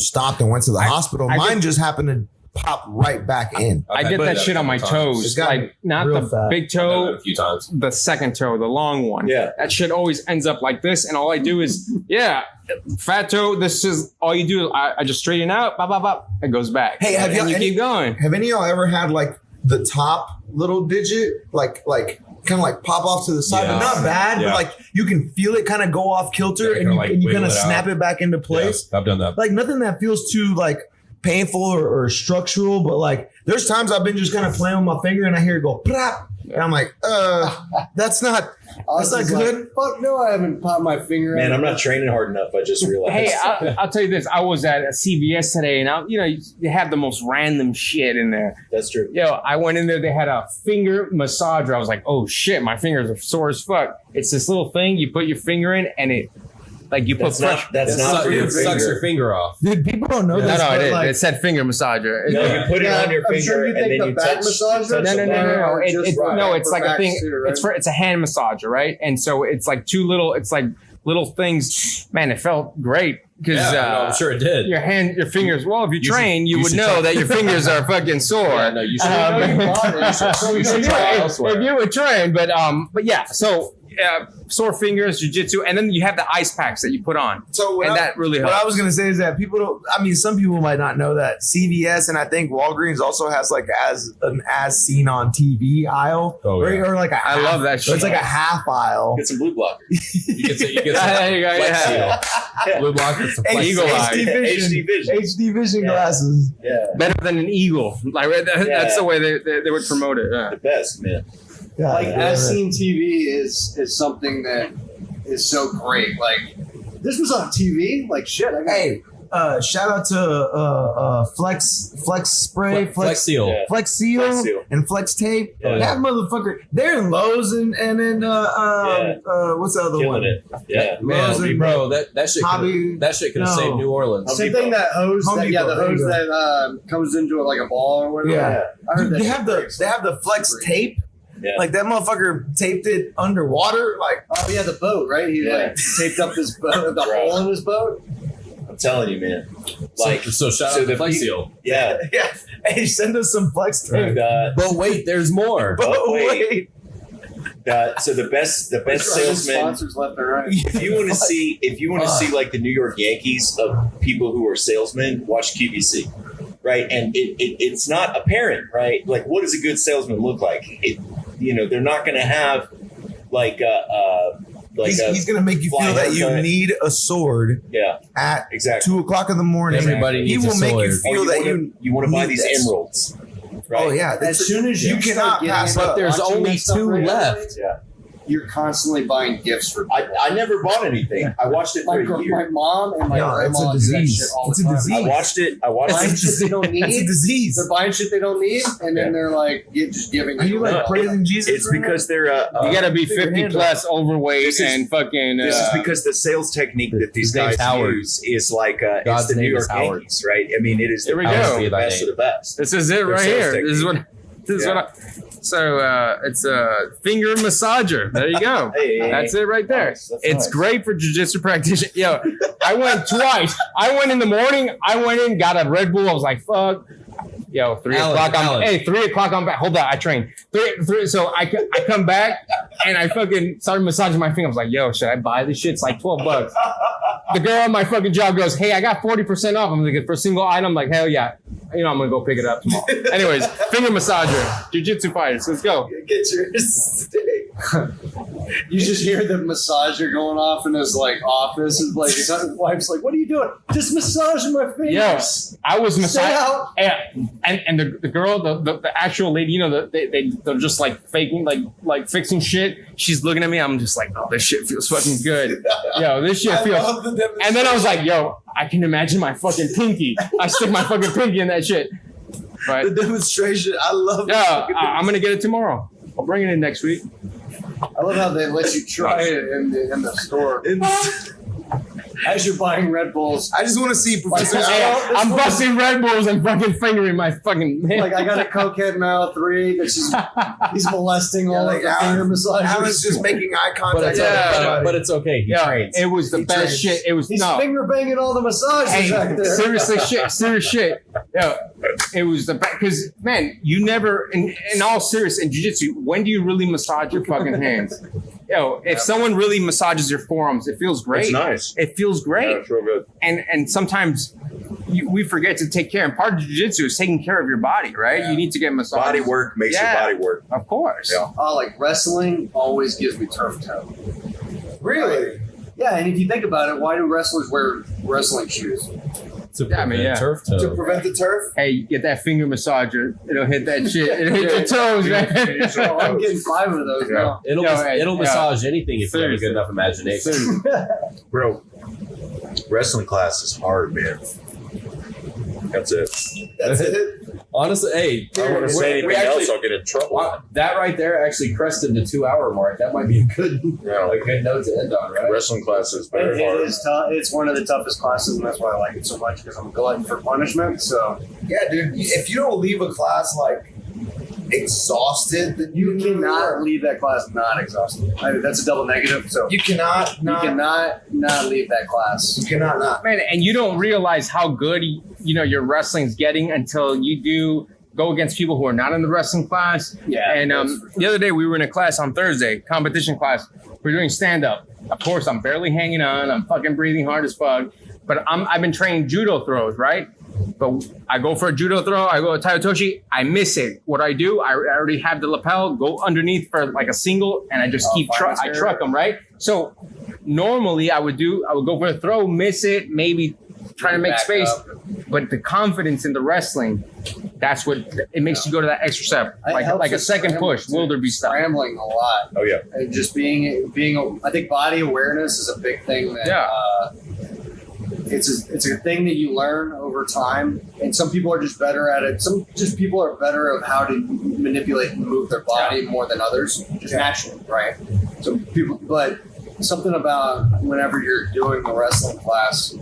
stopped and went to the hospital. Mine just happened to pop right back in. I get that shit on my It's toes, gotten like not real the fat. big I've done toe, it a few times. the second toe, the long one. Yeah. That shit always ends up like this, and all I do is, fat toe. This is all you do. I just straighten out, bop, bop, bop. It goes back. Hey, have and you keep going? Have any of y'all ever had like the top little digit, like kind of like pop off to the side, but Yeah. not bad, Yeah. but like you can feel it kind of go off kilter, Yeah, and you kinda, like, kind of wiggle it snap out. it back into place. Yeah, I've done that. Like nothing that feels too like painful or structural, but like there's times I've been just kind of playing with my finger and I hear it go plop, and I'm like, that's not good. Fuck no, I haven't popped my finger. Man, in. I'm not training hard enough. I just realized. Hey, I'll tell you this. I was at a CVS today, and you have the most random shit in there. That's true. Yo, I went in there. They had a finger massager. I was like, oh shit, my fingers are sore as fuck. It's this little thing you put your finger in, and it like you put pressure. That's not for your It sucks finger. your finger off. Dude, people don't know No, this. no, but it, like, it said finger massager. No, you put it on your I'm finger sure you and think then the you back touch. massager. touch No, the no, bar. no. Just right. No, it's For like a backs thing. too, right? It's a hand massager, right? And so it's like it's like little things. Man, it felt great because I'm sure it did. your fingers. Well, if you train, you would should know try. that your fingers are fucking sore. Yeah, no, you should. You should try elsewhere. If you would train, but yeah. So sore fingers, jujitsu, and then you have the ice packs that you put on, So and that really helps. What I was gonna say is that people don't. I mean, some people might not know that CVS and I think Walgreens also has like as seen on TV aisle, Oh, yeah. or like I love that shit. It's like a half aisle. Get some blue blockers. You get some There you go, Flex yeah. Seal. Blue block, some Flex Eagle Seal. eye. HD Vision. HD Vision Yeah. glasses. Yeah, Better than an eagle. Like that's the way they would promote it. Yeah. the best, man. Yeah, Like yeah. as seen TV is something that is so great. Like this was on TV. Like shit. Hey, shout out to Flex Spray, Flex Seal. Yeah. Flex Seal, Flex Seal. and Flex Tape. Yeah. That motherfucker, they're in Lowe's and then what's the other one? Killing it. Yeah. Man, Lowe's and bro, that shit Hobby- could have no. saved New Orleans. Same thing that hose. Home That, yeah, the Depot, there hose you go. that comes into it like a ball or whatever. Yeah. I heard Dude, that. they have the Flex Tape. Yeah. Like that motherfucker taped it underwater. Like Oh yeah, the boat, right? He Yeah. like taped up his boat, the Right. hole in his boat. I'm telling you, man. Like, so shout so out the to Flex pe- Seal. yeah. yeah, hey, send us some Flex Tape. And, But wait, there's more. But wait. So the best salesman. Sponsors left and right. If you want to see like the New York Yankees of people who are salesmen, watch QVC, right? And it's not apparent, right? Like, what does a good salesman look like? They're not going to have like He's gonna make you fly feel that you haircut. need a sword yeah, at exactly. 2:00 in the morning. Everybody He needs a will make you sword. feel that you want to buy need these this. emeralds, right? Oh yeah, As soon as you cannot start pass getting up. But there's watching only that stuff 2 regularly, left. Yeah. You're constantly buying gifts for I never bought anything. I watched it for my a year. mom and my No, it's grandma a do that disease. shit all It's the a time. disease. I watched it. Buying It's shit they don't It's a need. disease. They're buying shit they don't need, and then they're like, just giving. Are you like No. praising Jesus? It's right now? because they're You gotta be Figure 50 hand plus overweight This is- and fucking. This is because the sales technique that these His name's guys Howard. use is like it's God's the New name York is Howard. Yankees, right? I mean, it is the Here we best go. of the best of the best. This is it Their right sales here. This is what. This is Yeah. what. So it's a finger massager. There you go. Hey, That's it right there. Nice. That's It's nice. great for jiu-jitsu practitioners. Yo, I went twice. I went in the morning. I went in, got a Red Bull. I was like, fuck. Yo, 3 o'clock. Hey, 3 o'clock. I'm back. Hold on. I trained. Three. So I come back and I fucking started massaging my finger. I was like, yo, should I buy this shit? It's like $12. The girl on my fucking job goes, hey, I got 40% off. I'm like, for a single item. I'm like, hell yeah. I'm going to go pick it up tomorrow. Anyways, finger massager, jiu-jitsu fighters. Let's go. Get your stick. You just hear the massager going off in his like office, and like his wife's like, "What are you doing? Just massaging my fingers." Yes, I was Stay massaging. out. And the girl, the actual lady, you know, they're just like faking, like fixing shit. She's looking at me. I'm just like, oh, this shit feels fucking good. Yo, this shit feels. And then I was like, yo, I can imagine my fucking pinky. I stick my fucking pinky in that shit. But The demonstration, I love. yeah, I'm gonna get it tomorrow. I'll bring it in next week. I love how they let you try it in the store as you're buying Red Bulls. I just want to see Professor. Hey, I'm busting Red Bulls and fucking fingering my fucking man. Like I got a cokehead now 3 that he's molesting all like of the finger massagers. Alan's just making eye But contact. it's, with Yeah. everybody. but it's okay. He Yeah, trains. it was the He best trains. shit. It was He's no. finger banging all the massagers Hey, back there. seriously, serious shit. Yeah, it was the best because man, you never, in all serious in jiu-jitsu, when do you really massage your fucking hands? Yo, if someone really massages your forearms, it feels great. It's nice. It feels great, Yeah, it's real good. and sometimes we forget to take care. And part of jiu-jitsu is taking care of your body, right? Yeah. You need to get massaged. Body work makes Yeah. your body work. Of course. Yeah. Oh, like wrestling always gives me turf toe. Really? Yeah, and if you think about it, why do wrestlers wear wrestling shoes? To Yeah, I mean, yeah. turf To toe. prevent the turf? Hey, get that finger massager. It'll hit that shit. It'll hit your toes, man. Oh, I'm getting 5 of those now. It'll Yo, hey, it'll yeah. massage anything if you have a Seriously. good enough imagination. Bro, wrestling class is hard, man. That's it. That's it. Honestly, hey, I don't want to say anything we actually- else. I'll get in trouble. that right there actually crested the 2-hour mark. That might be a good note to end on, right? Wrestling class is It very hard. is tough. It's one of the toughest classes, and that's why I like it so much because I'm a glutton for punishment. So Yeah, dude. If you don't leave a class like exhausted, then you cannot leave that class not exhausted. I mean, that's a double negative. So You cannot. you cannot not leave that class. You cannot not. Man, and you don't realize how good your wrestling's getting until you do go against people who are not in the wrestling class. Yeah, And that's for sure. the other day we were in a class on Thursday, competition class. We're doing stand up. Of course, I'm barely hanging on. I'm fucking breathing hard as fuck. But I've been training judo throws, right? But I go for a judo throw. I go to Taiotoshi. I miss it. What I do, I already have the lapel. Go underneath for like a single, and I just keep I truck them, right? So normally I would go for a throw, miss it, maybe trying to make Back space. up. But the confidence in the wrestling, that's what it makes you go to that extra step, It helps like a with second scrambling, push, too. wildebeest style. Scrambling a lot. Oh yeah. And just being. I think body awareness is a big thing that. Yeah. It's a thing that you learn over time, and some people are just better at it. Some people are better of how to manipulate and move their body more than others, just naturally, right? So people, but something about whenever you're doing the wrestling class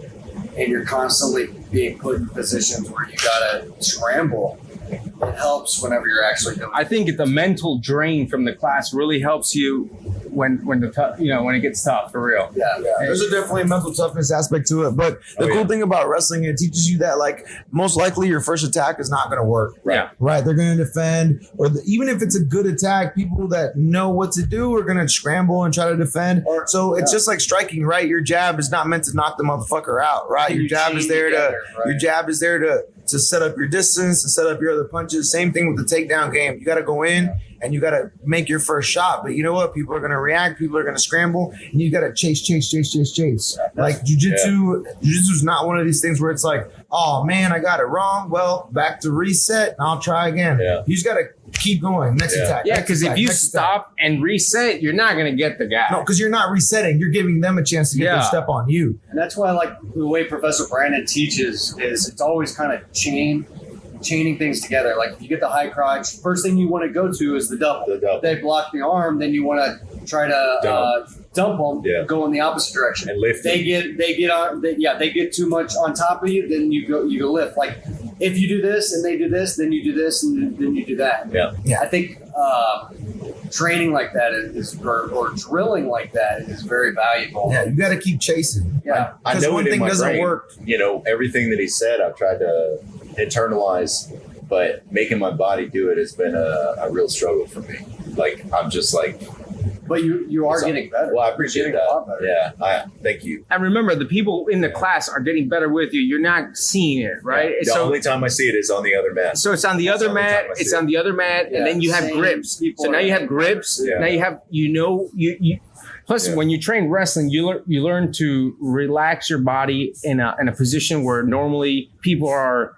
and you're constantly being put in positions where you gotta scramble, it helps whenever you're actually doing. I think the mental drain from the class really helps you when it gets tough for real. Yeah. There's a definitely a mental toughness aspect to it. But the cool thing about wrestling, it teaches you that like most likely your first attack is not going to work. Yeah. Right. They're going to defend, or even if it's a good attack, people that know what to do are going to scramble and try to defend. So it's just like striking, right? Your jab is not meant to knock the motherfucker out, right? Your jab is there to set up your distance and set up your other punches. Same thing with the takedown game. You got to go in and you got to make your first shot. But you know what? People are going to react. People are going to scramble, and you got to chase. Like jujitsu is not one of these things where it's like, oh man, I got it wrong. Well, back to reset, and I'll try again. Yeah. You just got to keep going. Next attack. Yeah, next because if attack, you next stop and reset, you're not going to get the guy. attack. No, because you're not resetting. You're giving them a chance to get their Yeah. step on you. And that's why I like the way Professor Brandon teaches is it's always kind of chaining things together. Like if you get the high crotch, first thing you want to go to is the double. The double. They block the arm, then you want to try to dump them, go in the opposite direction. And lift They get too much on top of you, then you go lift. Like if you do this and they do this, then you do this and then you do that. Yeah. I think training like that or drilling like that is very valuable. Yeah, you got to keep chasing. Yeah. I Because know one it in thing my doesn't brain. work. You know, everything that he said, I've tried to internalize, but making my body do it has been a real struggle for me. Like, I'm just like, But you are getting better. Well, I appreciate You're getting a lot that. better. Yeah, thank you. And remember, the people in the class are getting better with you. You're not seeing it, right? The only time I see it is on the other mat. So it's on the other the only mat. time I see It's it. on the other mat, and Yeah, then you have same grips. people So now are- you have grips. Yeah. Now you have you. Plus, Yeah. when you train wrestling, you learn to relax your body in a position where normally people are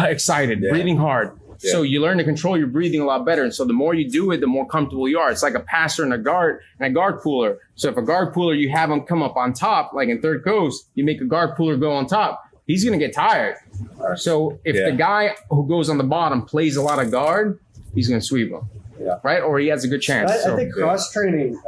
excited, Yeah. breathing hard. Yeah. So you learn to control your breathing a lot better. And so the more you do it, the more comfortable you are. It's like a passer and a guard puller. So if a guard puller, you have him come up on top, like in Third Coast, you make a guard puller go on top, he's going to get tired. So if Yeah. the guy who goes on the bottom plays a lot of guard, he's going to sweep him. Yeah. Right? Or he has a good chance. I think cross training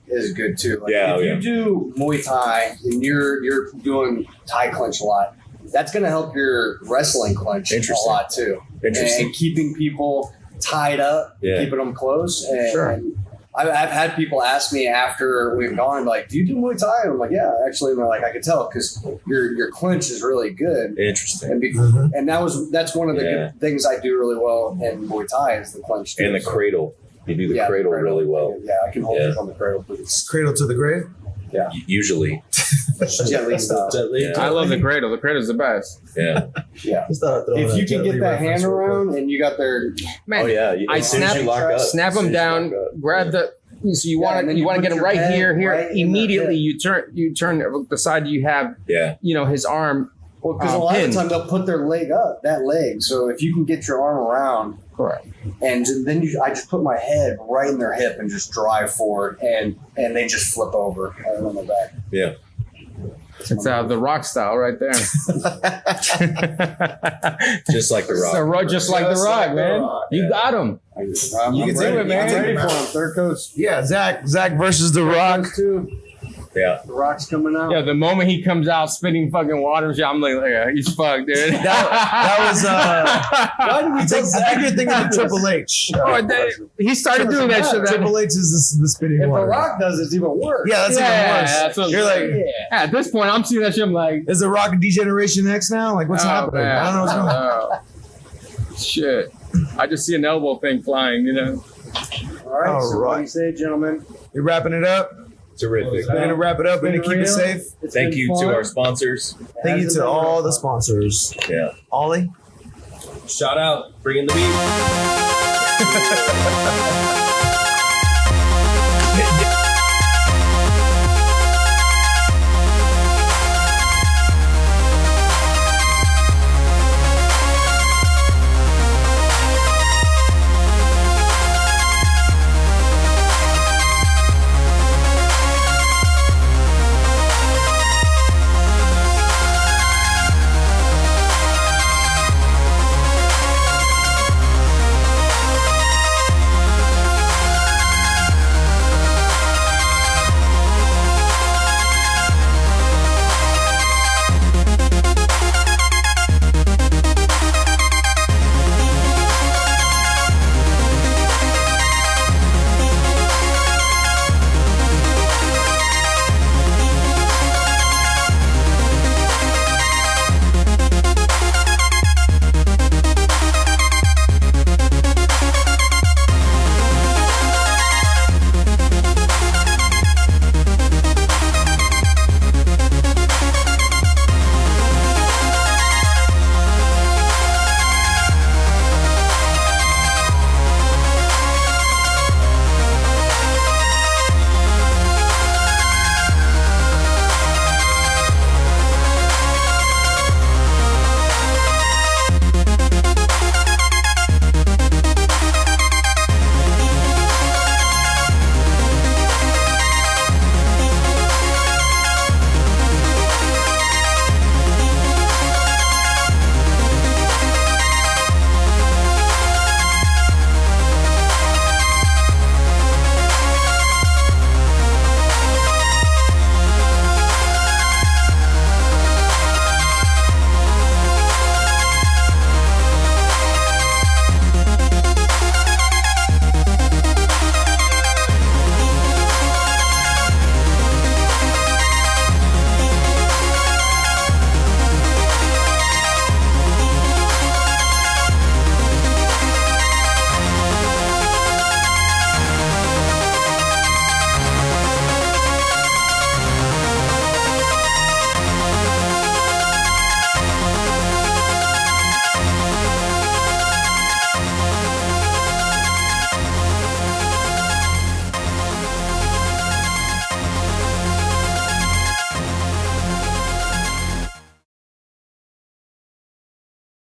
is good too. Like Yeah, if yeah. you do Muay Thai and you're doing Thai clench a lot, that's going to help your wrestling clench a Interesting. lot too. Interesting. And keeping people tied up, Yeah. keeping them close. And, Sure. and I've had people ask me after we've gone, like, "Do you do Muay Thai?" And I'm like, "Yeah, actually." And they're like, "I could tell because your clinch is really good." Interesting. And Mhm. and that's one of the Yeah. good things I do really well in Muay Thai is the clench. And the too. cradle. You do the Yeah, cradle really well. Yeah, I can hold Yeah. it on the cradle, please. Cradle to the grave. Usually. Gently style. Yeah. I love the cradle. The cradle's the best. Yeah. Yeah. Just thought I'd throw If that you can gently get that reference hand real quick. around and you got their Man, Oh yeah. I As soon as snap- you lock up. snap as soon him as you down, lock up. grab the. So you Yeah, want and then to you get put him your right head here. right in the Immediately hip. you turn the side you have. Yeah. His arm. Well, because a lot pinned. of the time they'll put their leg up, that leg. So if you can get your arm around, Correct. and then I just put my head right in their hip and just drive forward, and they just flip over on the back. Yeah. It's the Rock style right there. Just like the rock. Just like the Rock, man. You got him. I'm You can ready. do it, man. I'm ready Take for him him. Third coast. Yeah, Zach versus The Rock. Those two. Yeah. The Rock's coming out. Yeah, the moment he comes out spitting fucking water, I'm like, yeah, he's fucked, dude. That was Why do we it's take like, I think you're thinking of Triple H. He started doing that shit. Triple H is the spinning If water. The Rock does, it's even worse. Yeah, that's Yeah, even worse. that's what- You're like, Yeah, at this point, I'm seeing that shit. I'm like, is The Rock Degeneration X now? Like, what's oh, happening? man. I don't know what's going on. Shit. I just see an elbow thing flying, All right. All So what right. do you say, gentlemen? You're wrapping it up. Terrific. We're gonna wrap it up and Been to keep it real. safe. It's Thank been you fun. to our sponsors. Thank you Hasn't to been all real the fun. sponsors. Yeah. Ollie. Shout out, bring in the beat.